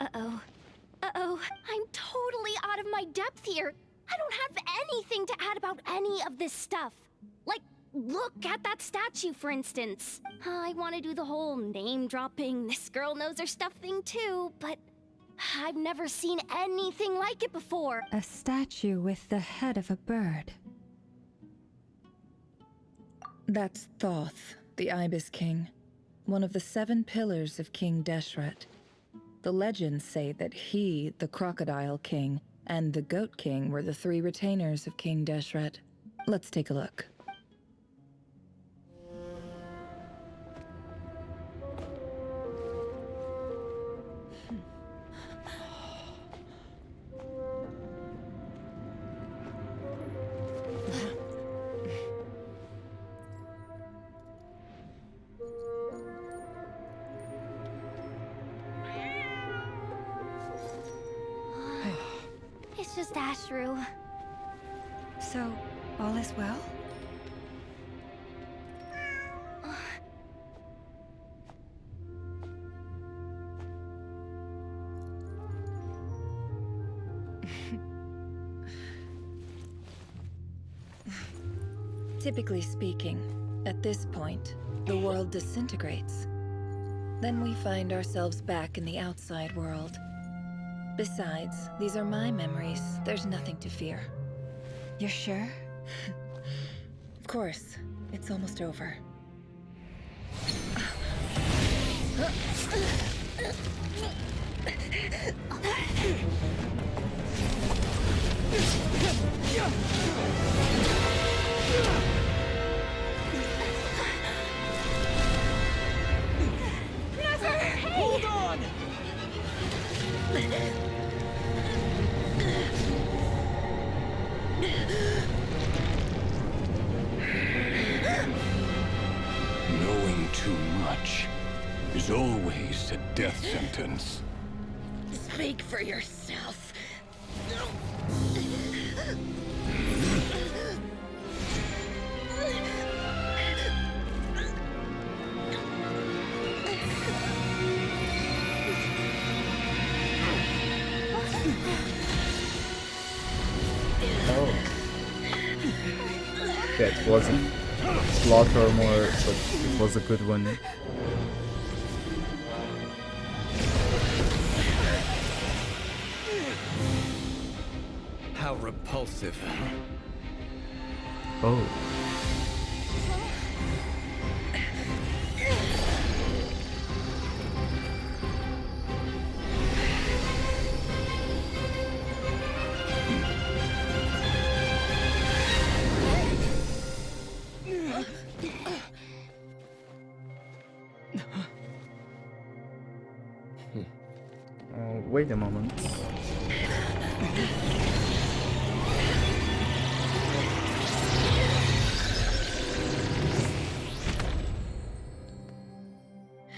Uh-oh, I'm totally out of my depth here. I don't have anything to add about any of this stuff. Like, look at that statue, for instance. I want to do the whole name-dropping, this girl knows her stuff thing too, but I've never seen anything like it before. A statue with the head of a bird. That's Thoth, the Ibis King, one of the 7 pillars of King Deshret. The legends say that he, the Crocodile King, and the Goat King were the 3 retainers of King Deshret. Let's take a look. It's just Ashru. So, all is well? Typically speaking, at this point, the world disintegrates. Then we find ourselves back in the outside world. Besides, these are my memories. There's nothing to fear. You're sure? Of course. It's almost over. Never! Hold on! Knowing too much is always a death sentence. Speak for yourself. That wasn't plot armor, but it was a good one. How repulsive. Oh. Wait a moment.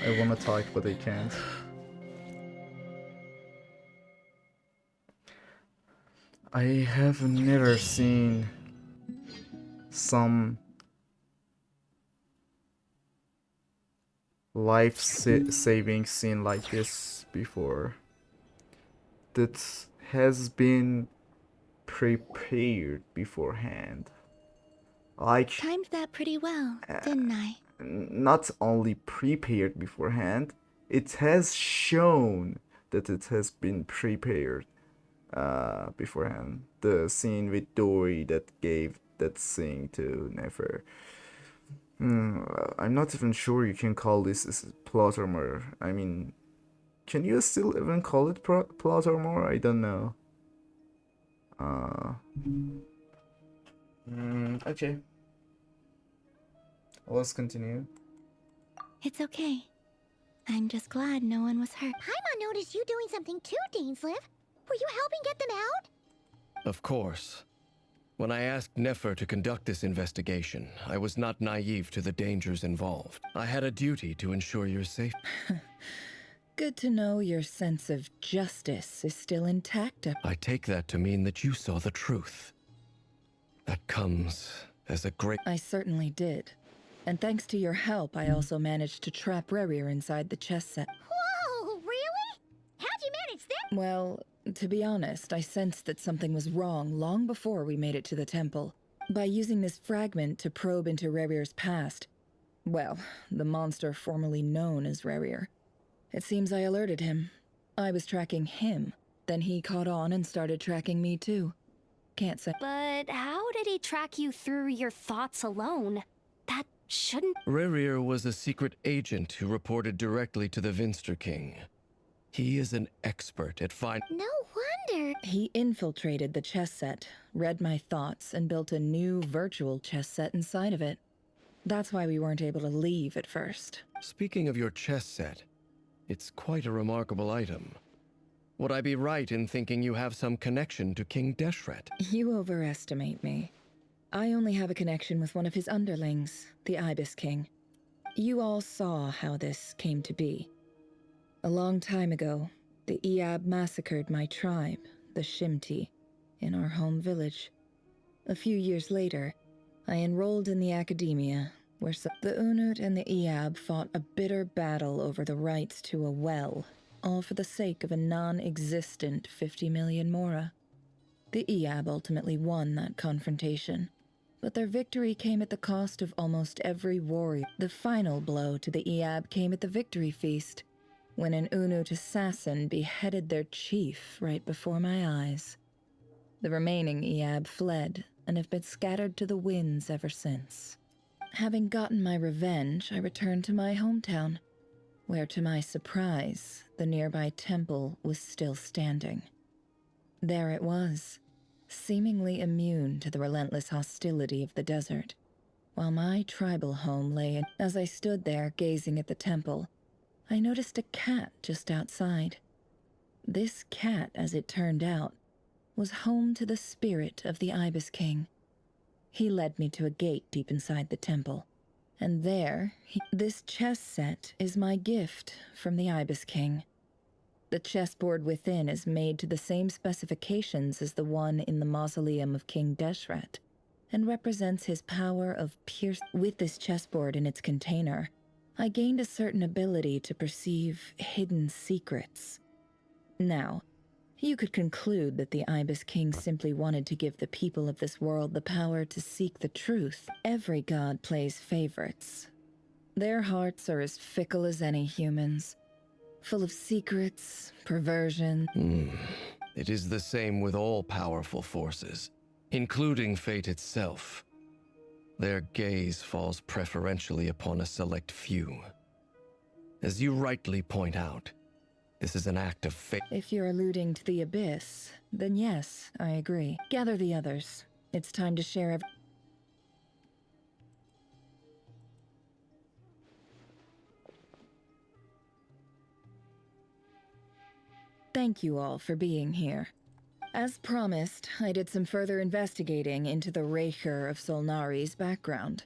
I wanna type, but I can't. I have never seen some life-saving scene like this before. That has been prepared beforehand. Like, Timed that pretty well, didn't I? not only prepared beforehand, it has shown that it has been prepared beforehand. The scene with Dory that gave that thing to Nefer. I'm not even sure you can call this as plot armor. I mean, can you still even call it plot armor? I don't know. Okay. Let's continue. It's okay. I'm just glad no one was hurt. Paimon noticed you doing something too, Dainsleif. Were you helping get them out? Of course. When I asked Nefer to conduct this investigation, I was not naive to the dangers involved. I had a duty to ensure your safety. Good to know your sense of justice is still intact. I take that to mean that you saw the truth. That comes as a great... I certainly did. And thanks to your help, I also managed to trap Rerir inside the chess set. Whoa, really? How'd you manage that? Well, to be honest, I sensed that something was wrong long before we made it to the temple. By using this fragment to probe into Rerir's past, well, the monster formerly known as Rerir. It seems I alerted him. I was tracking him, then he caught on and started tracking me too. Can't say. But how did he track you through your thoughts alone? That shouldn't... Rerir was a secret agent who reported directly to the Vinster King. He is an expert at No wonder. He infiltrated the chess set, read my thoughts, and built a new virtual chess set inside of it. That's why we weren't able to leave at first. Speaking of your chess set, it's quite a remarkable item. Would I be right in thinking you have some connection to King Deshret? You overestimate me. I only have a connection with one of his underlings, the Ibis King. You all saw how this came to be. A long time ago, the Eab massacred my tribe, the Shimti, in our home village. A few years later, I enrolled in the academia, where the Unut and the Eab fought a bitter battle over the rights to a well, all for the sake of a non-existent 50 million mora. The Eab ultimately won that confrontation, but their victory came at the cost of almost every warrior. The final blow to the Eab came at the victory feast, when an Unut assassin beheaded their chief right before my eyes. The remaining Eab fled and have been scattered to the winds ever since. Having gotten my revenge, I returned to my hometown, where to my surprise, the nearby temple was still standing. There it was, seemingly immune to the relentless hostility of the desert, while my tribal home lay in. As I stood there gazing at the temple, I noticed a cat just outside. This cat, as it turned out, was home to the spirit of the Ibis King. He led me to a gate deep inside the temple, and there, this chess set is my gift from the Ibis King. The chessboard within is made to the same specifications as the one in the mausoleum of King Deshret, and represents his power of pierce. With this chessboard in its container, I gained a certain ability to perceive hidden secrets. Now, You could conclude that the Ibis King simply wanted to give the people of this world the power to seek the truth. Every god plays favorites. Their hearts are as fickle as any humans, full of secrets, perversion. It is the same with all powerful forces, including fate itself. Their gaze falls preferentially upon a select few. As you rightly point out, this is an act of fate. If you're alluding to the Abyss, then yes, I agree. Gather the others. It's time to share Thank you all for being here. As promised, I did some further investigating into the Raker of Solnari's background.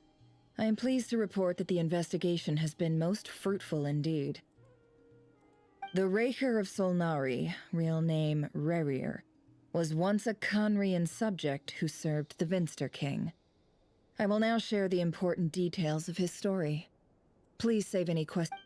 I am pleased to report that the investigation has been most fruitful indeed. The Raker of Solnari, real name Rerir, was once a Conrian subject who served the Vinster King. I will now share the important details of his story. Please save any questions.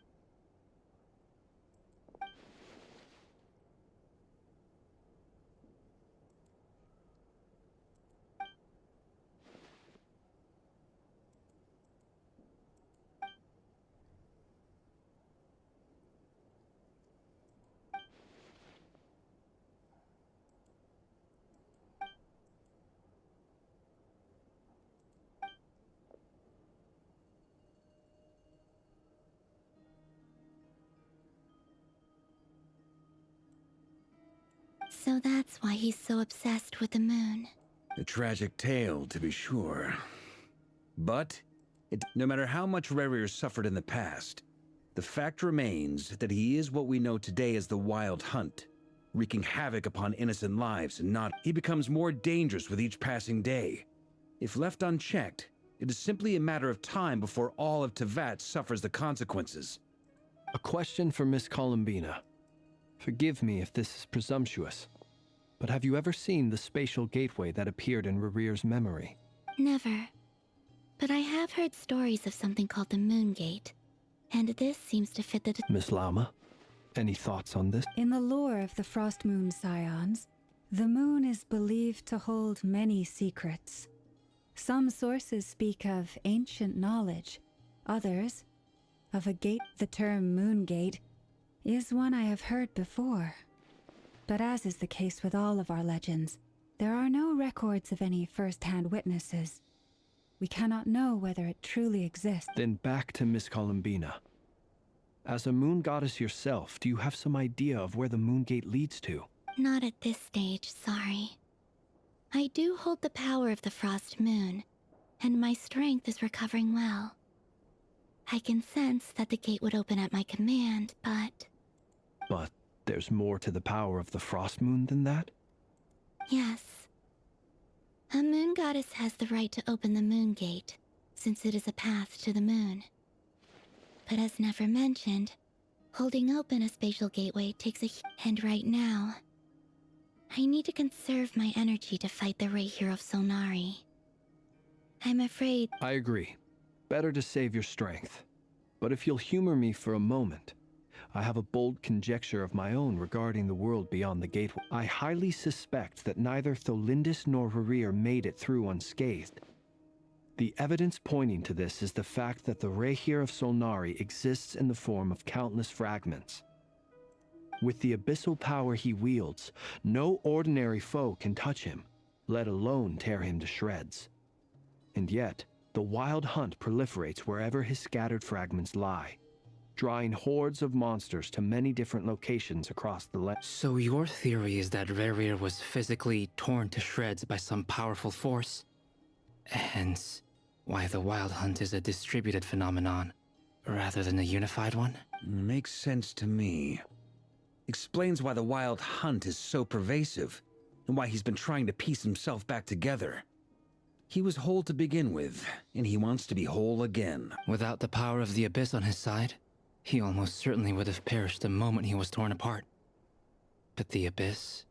So that's why he's so obsessed with the moon. A tragic tale, to be sure. But, no matter how much Rerir suffered in the past, the fact remains that he is what we know today as the Wild Hunt, wreaking havoc upon innocent lives and not. He becomes more dangerous with each passing day. If left unchecked, it is simply a matter of time before all of Teyvat suffers the consequences. A question for Miss Columbina. Forgive me if this is presumptuous, but have you ever seen the spatial gateway that appeared in Rerir's memory? Never. But I have heard stories of something called the Moon Gate, and this seems to fit the... Miss Lama, any thoughts on this? In the lore of the Frost Moon Scions, the moon is believed to hold many secrets. Some sources speak of ancient knowledge, others of a gate. The term Moon Gate is one I have heard before. But as is the case with all of our legends, there are no records of any first-hand witnesses. We cannot know whether it truly exists. Then back to Miss Columbina. As a moon goddess yourself, do you have some idea of where the Moon Gate leads to? Not at this stage, sorry. I do hold the power of the Frost Moon, and my strength is recovering well. I can sense that the gate would open at my command, but... But there's more to the power of the Frost Moon than that? Yes. A moon goddess has the right to open the Moon Gate, since it is a path to the moon. But as never mentioned, holding open a spatial gateway takes a... And right now, I need to conserve my energy to fight the Raker of Solnari. I'm afraid... I agree. Better to save your strength. But if you'll humor me for a moment, I have a bold conjecture of my own regarding the world beyond the gateway. I highly suspect that neither Tholindis nor Rerir made it through unscathed. The evidence pointing to this is the fact that the Raker of Solnari exists in the form of countless fragments. With the abyssal power he wields, no ordinary foe can touch him, let alone tear him to shreds. And yet, the Wild Hunt proliferates wherever his scattered fragments lie, drawing hordes of monsters to many different locations across the land. So your theory is that Rerir was physically torn to shreds by some powerful force? Hence, why the Wild Hunt is a distributed phenomenon, rather than a unified one? Makes sense to me. Explains why the Wild Hunt is so pervasive, and why he's been trying to piece himself back together. He was whole to begin with, and he wants to be whole again. Without the power of the Abyss on his side, he almost certainly would have perished the moment he was torn apart. But the Abyss,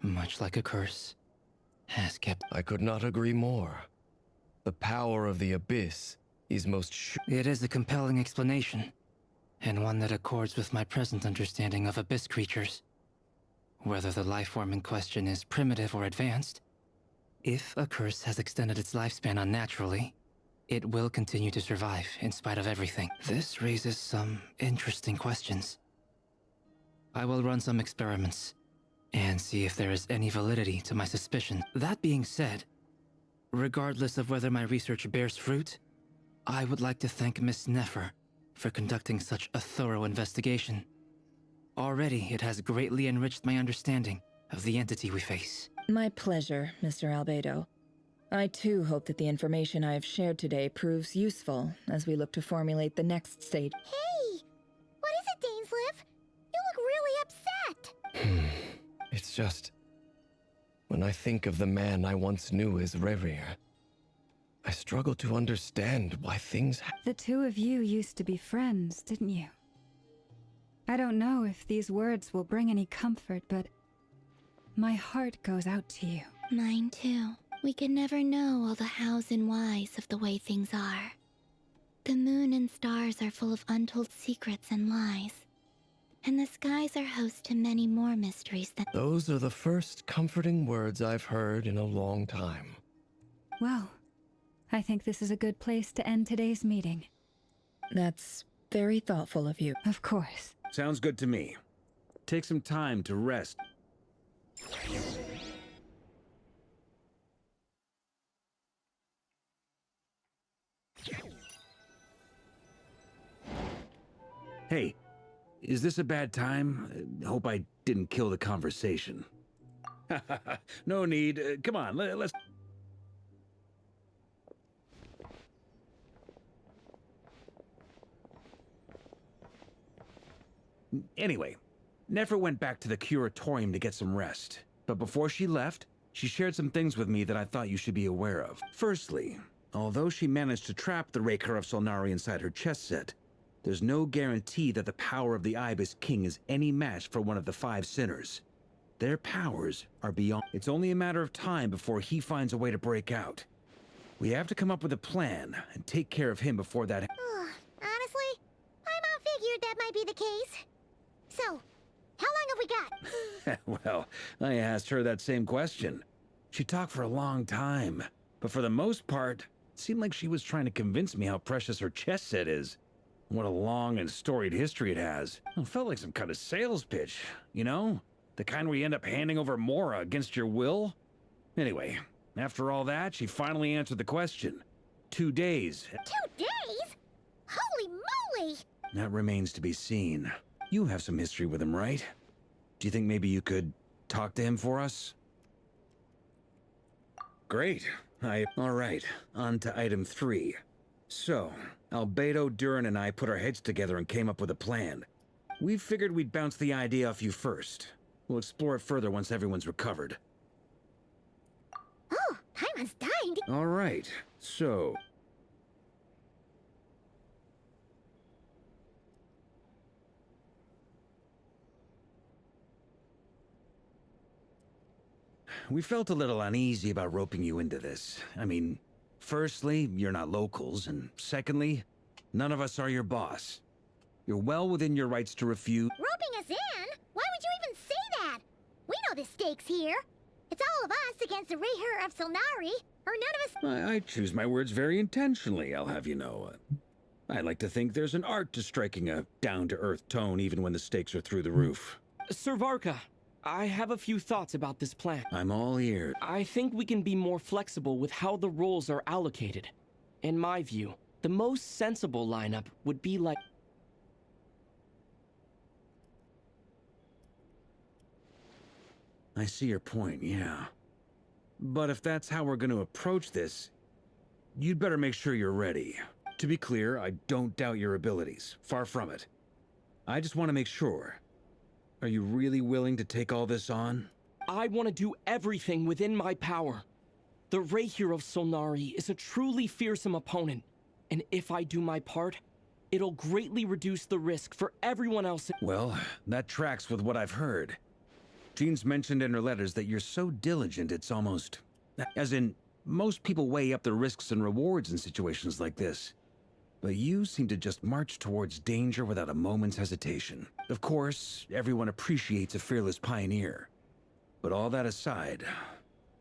much like a curse, has kept... I could not agree more. The power of the Abyss is most It is a compelling explanation, and one that accords with my present understanding of Abyss creatures. whether the life form in question is primitive or advanced. If a curse has extended its lifespan unnaturally, it will continue to survive in spite of everything. This raises some interesting questions. I will run some experiments and see if there is any validity to my suspicion. That being said, regardless of whether my research bears fruit, I would like to thank Miss Nefer for conducting such a thorough investigation. Already, it has greatly enriched my understanding of the entity we face. My pleasure, Mr. Albedo. I too hope that the information I have shared today proves useful as we look to formulate the next stage. Hey! What is it, Dainsleif? You look really upset! It's just... when I think of the man I once knew as Rerir, I struggle to understand why things The two of you used to be friends, didn't you? I don't know if these words will bring any comfort, but my heart goes out to you. Mine too. We can never know all the hows and whys of the way things are. The moon and stars are full of untold secrets and lies. And the skies are host to many more mysteries than— Those are the first comforting words I've heard in a long time. Well, I think this is a good place to end today's meeting. That's very thoughtful of you. Of course. Sounds good to me. Take some time to rest. Hey, is this a bad time? Hope I didn't kill the conversation. No need. Come on, let's... Anyway, Nefer went back to the curatorium to get some rest. But before she left, she shared some things with me that I thought you should be aware of. Firstly, although she managed to trap the Raker of Solnari inside her chest set, there's no guarantee that the power of the Ibis King is any match for one of the 5 sinners. Their powers are beyond. It's only a matter of time before he finds a way to break out. We have to come up with a plan and take care of him before that. Honestly, my mom figured that might be the case. So, how long have we got? Well, I asked her that same question. She talked for a long time, but for the most part, it seemed like she was trying to convince me how precious her chess set is. What a long and storied history it has. It felt like some kind of sales pitch, you know? The kind where you end up handing over Mora against your will? Anyway, after all that, she finally answered the question. 2 days. 2 days? Holy moly! That remains to be seen. You have some history with him, right? Do you think maybe you could talk to him for us? Great. All right, on to item 3. So, Albedo, Durin, and I put our heads together and came up with a plan. We figured we'd bounce the idea off you first. We'll explore it further once everyone's recovered. Oh, Paimon's dying. All right, so... we felt a little uneasy about roping you into this. I mean, firstly, you're not locals, and secondly, none of us are your boss. You're well within your rights to refuse. Roping us in? Why would you even say that? We know the stakes here. It's all of us against the Reher of Solnari, or none of us— I choose my words very intentionally, I'll have you know. I like to think there's an art to striking a down-to-earth tone even when the stakes are through the roof. Sir Varka, I have a few thoughts about this plan. I'm all ears. I think we can be more flexible with how the roles are allocated. In my view, the most sensible lineup would be like... I see your point, yeah. But if that's how we're going to approach this, you'd better make sure you're ready. To be clear, I don't doubt your abilities. Far from it. I just want to make sure. Are you really willing to take all this on? I want to do everything within my power. The Reher of Solnari is a truly fearsome opponent, and if I do my part, it'll greatly reduce the risk for everyone else. Well, that tracks with what I've heard. Jean's mentioned in her letters that you're so diligent it's almost... as in, most people weigh up the risks and rewards in situations like this. But you seem to just march towards danger without a moment's hesitation. Of course, everyone appreciates a fearless pioneer. But all that aside,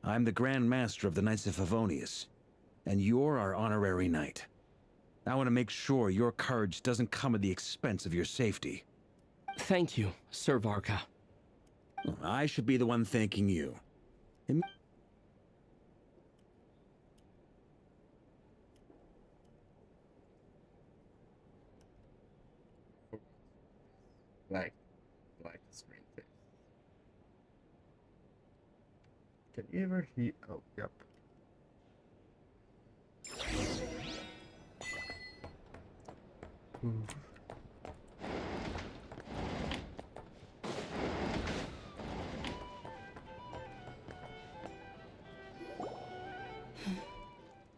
I'm the Grand Master of the Knights of Favonius, and you're our honorary knight. I want to make sure your courage doesn't come at the expense of your safety. Thank you, Sir Varka. I should be the one thanking you. Like the screen face. Can you ever hear? Oh, yep.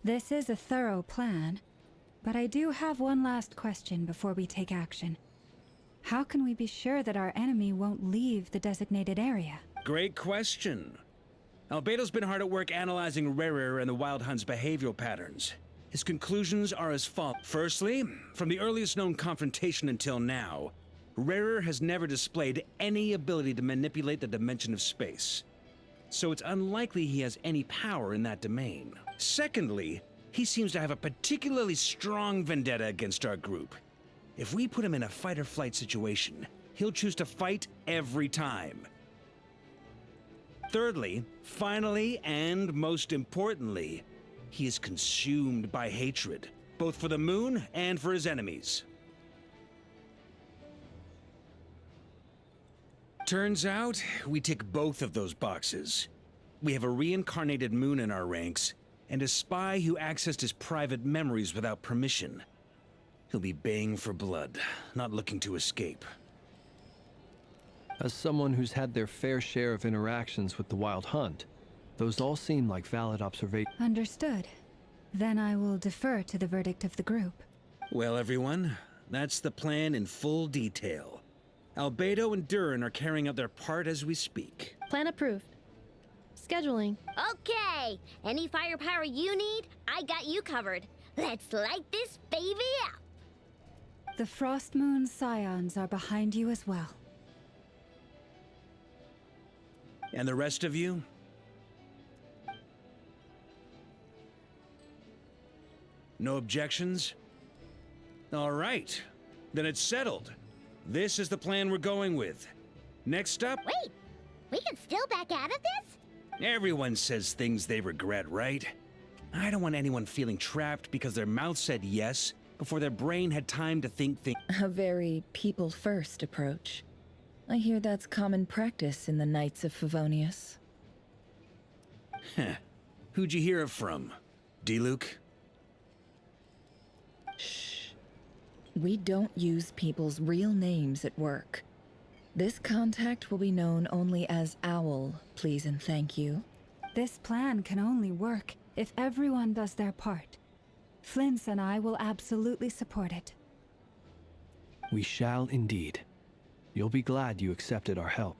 This is a thorough plan, but I do have one last question before we take action. How can we be sure that our enemy won't leave the designated area? Great question. Albedo's been hard at work analyzing Rerir and the Wild Hunt's behavioral patterns. His conclusions are as follows. Firstly, from the earliest known confrontation until now, Rerir has never displayed any ability to manipulate the dimension of space. So it's unlikely he has any power in that domain. Secondly, he seems to have a particularly strong vendetta against our group. If we put him in a fight-or-flight situation, he'll choose to fight every time. Thirdly, finally, and most importantly, he is consumed by hatred, both for the moon and for his enemies. Turns out, we tick both of those boxes. We have a reincarnated moon in our ranks, and a spy who accessed his private memories without permission. He'll be baying for blood, not looking to escape. As someone who's had their fair share of interactions with the Wild Hunt, those all seem like valid observations. Understood. Then I will defer to the verdict of the group. Well, everyone, that's the plan in full detail. Albedo and Durin are carrying out their part as we speak. Plan approved. Scheduling. Okay, any firepower you need, I got you covered. Let's light this baby up. The Frost Moon Scions are behind you as well. And the rest of you? No objections? All right, then it's settled. This is the plan we're going with. Next up... Wait, we can still back out of this? Everyone says things they regret, right? I don't want anyone feeling trapped because their mouth said yes before their brain had time to think things. A very people-first approach. I hear that's common practice in the Knights of Favonius. Heh. Who'd you hear it from? D-Luke? Shh. We don't use people's real names at work. This contact will be known only as Owl, please and thank you. This plan can only work if everyone does their part. Flint's and I will absolutely support it. We shall indeed. You'll be glad you accepted our help.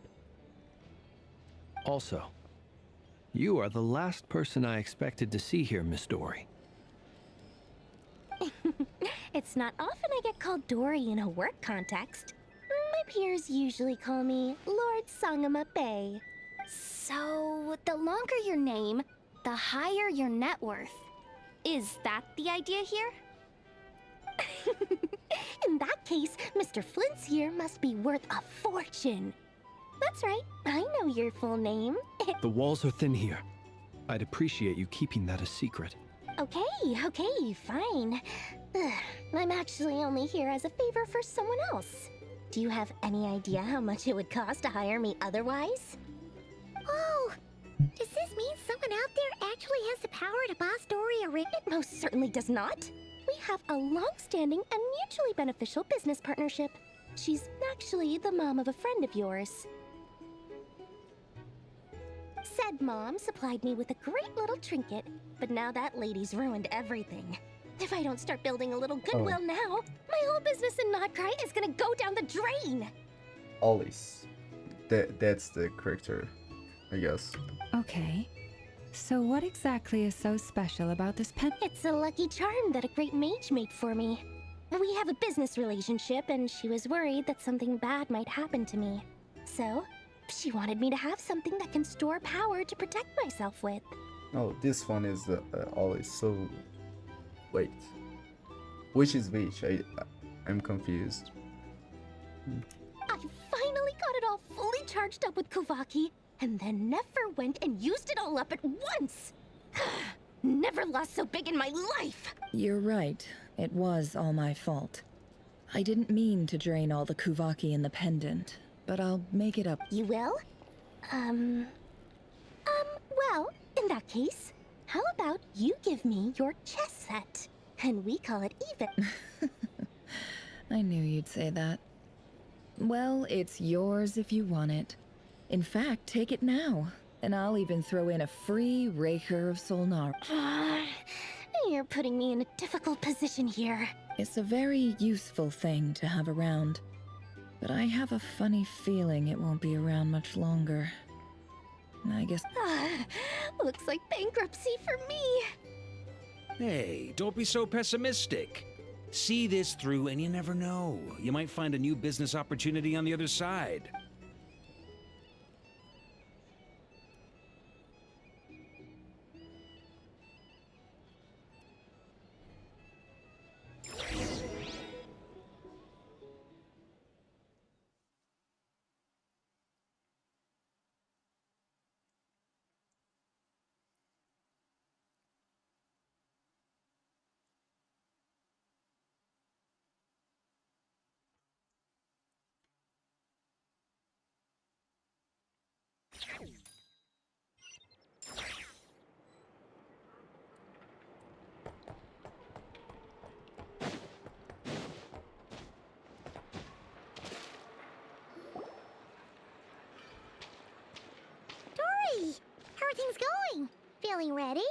Also, you are the last person I expected to see here, Miss Dory. It's not often I get called Dory in a work context. My peers usually call me Lord Sangama Bay. So, the longer your name, the higher your net worth. Is that the idea here? In that case, Mr. Flint's here must be worth a fortune. That's right, I know your full name. The walls are thin here. I'd appreciate you keeping that a secret. Okay, fine. I'm actually only here as a favor for someone else. Do you have any idea how much it would cost to hire me otherwise? Oh, does this mean someone out there actually has the power to boss Dory around? It most certainly does not. We have a long-standing and mutually beneficial business partnership. She's actually the mom of a friend of yours. Said mom supplied me with a great little trinket, but now that lady's ruined everything. If I don't start building a little goodwill now, my whole business in Nod-Krai is gonna go down the drain! Alice. That's the character, I guess. Okay. So what exactly is so special about this pen? It's a lucky charm that a great mage made for me. We have a business relationship, and she was worried that something bad might happen to me. So, She wanted me to have something that can store power to protect myself with. Oh, this one is always so... Wait. Which is which? I'm confused. I finally got it all fully charged up with Kuvaki, and then never went and used it all up at once! Never lost so big in my life! You're right. It was all my fault. I didn't mean to drain all the Kuvaki in the pendant, but I'll make it up. You will? Well, in that case, how about you give me your chess set? And we call it even. I knew you'd say that. Well, it's yours if you want it. In fact, take it now, and I'll even throw in a free Raker of Solnar. You're putting me in a difficult position here. It's a very useful thing to have around, but I have a funny feeling it won't be around much longer. I guess... Looks like bankruptcy for me. Hey, don't be so pessimistic. See this through and you never know. You might find a new business opportunity on the other side. Dory, how are things going? Feeling ready?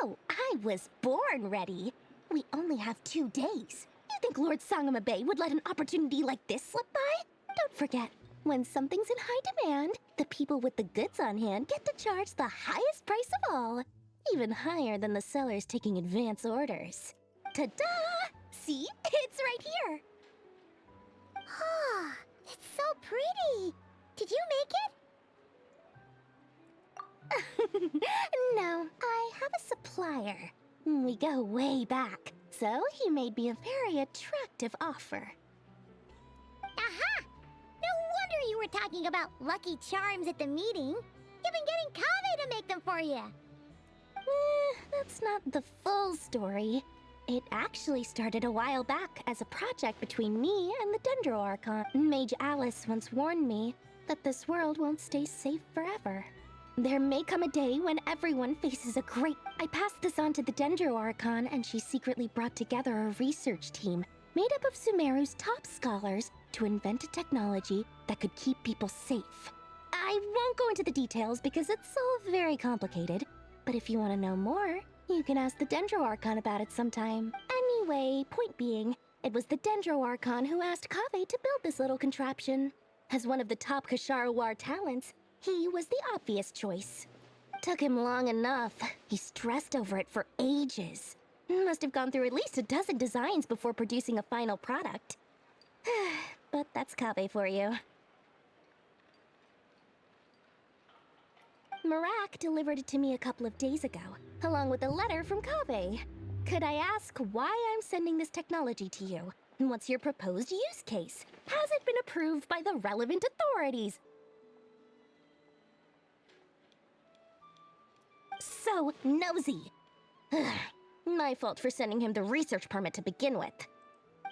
Oh, I was born ready. We only have 2 days. You think Lord Sangamabe would let an opportunity like this slip by? Don't forget, when something's in high demand, the people with the goods on hand get to charge the highest price of all. Even higher than the sellers taking advance orders. Ta-da! See? It's right here. Ah, it's so pretty. Did you make it? No, I have a supplier. We go way back, so he made me a very attractive offer. Aha! No wonder you were talking about lucky charms at the meeting. You've been getting Kaveh to make them for you. That's not the full story. It actually started a while back as a project between me and the Dendro Archon. Mage Alice once warned me that this world won't stay safe forever. There may come a day when everyone faces a great... I passed this on to the Dendro Archon, and she secretly brought together a research team made up of Sumeru's top scholars to invent a technology that could keep people safe. I won't go into the details because it's all very complicated, but if you want to know more, you can ask the Dendro Archon about it sometime. Anyway, point being, it was the Dendro Archon who asked Kaveh to build this little contraption. As one of the top Kasharawar talents, he was the obvious choice. Took him long enough. He stressed over it for ages. Must have gone through at least a dozen designs before producing a final product. But that's Kaveh for you. Marak delivered it to me a couple of days ago, along with a letter from Kaveh. Could I ask why I'm sending this technology to you? And what's your proposed use case? Has it been approved by the relevant authorities? So nosy. My fault for sending him the research permit to begin with.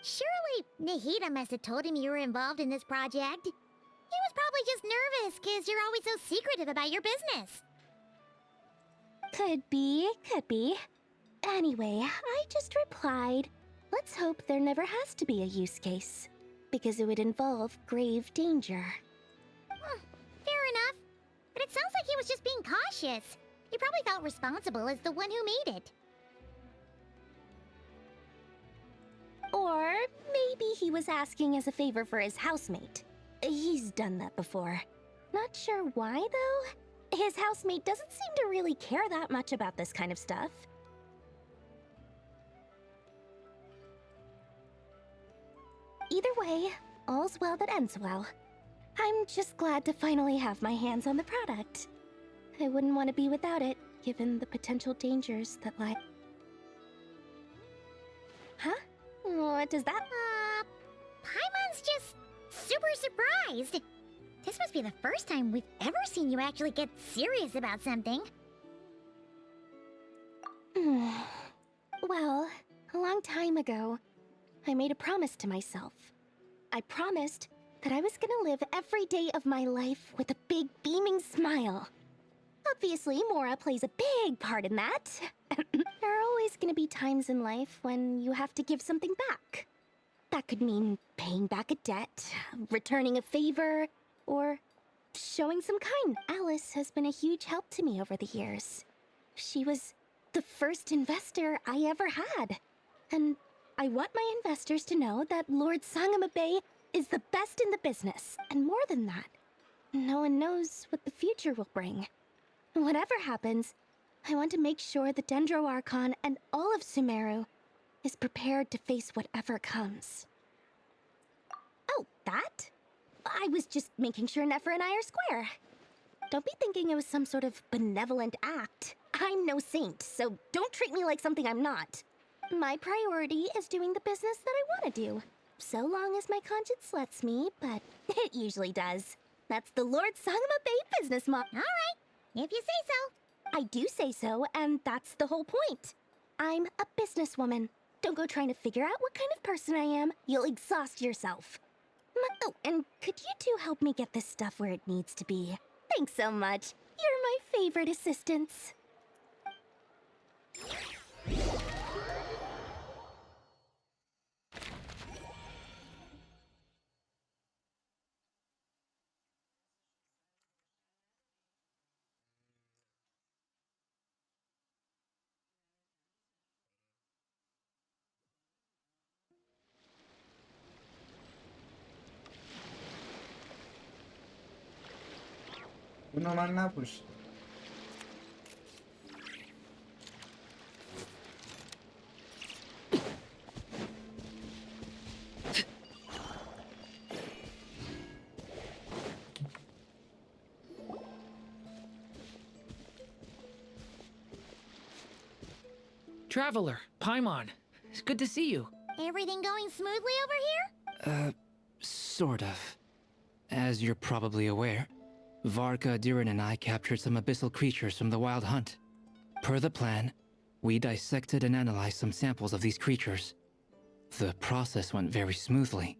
Surely Nahida must have told him you were involved in this project. He was probably just nervous because you're always so secretive about your business. Could be, could be. Anyway, I just replied, let's hope there never has to be a use case, because it would involve grave danger. Fair enough. But it sounds like he was just being cautious. He probably felt responsible as the one who made it. Or maybe he was asking as a favor for his housemate. He's done that before. Not sure why, though. His housemate doesn't seem to really care that much about this kind of stuff. Either way, all's well that ends well. I'm just glad to finally have my hands on the product. I wouldn't want to be without it, given the potential dangers that lie. Huh? What is that? Paimon's just super surprised. This must be the first time we've ever seen you actually get serious about something. Well, a long time ago, I made a promise to myself. I promised that I was gonna live every day of my life with a big beaming smile. Obviously, Mora plays a big part in that. There are always gonna be times in life when you have to give something back. That could mean paying back a debt, returning a favor, or showing some kindness. Alice has been a huge help to me over the years. She was the first investor I ever had. And I want my investors to know that Lord Sangamabe is the best in the business. And more than that, no one knows what the future will bring. Whatever happens, I want to make sure the Dendro Archon and all of Sumeru is prepared to face whatever comes. Oh, that? I was just making sure Nefer and I are square. Don't be thinking it was some sort of benevolent act. I'm no saint, so don't treat me like something I'm not. My priority is doing the business that I want to do. So long as my conscience lets me, but it usually does. That's the Lord Sangamabe business model. All right, if you say so. I do say so, and that's the whole point. I'm a businesswoman. Don't go trying to figure out what kind of person I am. You'll exhaust yourself. Oh, and could you two help me get this stuff where it needs to be? Thanks so much. You're my favorite assistants. Bu normal ne yapmış? Traveler, Paimon, it's good to see you. Everything going smoothly over here? Sort of. As you're probably aware, Varka, Diren, and I captured some abyssal creatures from the Wild Hunt. Per the plan, we dissected and analyzed some samples of these creatures. The process went very smoothly.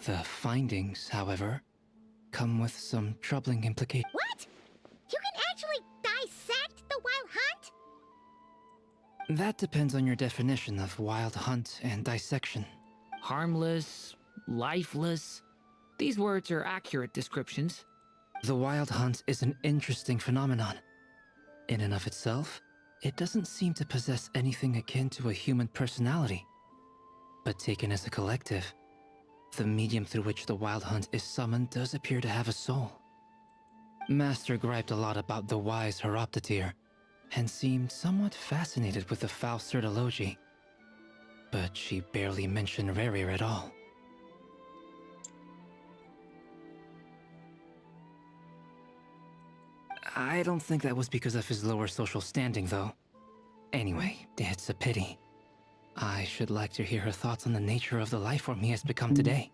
The findings, however, come with some troubling implications. What? You can actually dissect the Wild Hunt? That depends on your definition of Wild Hunt and dissection. Harmless, lifeless. These words are accurate descriptions. The Wild Hunt is an interesting phenomenon. In and of itself, it doesn't seem to possess anything akin to a human personality. But taken as a collective, the medium through which the Wild Hunt is summoned does appear to have a soul. Master griped a lot about the wise Horoptetyr, and seemed somewhat fascinated with the Faustsert Elegy. But she barely mentioned Rerir at all. I don't think that was because of his lower social standing, though. Anyway, it's a pity. I should like to hear her thoughts on the nature of the life form he has become today.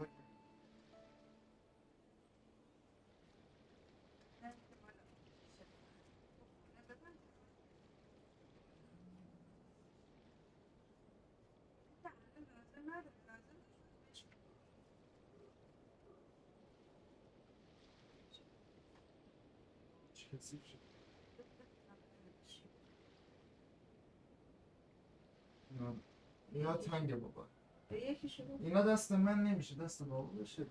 اینا تنگه بابا اینا دست من نمیشه دست بابا بشه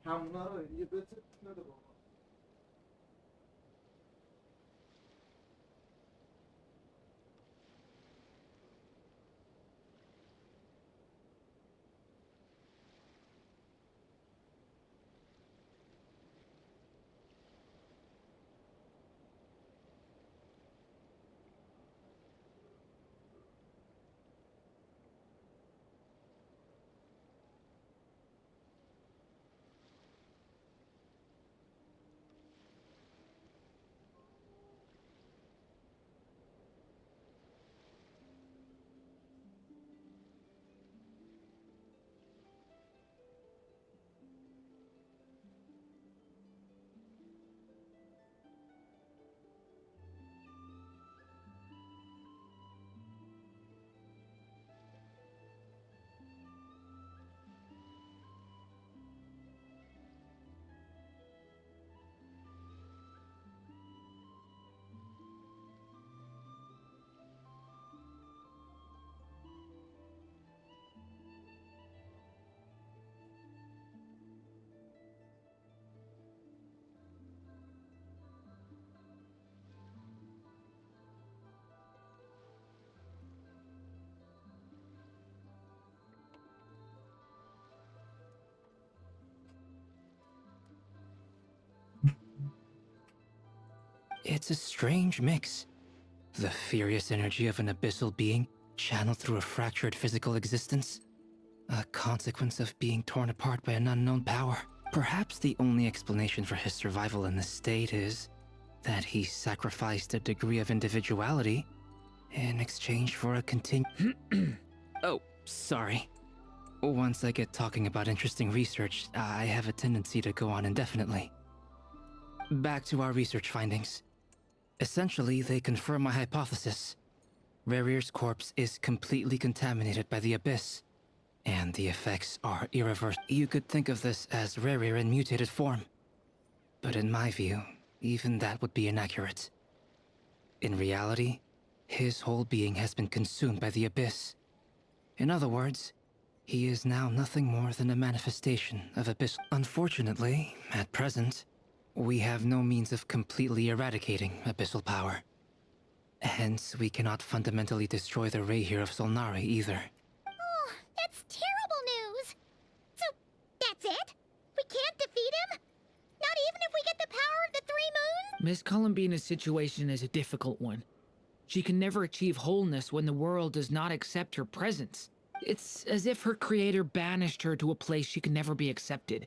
همونا رو یه بده بابا It's a strange mix. The furious energy of an abyssal being channeled through a fractured physical existence. A consequence of being torn apart by an unknown power. Perhaps the only explanation for his survival in this state is that he sacrificed a degree of individuality in exchange for a Oh, sorry. Once I get talking about interesting research, I have a tendency to go on indefinitely. Back to our research findings. Essentially, they confirm my hypothesis. Rerir's corpse is completely contaminated by the Abyss, and the effects are irreversible. You could think of this as Rerir in mutated form. But in my view, even that would be inaccurate. In reality, his whole being has been consumed by the Abyss. In other words, he is now nothing more than a manifestation of Abyss. Unfortunately, at present, we have no means of completely eradicating abyssal power. Hence, we cannot fundamentally destroy the Rayhir of Solnari either. Oh, that's terrible news! So, that's it? We can't defeat him? Not even if we get the power of the Three Moons? Miss Columbina's situation is a difficult one. She can never achieve wholeness when the world does not accept her presence. It's as if her creator banished her to a place she can never be accepted.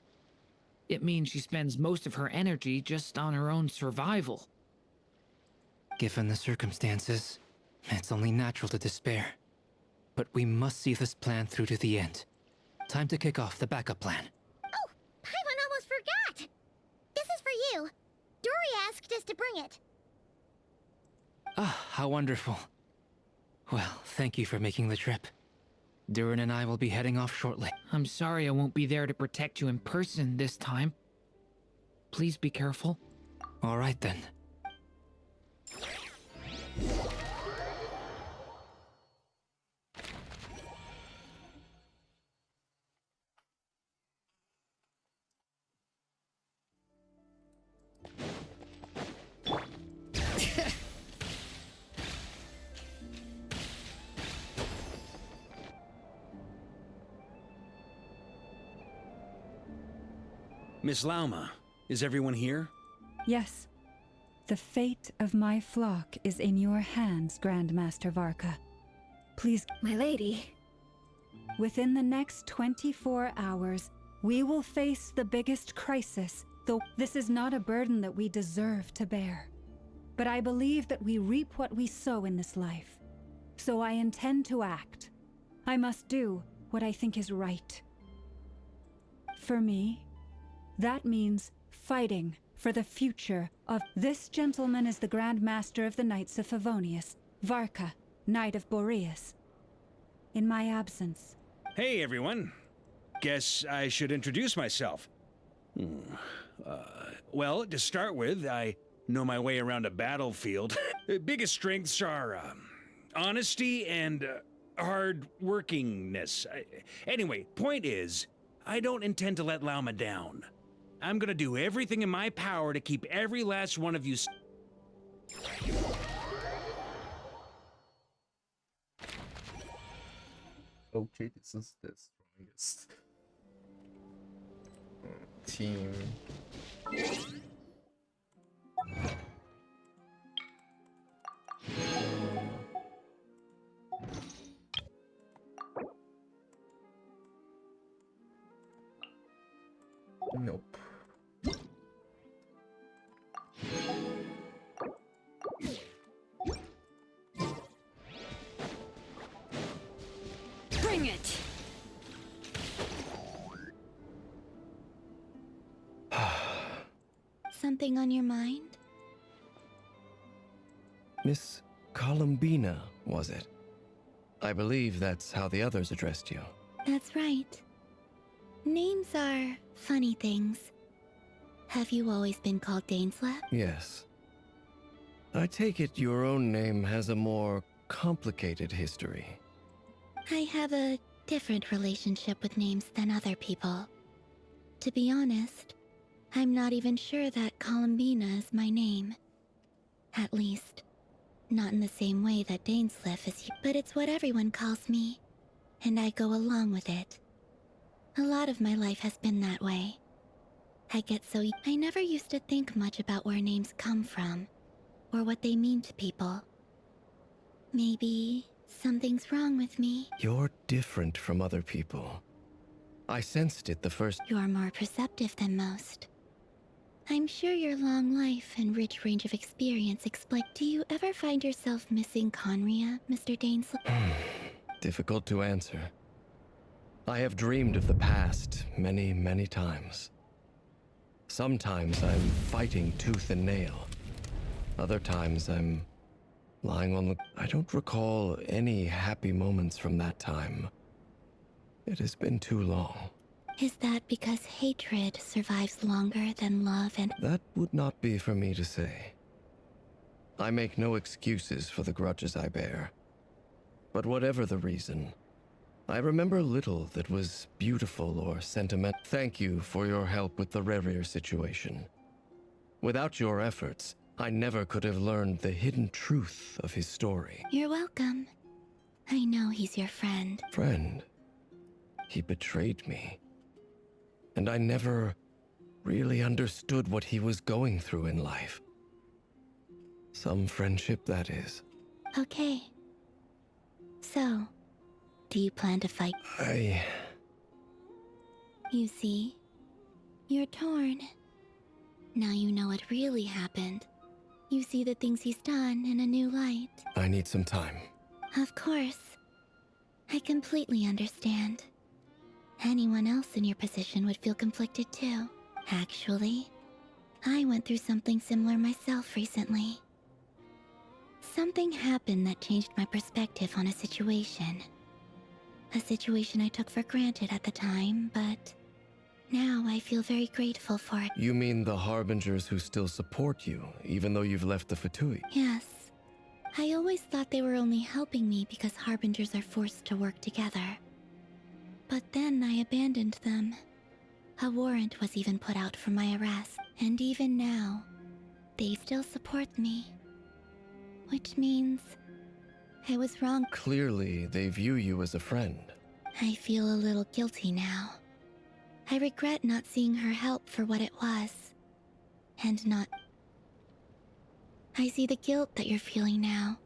It means she spends most of her energy just on her own survival. Given the circumstances, it's only natural to despair. But we must see this plan through to the end. Time to kick off the backup plan. Oh, Paimon almost forgot! This is for you. Dory asked us to bring it. Ah, how wonderful. Well, thank you for making the trip. Durin and I will be heading off shortly. I'm sorry I won't be there to protect you in person this time. Please be careful. All right then. Miss Lauma, is everyone here? Yes. The fate of my flock is in your hands, Grandmaster Varka. Please, my lady. Within the next 24 hours, we will face the biggest crisis, though this is not a burden that we deserve to bear. But I believe that we reap what we sow in this life. So I intend to act. I must do what I think is right. For me, that means fighting for the future of this gentleman is the Grand Master of the Knights of Favonius, Varka, Knight of Boreas. In my absence. Hey, everyone. Guess I should introduce myself. Well, to start with, I know my way around a battlefield. Biggest strengths are honesty and hard workingness. Anyway, point is, I don't intend to let Lauma down. I'm gonna do everything in my power to keep every last one of you. Okay, this is the strongest team. Nope. Bring it! Something on your mind? Miss Columbina, was it? I believe that's how the others addressed you. That's right. Names are funny things. Have you always been called Dainsleif? Yes. I take it your own name has a more complicated history. I have a different relationship with names than other people. To be honest, I'm not even sure that Columbina is my name. At least, not in the same way that Dainsleif is, but it's what everyone calls me, and I go along with it. A lot of my life has been that way. I get so I never used to think much about where names come from, or what they mean to people. Maybe something's wrong with me. You're different from other people. I sensed it the first. You're more perceptive than most. I'm sure your long life and rich range of experience explain. Do you ever find yourself missing Conria, Mr. Danesley? Difficult to answer. I have dreamed of the past many, many times. Sometimes I'm fighting tooth and nail. Other times I'm lying on the... I don't recall any happy moments from that time. It has been too long. Is that because hatred survives longer than love and... That would not be for me to say. I make no excuses for the grudges I bear. But whatever the reason, I remember little that was beautiful or sentimental. Thank you for your help with the Rerir situation. Without your efforts, I never could have learned the hidden truth of his story. You're welcome. I know he's your friend. Friend? He betrayed me. And I never really understood what he was going through in life. Some friendship, that is. Okay. So, do you plan to fight? You see, you're torn. Now you know what really happened. You see the things he's done in a new light. I need some time. Of course. I completely understand. Anyone else in your position would feel conflicted too. Actually, I went through something similar myself recently. Something happened that changed my perspective on a situation. A situation I took for granted at the time, but now I feel very grateful for it. You mean the Harbingers who still support you, even though you've left the Fatui? Yes. I always thought they were only helping me because Harbingers are forced to work together. But then I abandoned them. A warrant was even put out for my arrest, and even now, they still support me. Which means I was wrong. Clearly, they view you as a friend. I feel a little guilty now. I regret not seeing her help for what it was. And not... I see the guilt that you're feeling now,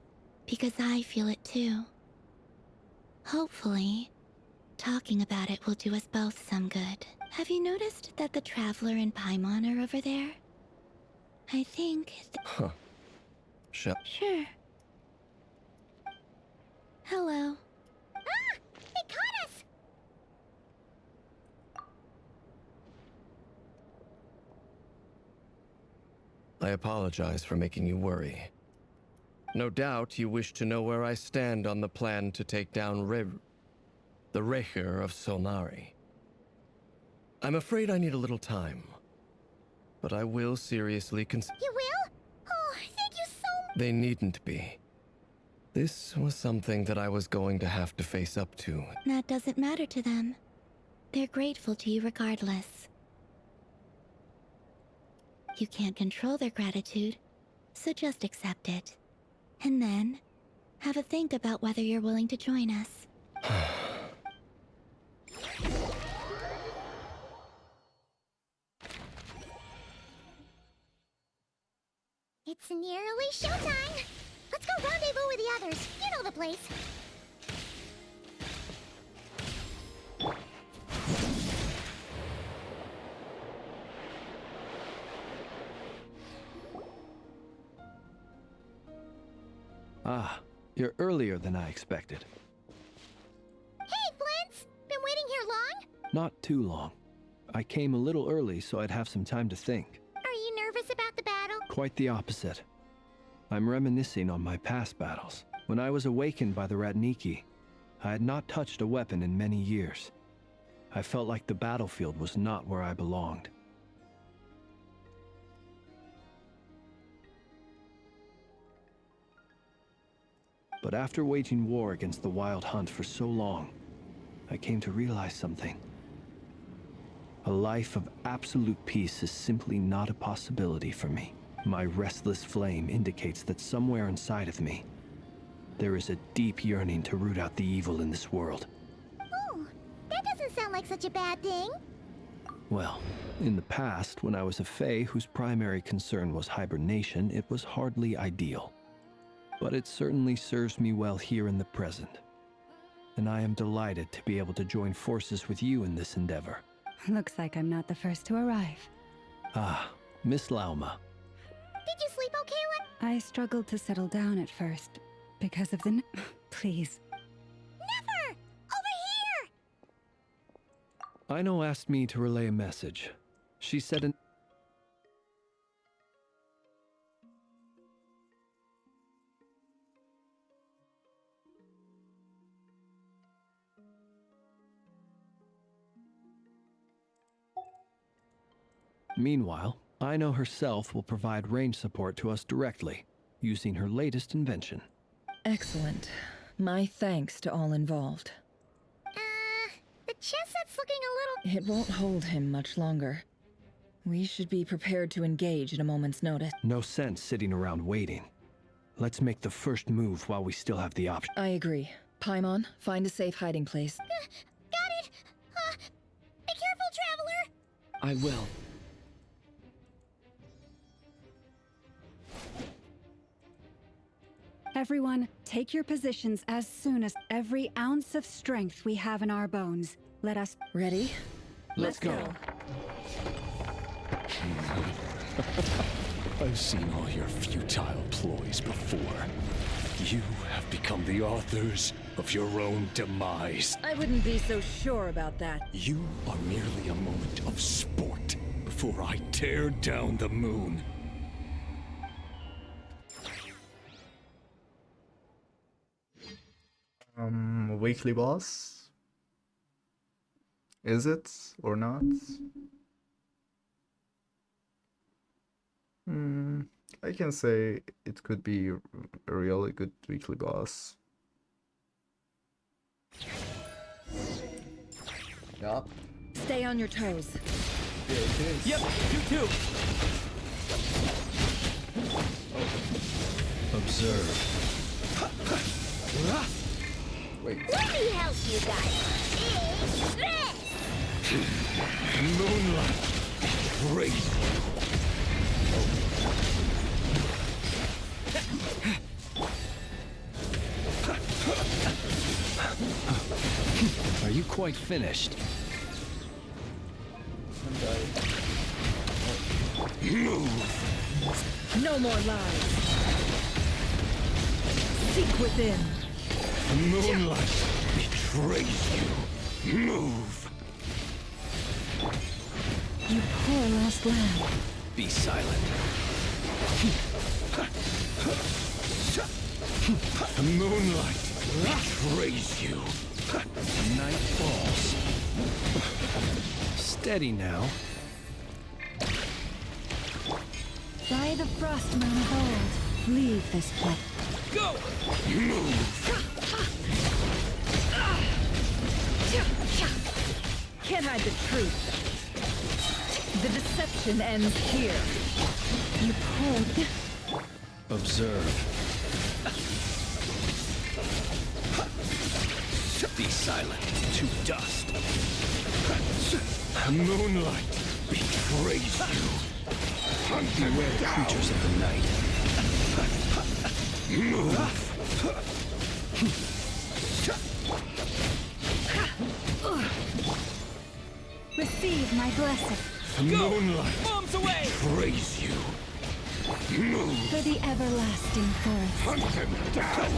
because I feel it too. Hopefully, talking about it will do us both some good. Have you noticed that the Traveler and Paimon are over there? I think... Huh. Sure. Hello. Ah! They caught us! I apologize for making you worry. No doubt you wish to know where I stand on the plan to take down the Rehyr of Solnari. I'm afraid I need a little time, but I will seriously consider... You will? Oh, thank you so much! They needn't be. This was something that I was going to have to face up to. That doesn't matter to them. They're grateful to you regardless. You can't control their gratitude, so just accept it. And then, have a think about whether you're willing to join us. It's nearly showtime! Let's go rendezvous with the others. You know the place. Ah, you're earlier than I expected. Hey, Flint's! Been waiting here long? Not too long. I came a little early so I'd have some time to think. Are you nervous about the battle? Quite the opposite. I'm reminiscing on my past battles. When I was awakened by the Ratniki, I had not touched a weapon in many years. I felt like the battlefield was not where I belonged. But after waging war against the Wild Hunt for so long, I came to realize something. A life of absolute peace is simply not a possibility for me. My restless flame indicates that somewhere inside of me, there is a deep yearning to root out the evil in this world. Oh, that doesn't sound like such a bad thing. Well, in the past, when I was a Fae whose primary concern was hibernation, it was hardly ideal. But it certainly serves me well here in the present. And I am delighted to be able to join forces with you in this endeavor. Looks like I'm not the first to arrive. Ah, Miss Lauma. Did you sleep okay, I struggled to settle down at first because of the Please. Never! Over here! Aino asked me to relay a message. She said an... Meanwhile, Aino herself will provide range support to us directly, using her latest invention. Excellent. My thanks to all involved. The chest set's looking a little... It won't hold him much longer. We should be prepared to engage at a moment's notice. No sense sitting around waiting. Let's make the first move while we still have the option. I agree. Paimon, find a safe hiding place. Got it! Be careful, traveler! I will. Everyone, take your positions as soon as every ounce of strength we have in our bones. Let us... Ready? Let's go. I've seen all your futile ploys before. You have become the authors of your own demise. I wouldn't be so sure about that. You are merely a moment of sport before I tear down the moon. Weekly boss? Is it or not? I can say it could be a really good weekly boss. Yup. Stay on your toes. Yeah, it is. Yep, you too. Observe. Wait. Let me help you guys. It's this! Moonlight. Great. Are you quite finished? Move. No more lies. Seek within. Moonlight betrays you. Move. You poor lost lamb. Be silent. Moonlight betrays you. Night falls. Steady now. By the frost moon of old, leave this place. Go! Move. Can't hide the truth. The deception ends here. You poor... Observe. Be silent. To dust. Moonlight betrays you. Beware the creatures of the night. Move. Receive my blessing. Moonlight Bombs away! betrays you. Move. For the everlasting forest. Hunt him down.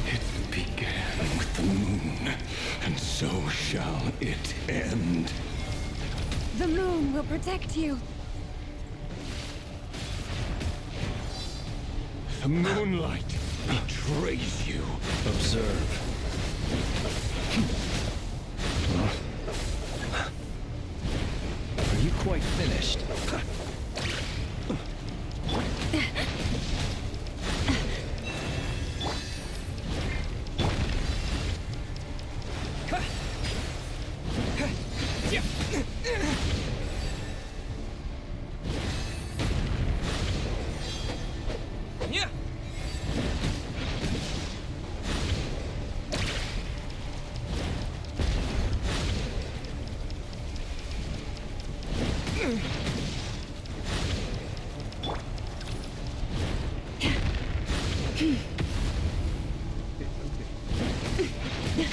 It began with the moon, and so shall it end. The moon will protect you. The moonlight betrays you. Observe. Are you quite finished?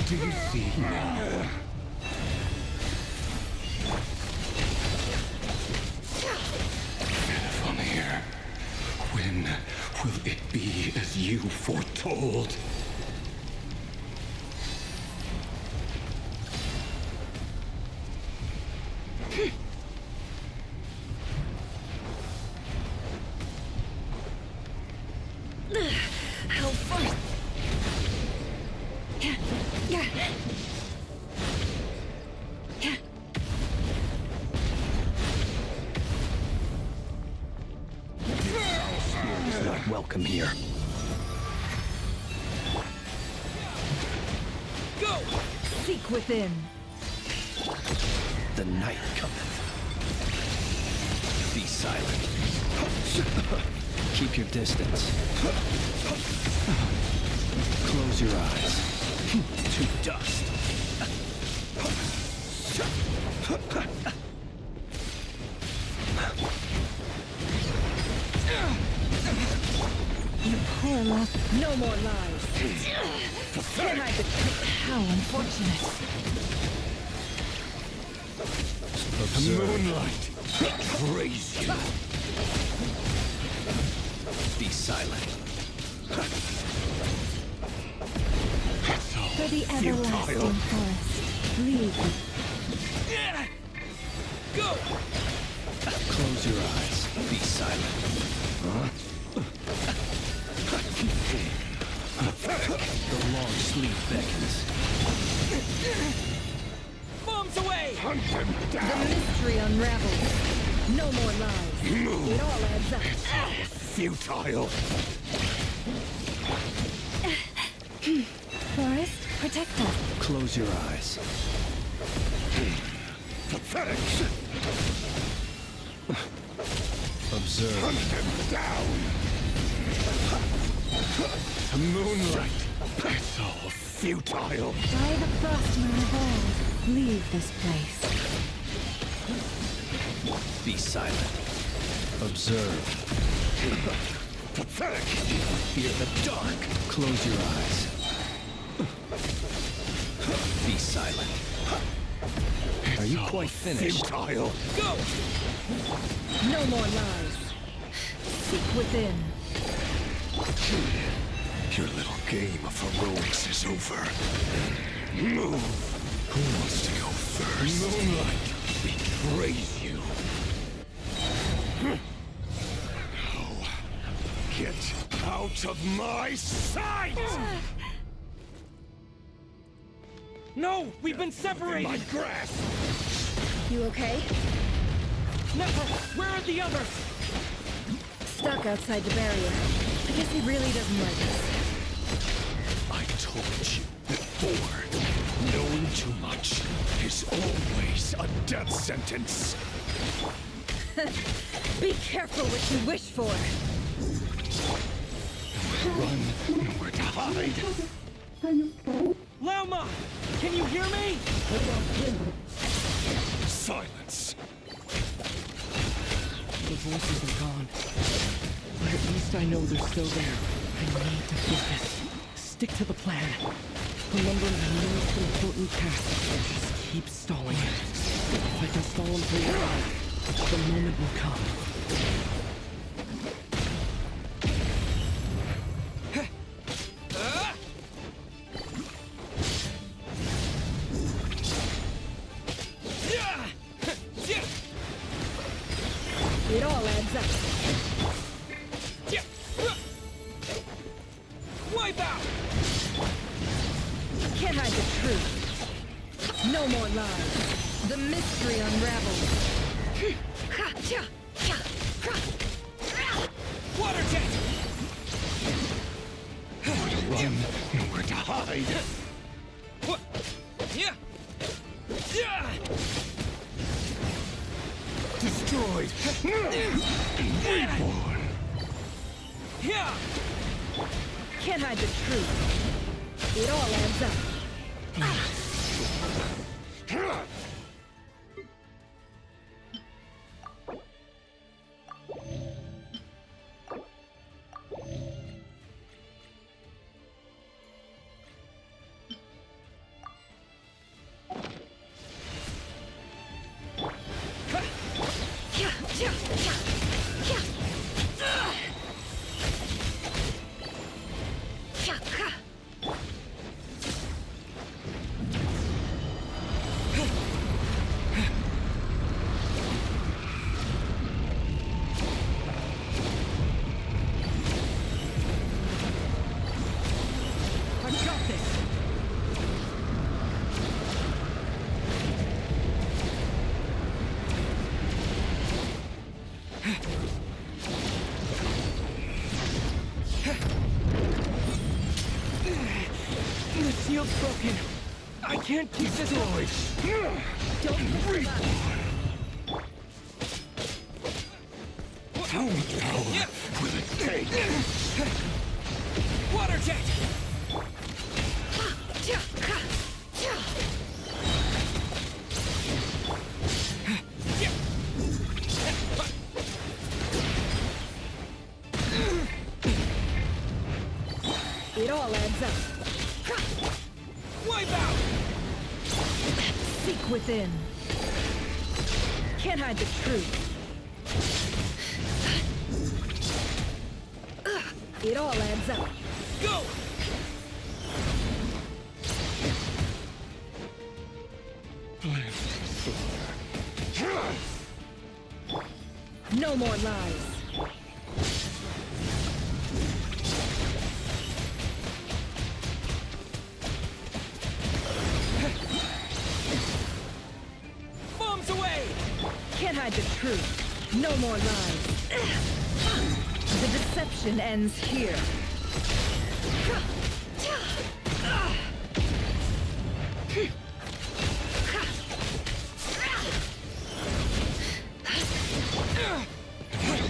Do you see now? Vanir, when will it be as you foretold? How far? Spirit is not welcome here. Go! Seek within. The night cometh. Be silent. Keep your distance. Close your eyes. To dust. You poor love. No more lies. Can I how unfortunate. Moonlight, praise you. Be silent. For the everlasting forest, lead. Go! Close your eyes. Be silent. The long sleep beckons. Bombs away! Hunt them The down! mystery unravels. No more lies. Move. It all adds up. Futile! Forest, protect us. Close your eyes. Pathetic! Observe. Hunt them down! Moonlight! It's all futile! By the frostmoon of old, leave this place. Be silent. Observe. Pathetic! Fear the dark. Close your eyes. Be silent. Are you quite finished? Futile! Go! No more lies. Seek within. Your little game of heroics is over. Move! Who wants to go first? Moonlight, we praise you. Now, get out of my sight! No! We've been separated! My grasp! You okay? Never! Where are the others? Stuck outside the barrier. I guess he really doesn't like us. I told you before, knowing too much is always a death sentence. Be careful what you wish for. Run, nowhere to hide. Lauma! Can you hear me? Silence. The voices are gone. But at least I know they're still there. I need to focus. Stick to the plan. Remember my most important task. Just keep stalling him. If I can stall him for a while, the moment will come. It all adds up. Wipe out! Can't hide the truth. No more lies. The mystery unravels. Water jet! Run, nowhere to hide. What? Yeah! Yeah! Destroyed. Reborn. Yeah! Can't hide the truth. It all adds up. I can't keep this going. Don't breathe. How much power will it take? Water jet! It all adds up. Wipe out! Seek within. Can't hide the truth. It all adds up. Go! No more lies. Bombs away! Can't hide the truth. No more lies. The deception ends here.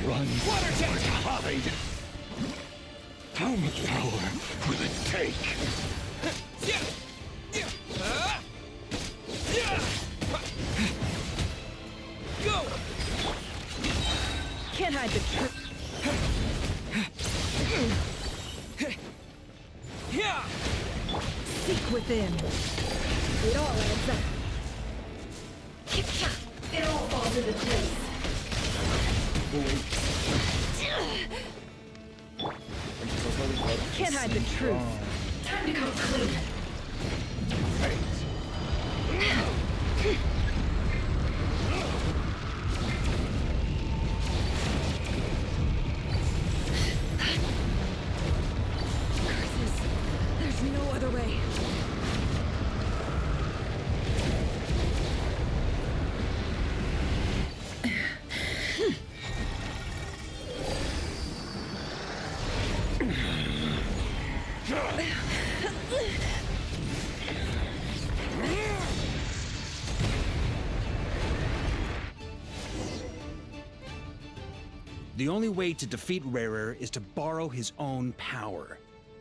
Run. Water jet! Hide. How much power will it take? Go! Can't hide the truth. Seek within. It all adds up. It all falls into place. Can't hide the truth. Time to come clean. Curses. There's no other way. The only way to defeat Rarer is to borrow his own power.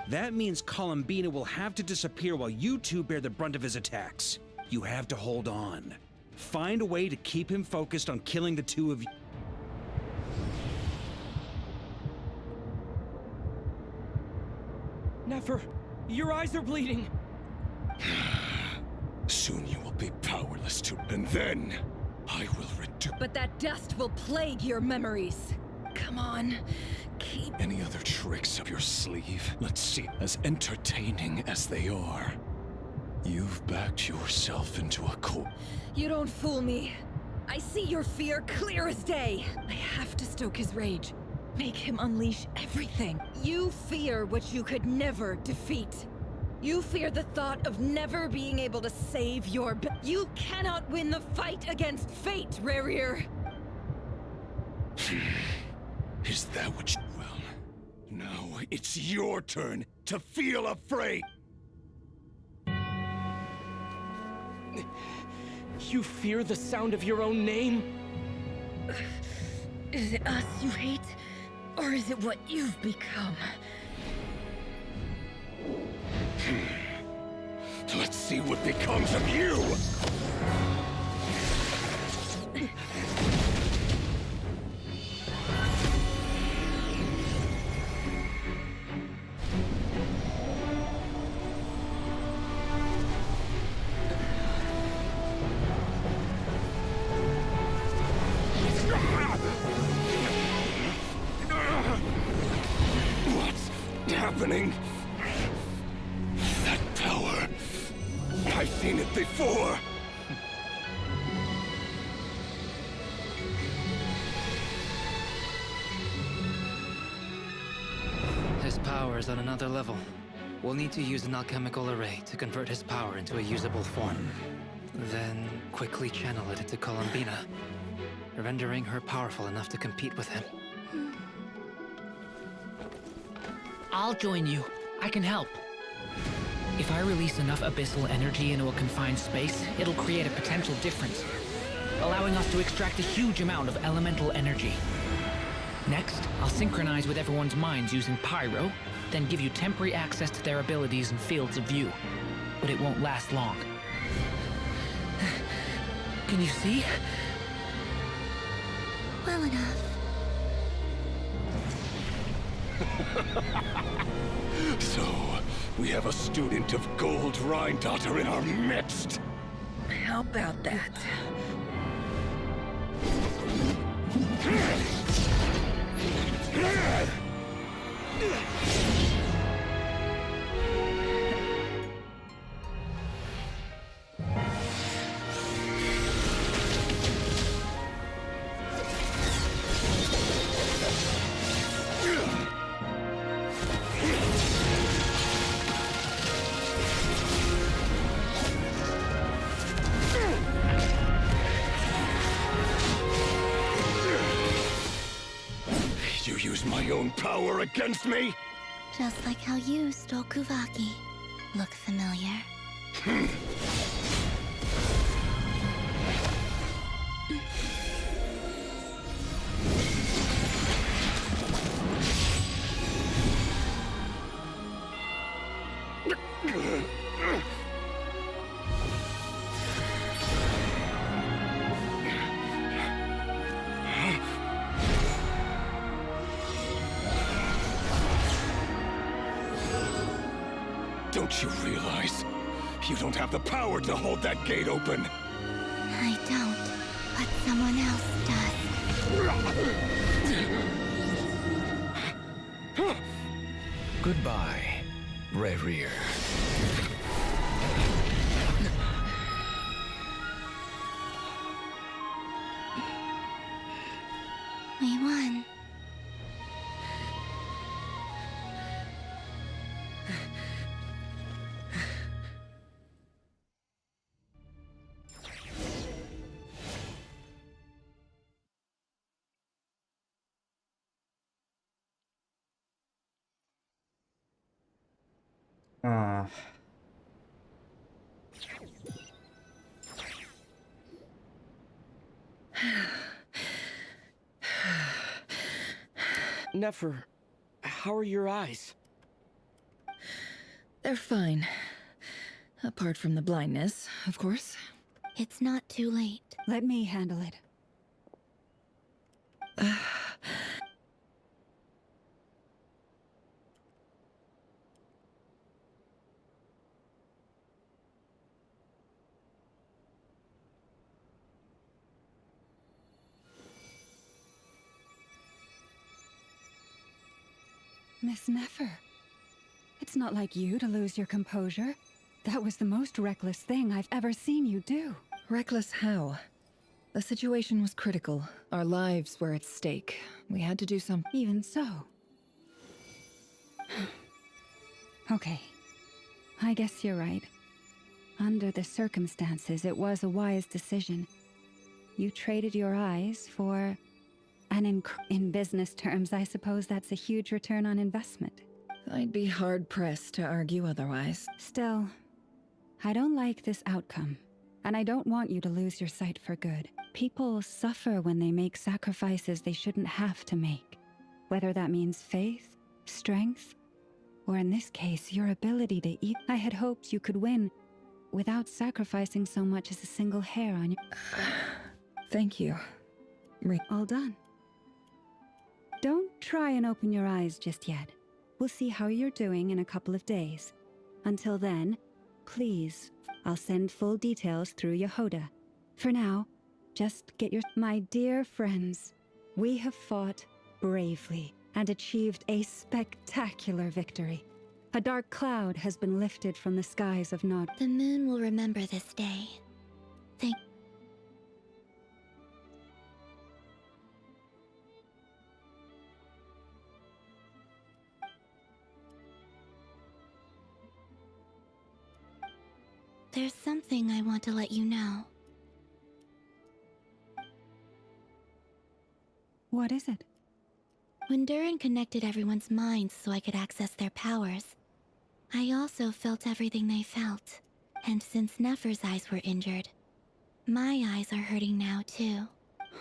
That means Columbina will have to disappear while you two bear the brunt of his attacks. You have to hold on. Find a way to keep him focused on killing the two of you. Nefer, your eyes are bleeding. Soon you will be powerless to, and then I will reduce. But that dust will plague your memories. Come on, keep... Any other tricks up your sleeve? Let's see. As entertaining as they are, you've backed yourself into a corner. You don't fool me. I see your fear clear as day. I have to stoke his rage. Make him unleash everything. You fear what you could never defeat. You fear the thought of never being able to save your... You cannot win the fight against fate, Rarir. Is that what you... Well, now it's your turn to feel afraid! You fear the sound of your own name? Is it us you hate? Or is it what you've become? Let's see what becomes of you! What's happening? That power. I've seen it before. His power is on another level. We'll need to use an alchemical array to convert his power into a usable form. Then quickly channel it into Columbina, rendering her powerful enough to compete with him. I'll join you. I can help. If I release enough abyssal energy into a confined space, it'll create a potential difference, allowing us to extract a huge amount of elemental energy. Next, I'll synchronize with everyone's minds using pyro, then give you temporary access to their abilities and fields of view. But it won't last long. Can you see? Well enough. So, we have a student of Gold Rheindotter in our midst. How about that? You use my own power against me? Just like how you stole Kuvaki. Look familiar? Don't you realize? You don't have the power to hold that gate open. I don't, but someone else does. Goodbye, Rerir. We won. Ah. Nefer, how are your eyes? They're fine. Apart from the blindness, of course. It's not too late. Let me handle it. Miss Nefer, it's not like you to lose your composure. That was the most reckless thing I've ever seen you do. Reckless how? The situation was critical. Our lives were at stake. We had to do something. Even so. Okay. I guess you're right. Under the circumstances, it was a wise decision. You traded your eyes for... And in business terms, I suppose that's a huge return on investment. I'd be hard-pressed to argue otherwise. Still, I don't like this outcome, and I don't want you to lose your sight for good. People suffer when they make sacrifices they shouldn't have to make, whether that means faith, strength, or in this case, your ability to eat. I had hoped you could win without sacrificing so much as a single hair on your... Thank you. All done. Don't try and open your eyes just yet. We'll see how you're doing in a couple of days. Until then, please, I'll send full details through Yehoda. For now, just get your... My dear friends, we have fought bravely and achieved a spectacular victory. A dark cloud has been lifted from the skies of Nod. The moon will remember this day. Thank... There's something I want to let you know. What is it? When Durin connected everyone's minds so I could access their powers, I also felt everything they felt. And since Nefer's eyes were injured, my eyes are hurting now too.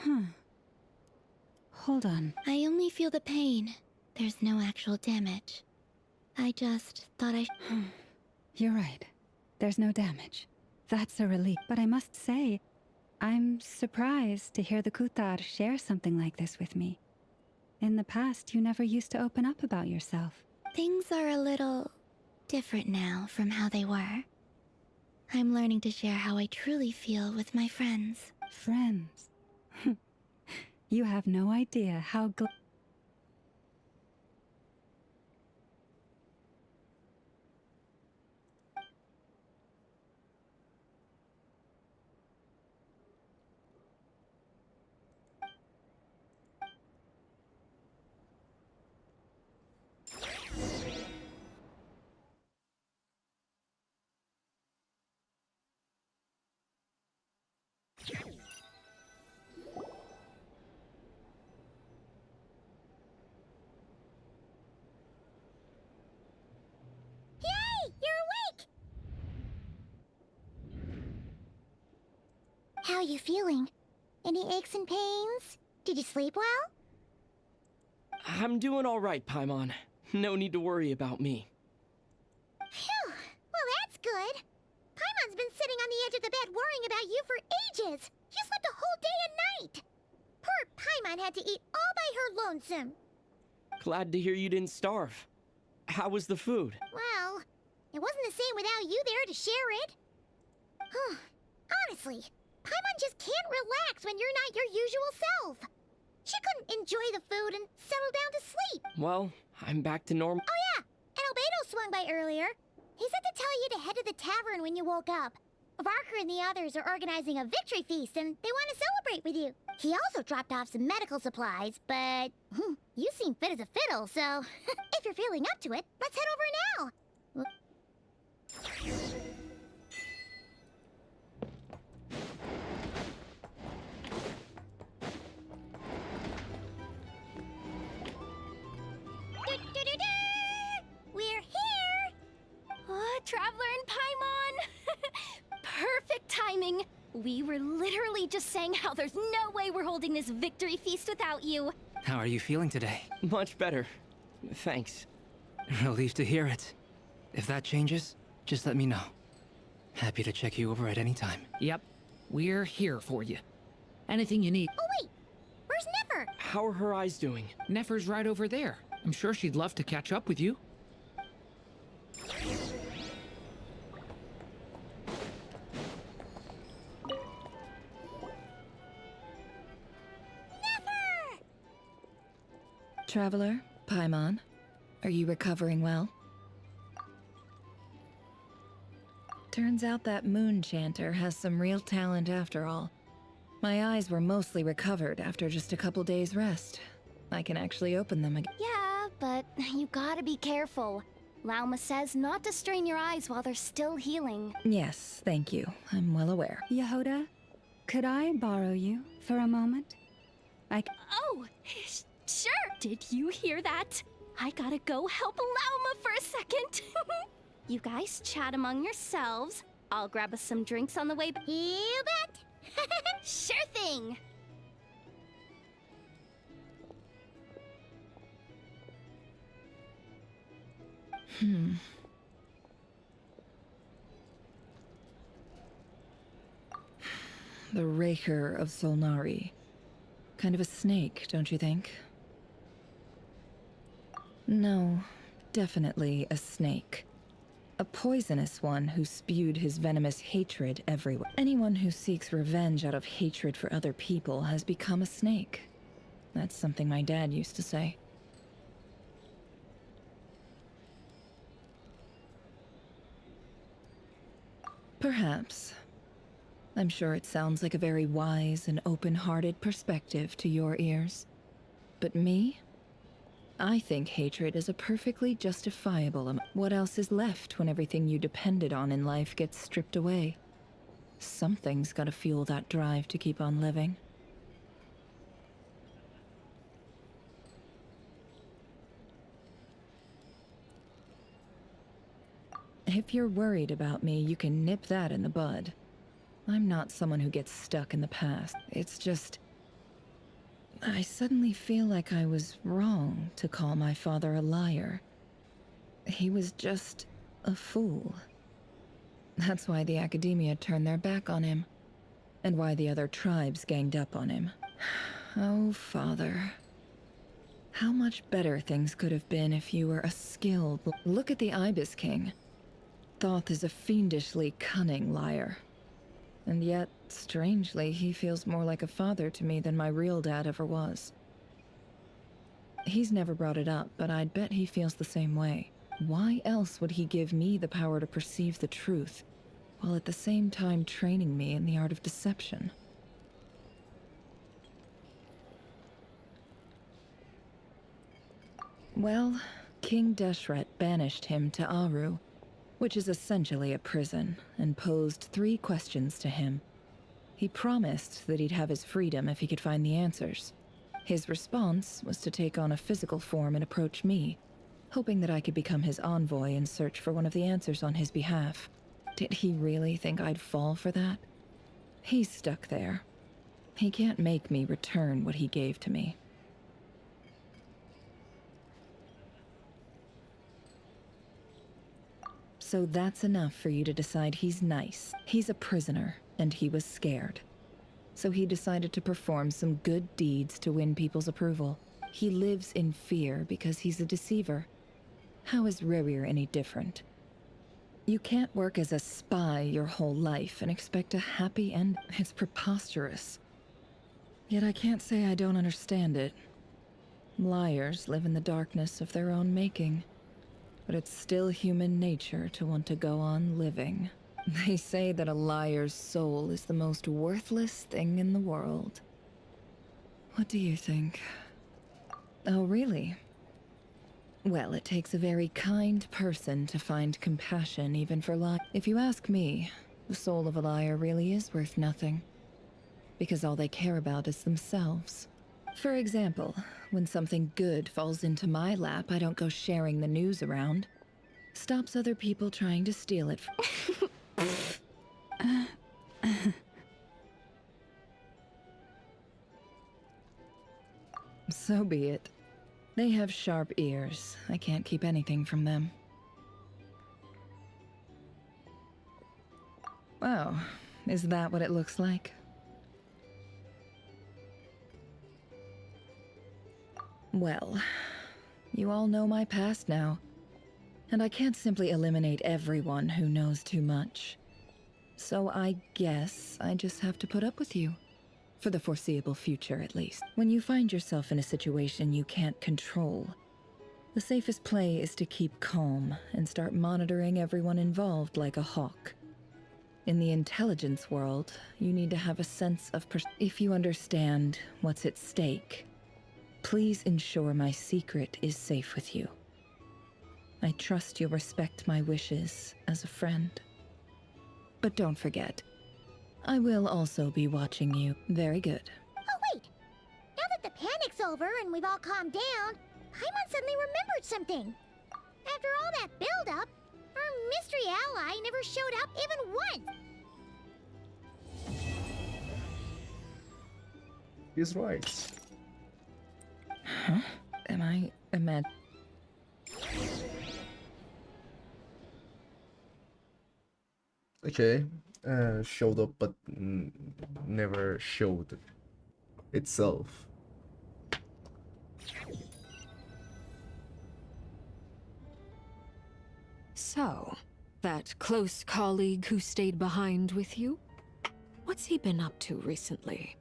Huh. Hold on. I only feel the pain. There's no actual damage. I just thought You're right. There's no damage. That's a relief. But I must say, I'm surprised to hear the Kutar share something like this with me. In the past, you never used to open up about yourself. Things are a little different now from how they were. I'm learning to share how I truly feel with my friends. Friends? You have no idea how Yay! You're awake! How are you feeling? Any aches and pains? Did you sleep well? I'm doing all right, Paimon. No need to worry about me. Phew! Well, that's good. Paimon's been sitting on the edge of the bed worrying about you for ages. You slept a whole day and night. Poor Paimon had to eat all by her lonesome. Glad to hear you didn't starve. How was the food? Well, it wasn't the same without you there to share it. Honestly, Paimon just can't relax when you're not your usual self. She couldn't enjoy the food and settle down to sleep. Well, I'm back to normal. Oh yeah, and Albedo swung by earlier. He said to tell you to head to the tavern when you woke up. Varker and the others are organizing a victory feast and they want to celebrate with you. He also dropped off some medical supplies, but you seem fit as a fiddle, so if you're feeling up to it, let's head over now. We're here! Traveler and Paimon! Perfect timing! We were literally just saying how there's no way we're holding this victory feast without you. How are you feeling today? Much better. Thanks. Relieved to hear it. If that changes, just let me know. Happy to check you over at any time. Yep, we're here for you. Anything you need. Oh wait, where's Nefer? How are her eyes doing? Nefer's right over there. I'm sure she'd love to catch up with you. Traveler, Paimon, are you recovering well? Turns out that moon chanter has some real talent after all. My eyes were mostly recovered after just a couple days rest. I can actually open them again. Yeah, but you gotta be careful. Lauma says not to strain your eyes while they're still healing. Yes, thank you. I'm well aware. Yehoda, could I borrow you for a moment? Oh, sure. Did you hear that? I gotta go help Lauma for a second. You guys chat among yourselves. I'll grab us some drinks on the way back. You bet! Sure thing! The Raker of Solnari. Kind of a snake, don't you think? No, definitely a snake. A poisonous one who spewed his venomous hatred everywhere. Anyone who seeks revenge out of hatred for other people has become a snake. That's something my dad used to say. Perhaps. I'm sure it sounds like a very wise and open-hearted perspective to your ears. But me? I think hatred is a perfectly justifiable What else is left when everything you depended on in life gets stripped away? Something's gotta fuel that drive to keep on living. If you're worried about me, you can nip that in the bud. I'm not someone who gets stuck in the past. It's just... I suddenly feel like I was wrong to call my father a liar. He was just a fool. That's why the academia turned their back on him, and why the other tribes ganged up on him. Oh, Father. How much better things could have been if you were a skilled... Look at the Ibis King. Thoth is a fiendishly cunning liar. And yet, strangely, he feels more like a father to me than my real dad ever was. He's never brought it up, but I'd bet he feels the same way. Why else would he give me the power to perceive the truth, while at the same time training me in the art of deception? Well, King Deshret banished him to Aru, which is essentially a prison, and posed 3 questions to him. He promised that he'd have his freedom if he could find the answers. His response was to take on a physical form and approach me, hoping that I could become his envoy and search for one of the answers on his behalf. Did he really think I'd fall for that? He's stuck there. He can't make me return what he gave to me. So that's enough for you to decide he's nice. He's a prisoner, and he was scared. So he decided to perform some good deeds to win people's approval. He lives in fear because he's a deceiver. How is Rerir any different? You can't work as a spy your whole life and expect a happy end. It's preposterous. Yet I can't say I don't understand it. Liars live in the darkness of their own making. But it's still human nature to want to go on living. They say that a liar's soul is the most worthless thing in the world. What do you think? Oh, really? Well, it takes a very kind person to find compassion even for lies. If you ask me, the soul of a liar really is worth nothing. Because all they care about is themselves. For example, when something good falls into my lap, I don't go sharing the news around. Stops other people trying to steal it. So be it. They have sharp ears. I can't keep anything from them. Oh, is that what it looks like? Well, you all know my past now, and I can't simply eliminate everyone who knows too much. So I guess I just have to put up with you. For the foreseeable future, at least. When you find yourself in a situation you can't control, the safest play is to keep calm and start monitoring everyone involved like a hawk. In the intelligence world, you need to have a sense of if you understand what's at stake, please ensure my secret is safe with you. I trust you'll respect my wishes as a friend. But don't forget, I will also be watching you. Very good. Oh, wait! Now that the panic's over and we've all calmed down, Paimon suddenly remembered something. After all that build-up, our mystery ally never showed up even once! He's right. Huh? Am I imagining? Okay. Showed up but never showed itself. So, that close colleague who stayed behind with you? What's he been up to recently?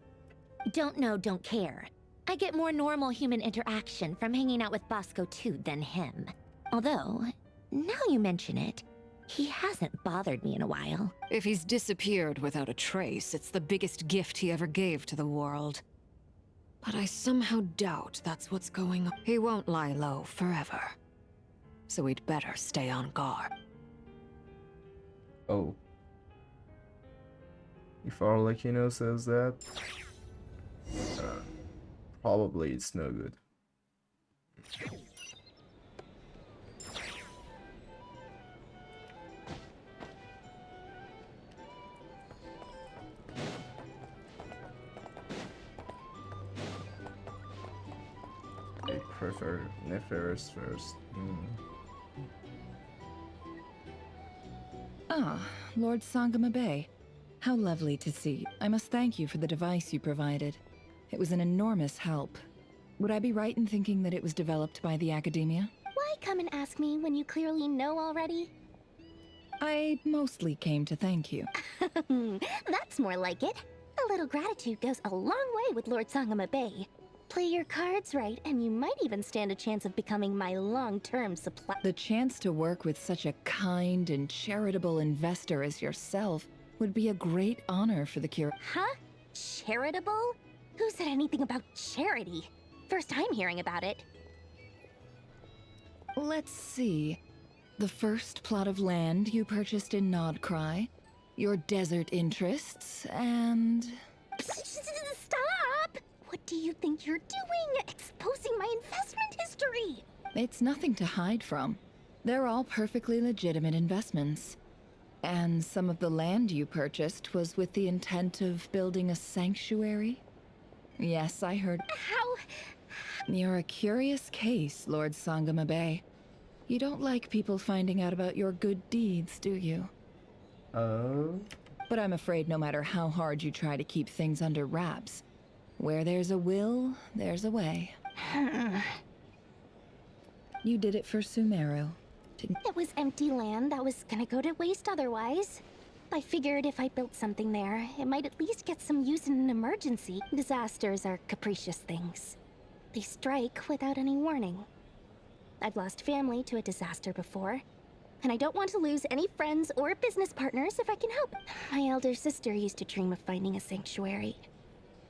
Don't know, don't care. I get more normal human interaction from hanging out with Bosco 2 than him. Although, now you mention it, he hasn't bothered me in a while. If he's disappeared without a trace, it's the biggest gift he ever gave to the world. But I somehow doubt that's what's going on. He won't lie low forever. So we'd better stay on guard. Oh. If Arlecchino says that, probably it's no good. prefer Neferus first. Ah, Lord Sangama Bay. How lovely to see you. I must thank you for the device you provided. It was an enormous help. Would I be right in thinking that it was developed by the Academia? Why come and ask me when you clearly know already? I mostly came to thank you. That's more like it. A little gratitude goes a long way with Lord Sangama Bay. Play your cards right, and you might even stand a chance of becoming my long-term supply. The chance to work with such a kind and charitable investor as yourself would be a great honor for the cure. Huh? Charitable? Who said anything about charity? First time hearing about it. Let's see. The first plot of land you purchased in Nod-Krai, your desert interests, and... Stop! What do you think you're doing? Exposing my investment history! It's nothing to hide from. They're all perfectly legitimate investments. And some of the land you purchased was with the intent of building a sanctuary? Yes, I heard. How? You're a curious case, Lord Sangama Bay. You don't like people finding out about your good deeds, do you? Oh? But I'm afraid no matter how hard you try to keep things under wraps, where there's a will, there's a way. You did it for Sumeru. It was empty land that was gonna go to waste otherwise. I figured if I built something there, it might at least get some use in an emergency. Disasters are capricious things. They strike without any warning. I've lost family to a disaster before, and I don't want to lose any friends or business partners if I can help. My elder sister used to dream of finding a sanctuary.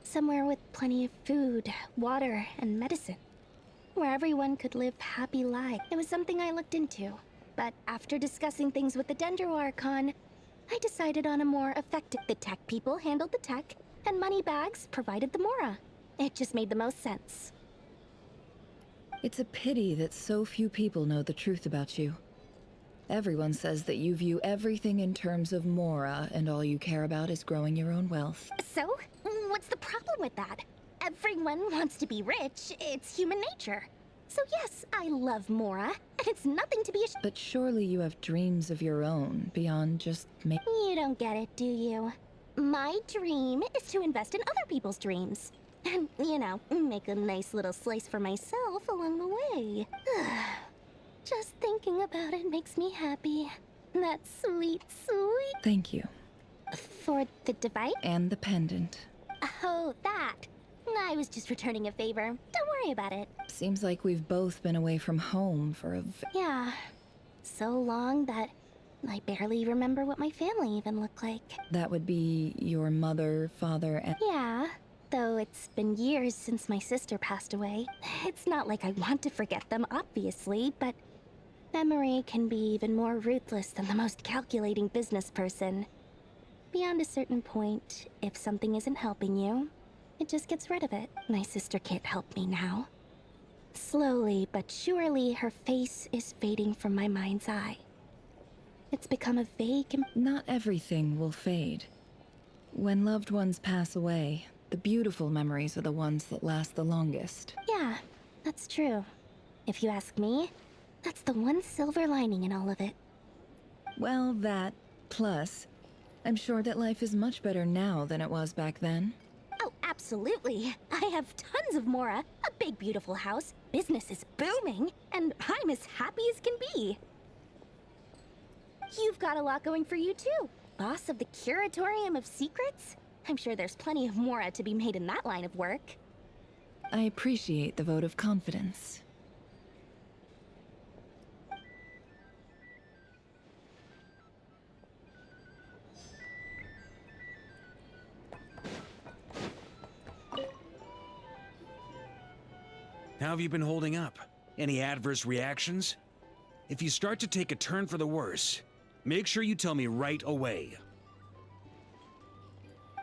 Somewhere with plenty of food, water, and medicine. Where everyone could live happy lives. It was something I looked into, but after discussing things with the Dendro Archon, I decided on a more effective. The tech people handled the tech, and Moneybags provided the Mora. It just made the most sense. It's a pity that so few people know the truth about you. Everyone says that you view everything in terms of Mora, and all you care about is growing your own wealth. So, what's the problem with that? Everyone wants to be rich. It's human nature. So yes, I love Mora, and it's nothing to be ashamed. But surely you have dreams of your own, beyond just You don't get it, do you? My dream is to invest in other people's dreams. And, you know, make a nice little slice for myself along the way. Just thinking about it makes me happy. That's sweet, sweet. Thank you. For the device? And the pendant. Oh, that. I was just returning a favor. Don't worry about it. Seems like we've both been away from home for Yeah. So long that I barely remember what my family even looked like. That would be your mother, father, and... Yeah. Though it's been years since my sister passed away. It's not like I want to forget them, obviously, but memory can be even more ruthless than the most calculating business person. Beyond a certain point, if something isn't helping you, it just gets rid of it. My sister can't help me now. Slowly but surely, her face is fading from my mind's eye. It's become a vague... Not everything will fade. When loved ones pass away, the beautiful memories are the ones that last the longest. Yeah, that's true. If you ask me, that's the one silver lining in all of it. Well, that, plus, I'm sure that life is much better now than it was back then. Oh, absolutely. I have tons of Mora, a big beautiful house, business is booming, and I'm as happy as can be. You've got a lot going for you too. Boss of the Curatorium of Secrets? I'm sure there's plenty of Mora to be made in that line of work. I appreciate the vote of confidence. How have you been holding up? Any adverse reactions? If you start to take a turn for the worse, make sure you tell me right away.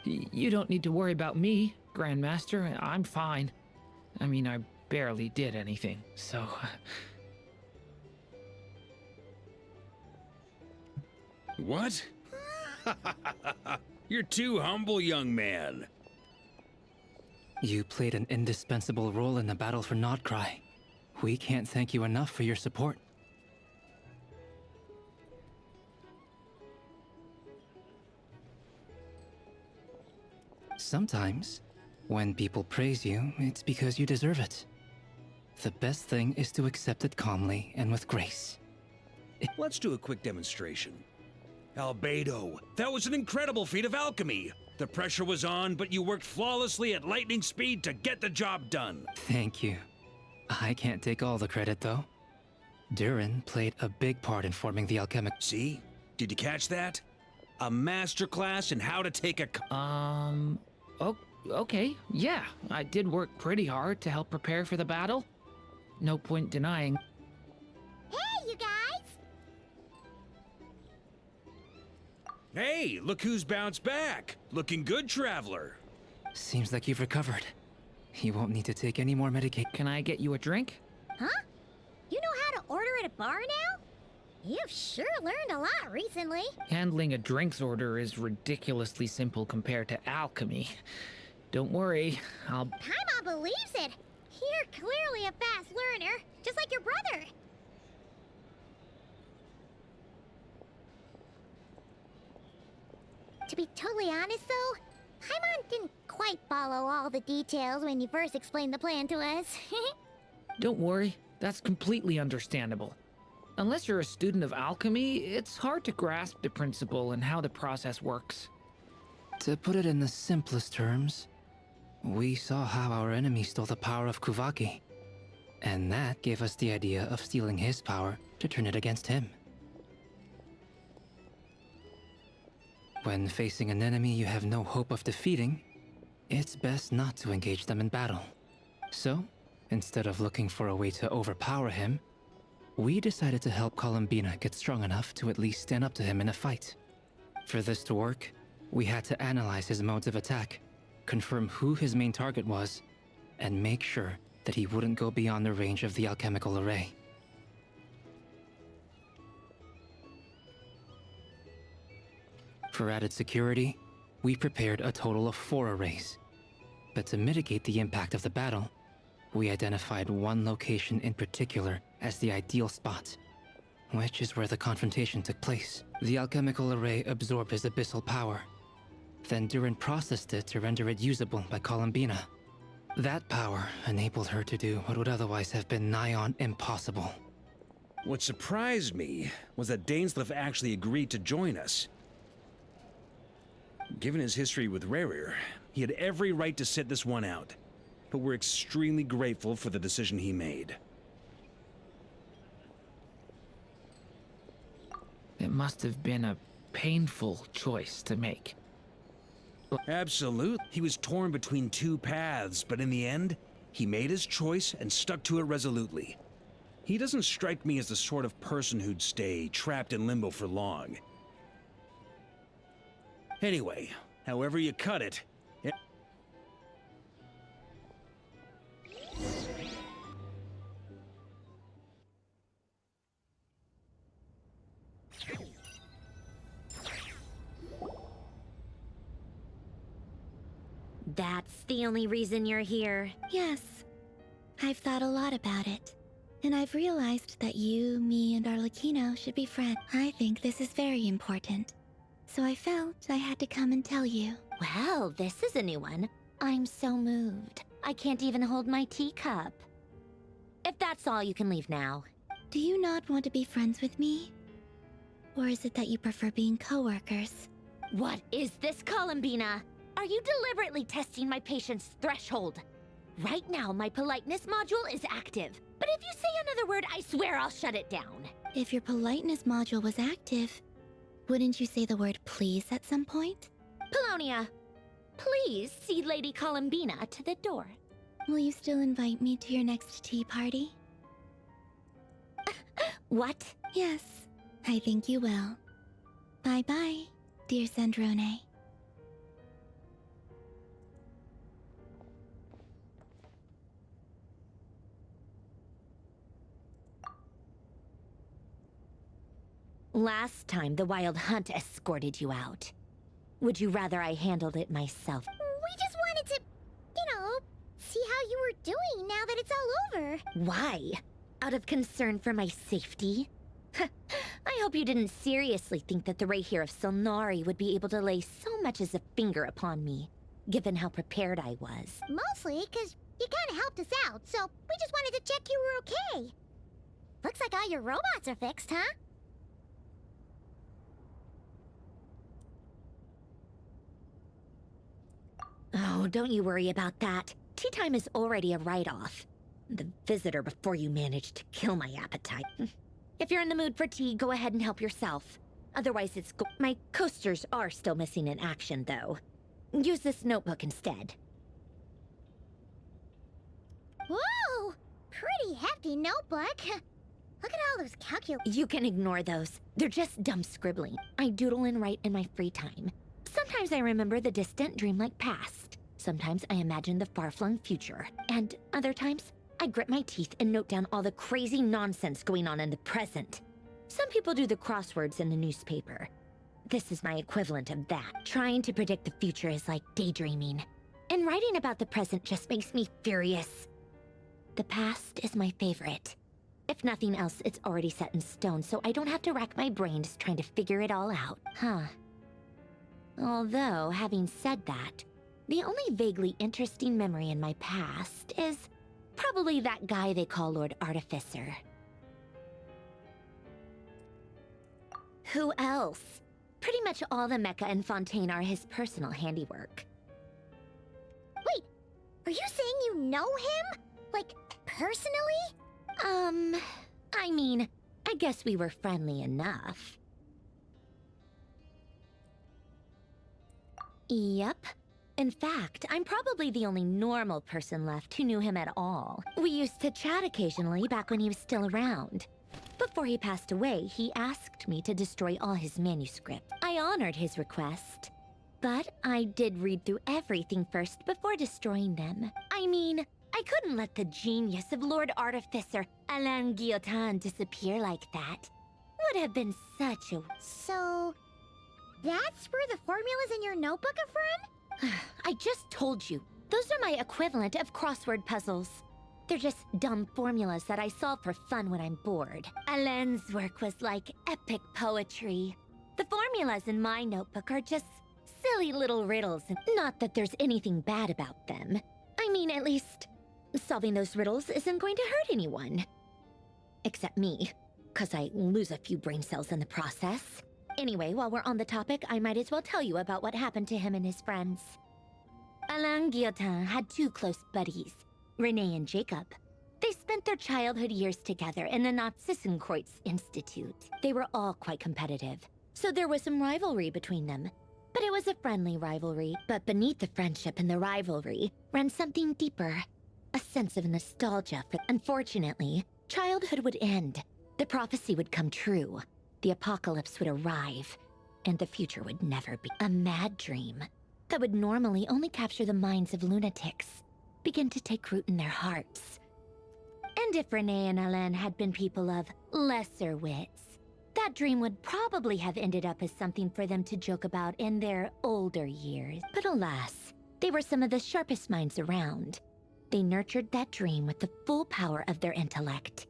You don't need to worry about me, Grandmaster. I'm fine. I mean, I barely did anything, so... What? You're too humble, young man. You played an indispensable role in the battle for Nod-Krai. We can't thank you enough for your support. Sometimes, when people praise you, it's because you deserve it. The best thing is to accept it calmly and with grace. Let's do a quick demonstration. Albedo, that was an incredible feat of alchemy. The pressure was on, but you worked flawlessly at lightning speed to get the job done. Thank you. I can't take all the credit, though. Durin played a big part in forming the alchemic. See? Did you catch that? A masterclass in how to take a... Okay, yeah. I did work pretty hard to help prepare for the battle. No point denying. Hey, you guys! Hey, look who's bounced back. Looking good, Traveler. Seems like you've recovered. You won't need to take any more medication. Can I get you a drink? Huh? You know how to order at a bar now? You've sure learned a lot recently. Handling a drinks order is ridiculously simple compared to alchemy. Don't worry, I'll... Paimon believes it. You're clearly a fast learner, just like your brother. To be totally honest, though, Paimon didn't quite follow all the details when you first explained the plan to us. Don't worry, that's completely understandable. Unless you're a student of alchemy, it's hard to grasp the principle and how the process works. To put it in the simplest terms, we saw how our enemy stole the power of Kuvaki, and that gave us the idea of stealing his power to turn it against him. When facing an enemy you have no hope of defeating, it's best not to engage them in battle. So, instead of looking for a way to overpower him, we decided to help Columbina get strong enough to at least stand up to him in a fight. For this to work, we had to analyze his modes of attack, confirm who his main target was, and make sure that he wouldn't go beyond the range of the alchemical array. For added security, we prepared a total of 4 arrays. But to mitigate the impact of the battle, we identified one location in particular as the ideal spot, which is where the confrontation took place. The alchemical array absorbed his abyssal power. Then Durin processed it to render it usable by Columbina. That power enabled her to do what would otherwise have been nigh on impossible. What surprised me was that Dainsleif actually agreed to join us. Given his history with Rerir, he had every right to sit this one out. But we're extremely grateful for the decision he made. It must have been a painful choice to make. Absolutely. He was torn between 2 paths, but in the end, he made his choice and stuck to it resolutely. He doesn't strike me as the sort of person who'd stay trapped in limbo for long. Anyway, however you cut it... That's the only reason you're here. Yes. I've thought a lot about it. And I've realized that you, me, and Arlecchino should be friends. I think this is very important. So I felt I had to come and tell you. Well, this is a new one. I'm so moved. I can't even hold my teacup. If that's all, you can leave now. Do you not want to be friends with me? Or is it that you prefer being co-workers? What is this, Columbina? Are you deliberately testing my patience threshold? Right now, my politeness module is active. But if you say another word, I swear I'll shut it down. If your politeness module was active, wouldn't you say the word please at some point? Polonia, please see Lady Columbina to the door. Will you still invite me to your next tea party? What? Yes, I think you will. Bye-bye, dear Sandrone. Last time, the Wild Hunt escorted you out. Would you rather I handled it myself? We just wanted to, see how you were doing now that it's all over. Why? out of concern for my safety. I hope you didn't seriously think that the Ray here of Solnari would be able to lay so much as a finger upon me, given how prepared I was. Mostly because you kind of helped us out, so we just wanted to check you were okay. Looks like all your robots are fixed, huh? Oh, don't you worry about that. Tea time is already a write-off. The visitor before you managed to kill my appetite. If you're in the mood for tea, go ahead and help yourself. Otherwise, my coasters are still missing in action, though. Use this notebook instead. Whoa! Pretty hefty notebook. Look at all those calculations. You can ignore those. They're just dumb scribbling. I doodle and write in my free time. Sometimes I remember the distant, dreamlike past. Sometimes I imagine the far-flung future. And other times, I grit my teeth and note down all the crazy nonsense going on in the present. Some people do the crosswords in the newspaper. This is my equivalent of that. Trying to predict the future is like daydreaming. And writing about the present just makes me furious. The past is my favorite. If nothing else, it's already set in stone, so I don't have to rack my brains trying to figure it all out. Huh. Although, having said that, the only vaguely interesting memory in my past is probably that guy they call Lord Artificer. Who else? Pretty much all the mecha in Fontaine are his personal handiwork. Wait, are you saying you know him? Like, personally? I mean, I guess we were friendly enough. Yep. In fact, I'm probably the only normal person left who knew him at all. We used to chat occasionally back when he was still around. Before he passed away, he asked me to destroy all his manuscripts. I honored his request, but I did read through everything first before destroying them. I mean, I couldn't let the genius of Lord Artificer Alain Guillotin disappear like that. Would have been such a... So... that's where the formulas in your notebook are from? I just told you. Those are my equivalent of crossword puzzles. They're just dumb formulas that I solve for fun when I'm bored. Alain's work was like epic poetry. The formulas in my notebook are just silly little riddles. Not that there's anything bad about them. I mean, at least, solving those riddles isn't going to hurt anyone. Except me, 'cause I lose a few brain cells in the process. Anyway, while we're on the topic, I might as well tell you about what happened to him and his friends. Alain Guillotin had two close buddies, Renee and Jacob. They spent their childhood years together in the Narzissenkreuz Institute. They were all quite competitive, so there was some rivalry between them. But it was a friendly rivalry. But beneath the friendship and the rivalry ran something deeper, a sense of nostalgia. Unfortunately, childhood would end. The prophecy would come true. The apocalypse would arrive, and the future would never be. A mad dream that would normally only capture the minds of lunatics begin to take root in their hearts. And if Renee and Alain had been people of lesser wits, that dream would probably have ended up as something for them to joke about in their older years. But alas, they were some of the sharpest minds around. They nurtured that dream with the full power of their intellect,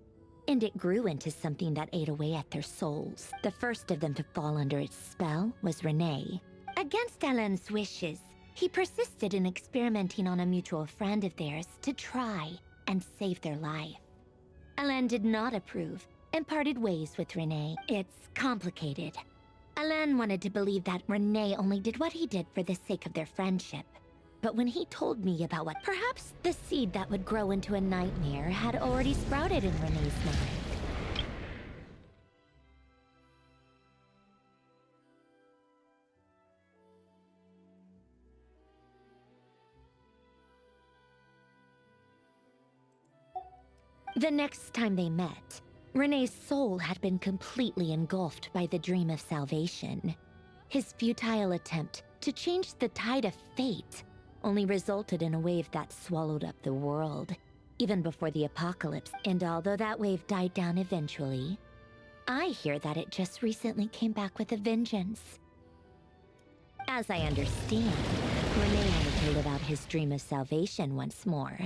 and it grew into something that ate away at their souls. The first of them to fall under its spell was Renee. Against Alain's wishes, he persisted in experimenting on a mutual friend of theirs to try and save their life. Alain did not approve and parted ways with Renee. It's complicated. Alain wanted to believe that Renee only did what he did for the sake of their friendship. But when he told me about what perhaps the seed that would grow into a nightmare had already sprouted in Renee's mind. The next time they met, Renee's soul had been completely engulfed by the dream of salvation. His futile attempt to change the tide of fate only resulted in a wave that swallowed up the world, even before the apocalypse. And although that wave died down eventually, I hear that it just recently came back with a vengeance. As I understand, Renee wanted to live out his dream of salvation once more.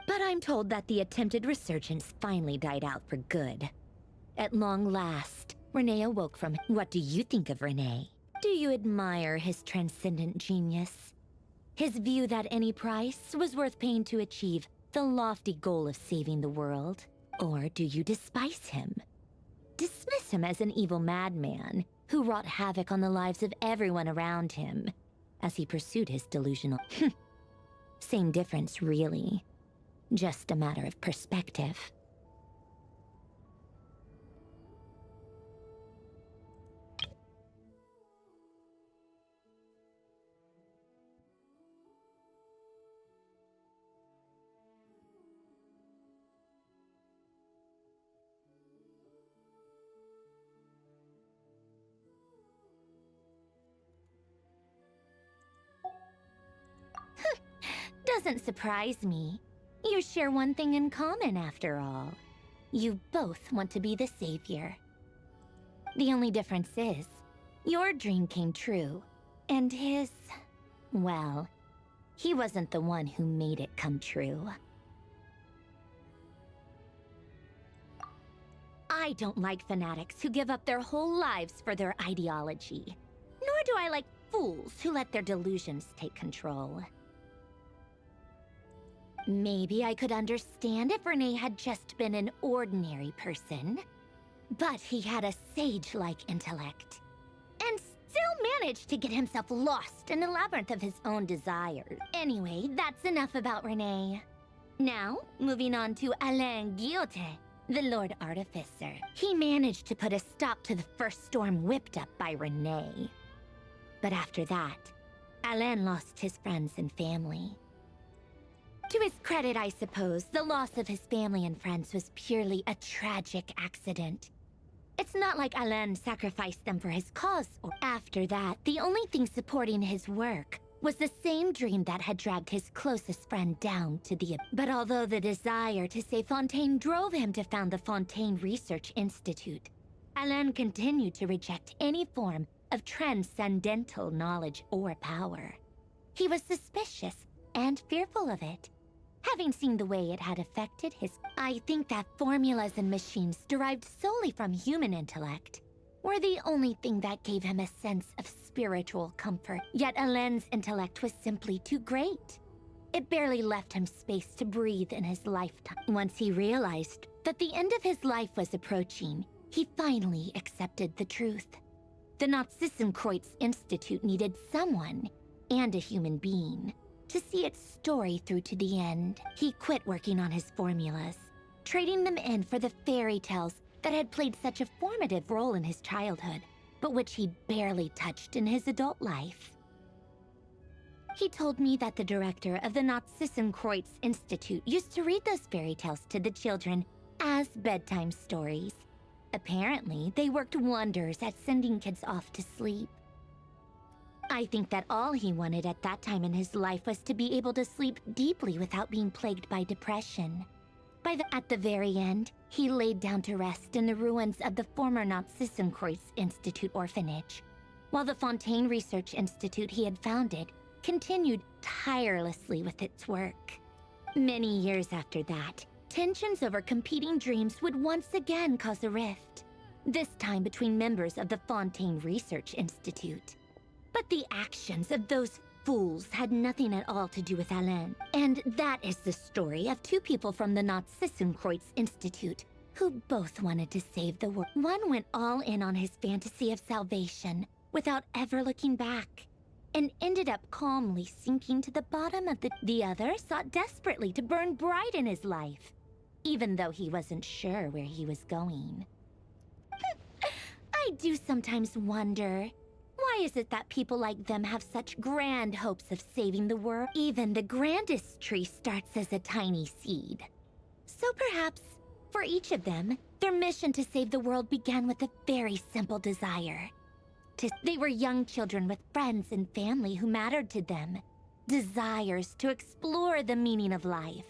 But I'm told that the attempted resurgence finally died out for good. At long last, Renee awoke from... What do you think of Renee? Do you admire his transcendent genius? His view that any price was worth paying to achieve the lofty goal of saving the world? Or do you despise him? Dismiss him as an evil madman who wrought havoc on the lives of everyone around him as he pursued his delusional... Same difference, really. Just a matter of perspective. Doesn't surprise me. You share one thing in common, after all. You both want to be the savior. The only difference is, your dream came true, and his... well, he wasn't the one who made it come true. I don't like fanatics who give up their whole lives for their ideology. Nor do I like fools who let their delusions take control. Maybe I could understand if Renee had just been an ordinary person. But he had a sage-like intellect. And still managed to get himself lost in the labyrinth of his own desires. Anyway, that's enough about Renee. Now, moving on to Alain Guillotin, the Lord Artificer. He managed to put a stop to the first storm whipped up by Renee. But after that, Alain lost his friends and family. To his credit, I suppose, the loss of his family and friends was purely a tragic accident. It's not like Alain sacrificed them for his cause. After that, the only thing supporting his work was the same dream that had dragged his closest friend down to the abyss. But although the desire to save Fontaine drove him to found the Fontaine Research Institute, Alain continued to reject any form of transcendental knowledge or power. He was suspicious and fearful of it, having seen the way it had affected his... I think that formulas and machines derived solely from human intellect were the only thing that gave him a sense of spiritual comfort. Yet Alain's intellect was simply too great. It barely left him space to breathe in his lifetime. Once he realized that the end of his life was approaching, he finally accepted the truth. The Nod-Krai Institute needed someone, and a human being, to see its story through to the end. He quit working on his formulas, trading them in for the fairy tales that had played such a formative role in his childhood, but which he barely touched in his adult life. He told me that the director of the Nod-Krai Institute used to read those fairy tales to the children as bedtime stories. Apparently, they worked wonders at sending kids off to sleep. I think that all he wanted at that time in his life was to be able to sleep deeply without being plagued by depression. At the very end, he laid down to rest in the ruins of the former Nod-Krai Institute orphanage, while the Fontaine Research Institute he had founded continued tirelessly with its work. Many years after that, tensions over competing dreams would once again cause a rift, this time between members of the Fontaine Research Institute. But the actions of those fools had nothing at all to do with Alain. And that is the story of two people from the Nod-Krai Institute who both wanted to save the world. One went all in on his fantasy of salvation without ever looking back, and ended up calmly sinking to the bottom of the other sought desperately to burn bright in his life, even though he wasn't sure where he was going. I do sometimes wonder, why is it that people like them have such grand hopes of saving the world? Even the grandest tree starts as a tiny seed. So perhaps, for each of them, their mission to save the world began with a very simple desire. They were young children with friends and family who mattered to them. Desires to explore the meaning of life.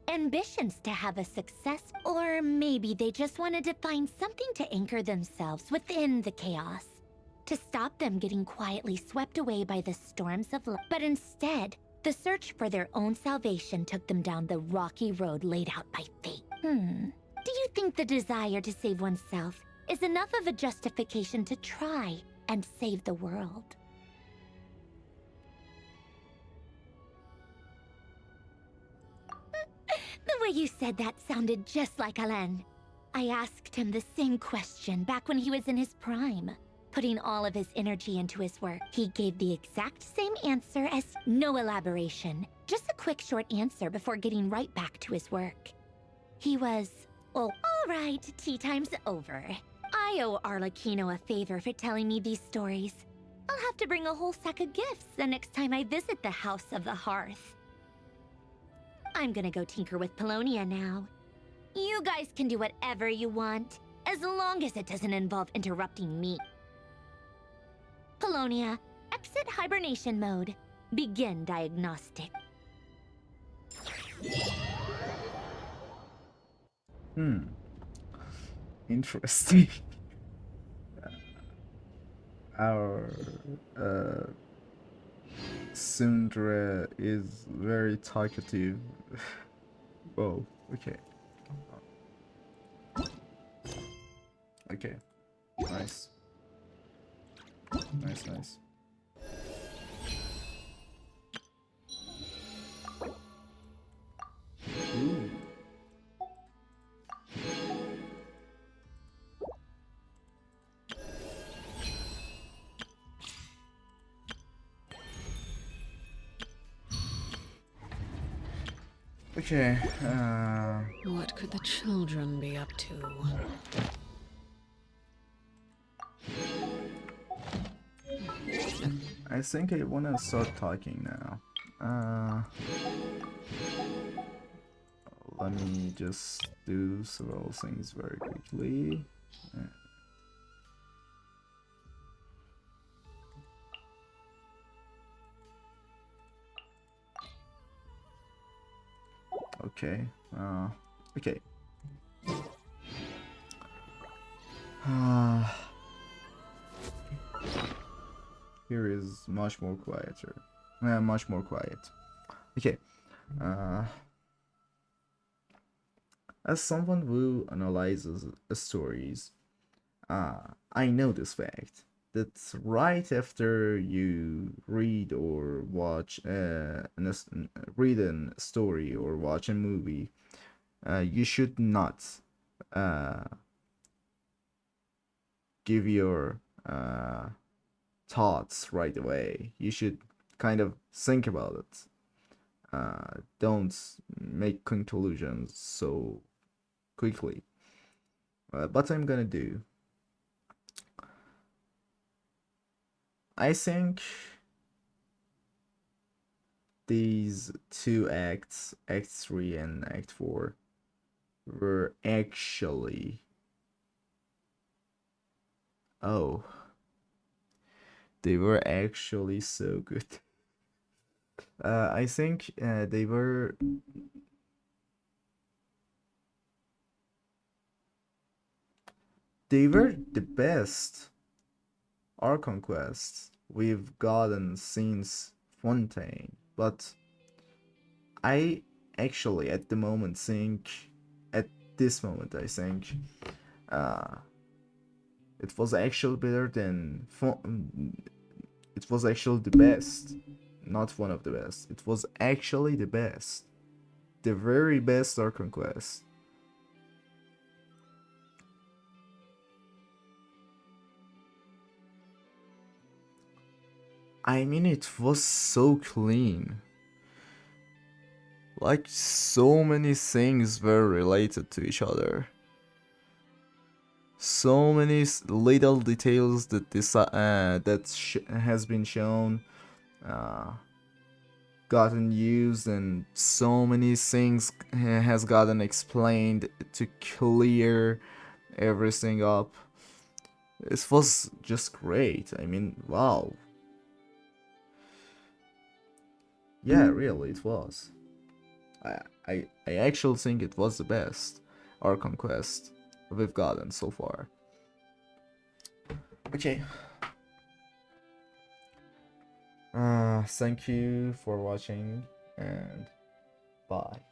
Ambitions to have a success. Or maybe they just wanted to find something to anchor themselves within the chaos, to stop them getting quietly swept away by the storms of life. But instead, The search for their own salvation took them down the rocky road laid out by fate. Do you think the desire to save oneself is enough of a justification to try and save the world? The way you said that sounded just like Alain. I asked him the same question back when he was in his prime, putting all of his energy into his work. He gave the exact same answer as no elaboration, just a quick short answer before getting right back to his work. He was, oh, all right, tea time's over. I owe Arlecchino a favor for telling me these stories. I'll have to bring a whole sack of gifts the next time I visit the House of the Hearth. I'm gonna go tinker with Polonia now. You guys can do whatever you want, as long as it doesn't involve interrupting me. Polonia, exit hibernation mode. Begin diagnostic. Interesting. Our Sundra is very talkative. Whoa, okay. Okay, nice. Nice. Ooh. Okay, What could the children be up to? I think I wanna start talking now. Let me just do several things very quickly. Okay, okay. Here is much more quieter. Much more quiet. Okay. As someone who analyzes stories, I know this fact. That right after you read or watch read a story or watch a movie, you should not give your thoughts right away. You should kind of think about it. Don't make conclusions so quickly. But I'm gonna do. I think these two acts, Act 3 and Act 4, were actually... Oh. They were actually so good. I think they were... They were the best archon quests we've gotten since Fontaine, but I actually at this moment I think it was actually better than it was actually the best, not one of the best. It was actually the best, the very best archon quest. I mean, it was so clean. Like, so many things were related to each other. So many little details that has been shown, gotten used, and so many things has gotten explained to clear everything up. It was just great. I mean, wow. Yeah, really, it was. I actually think it was the best archon quest we've gotten so far. Okay. Thank you for watching, and bye.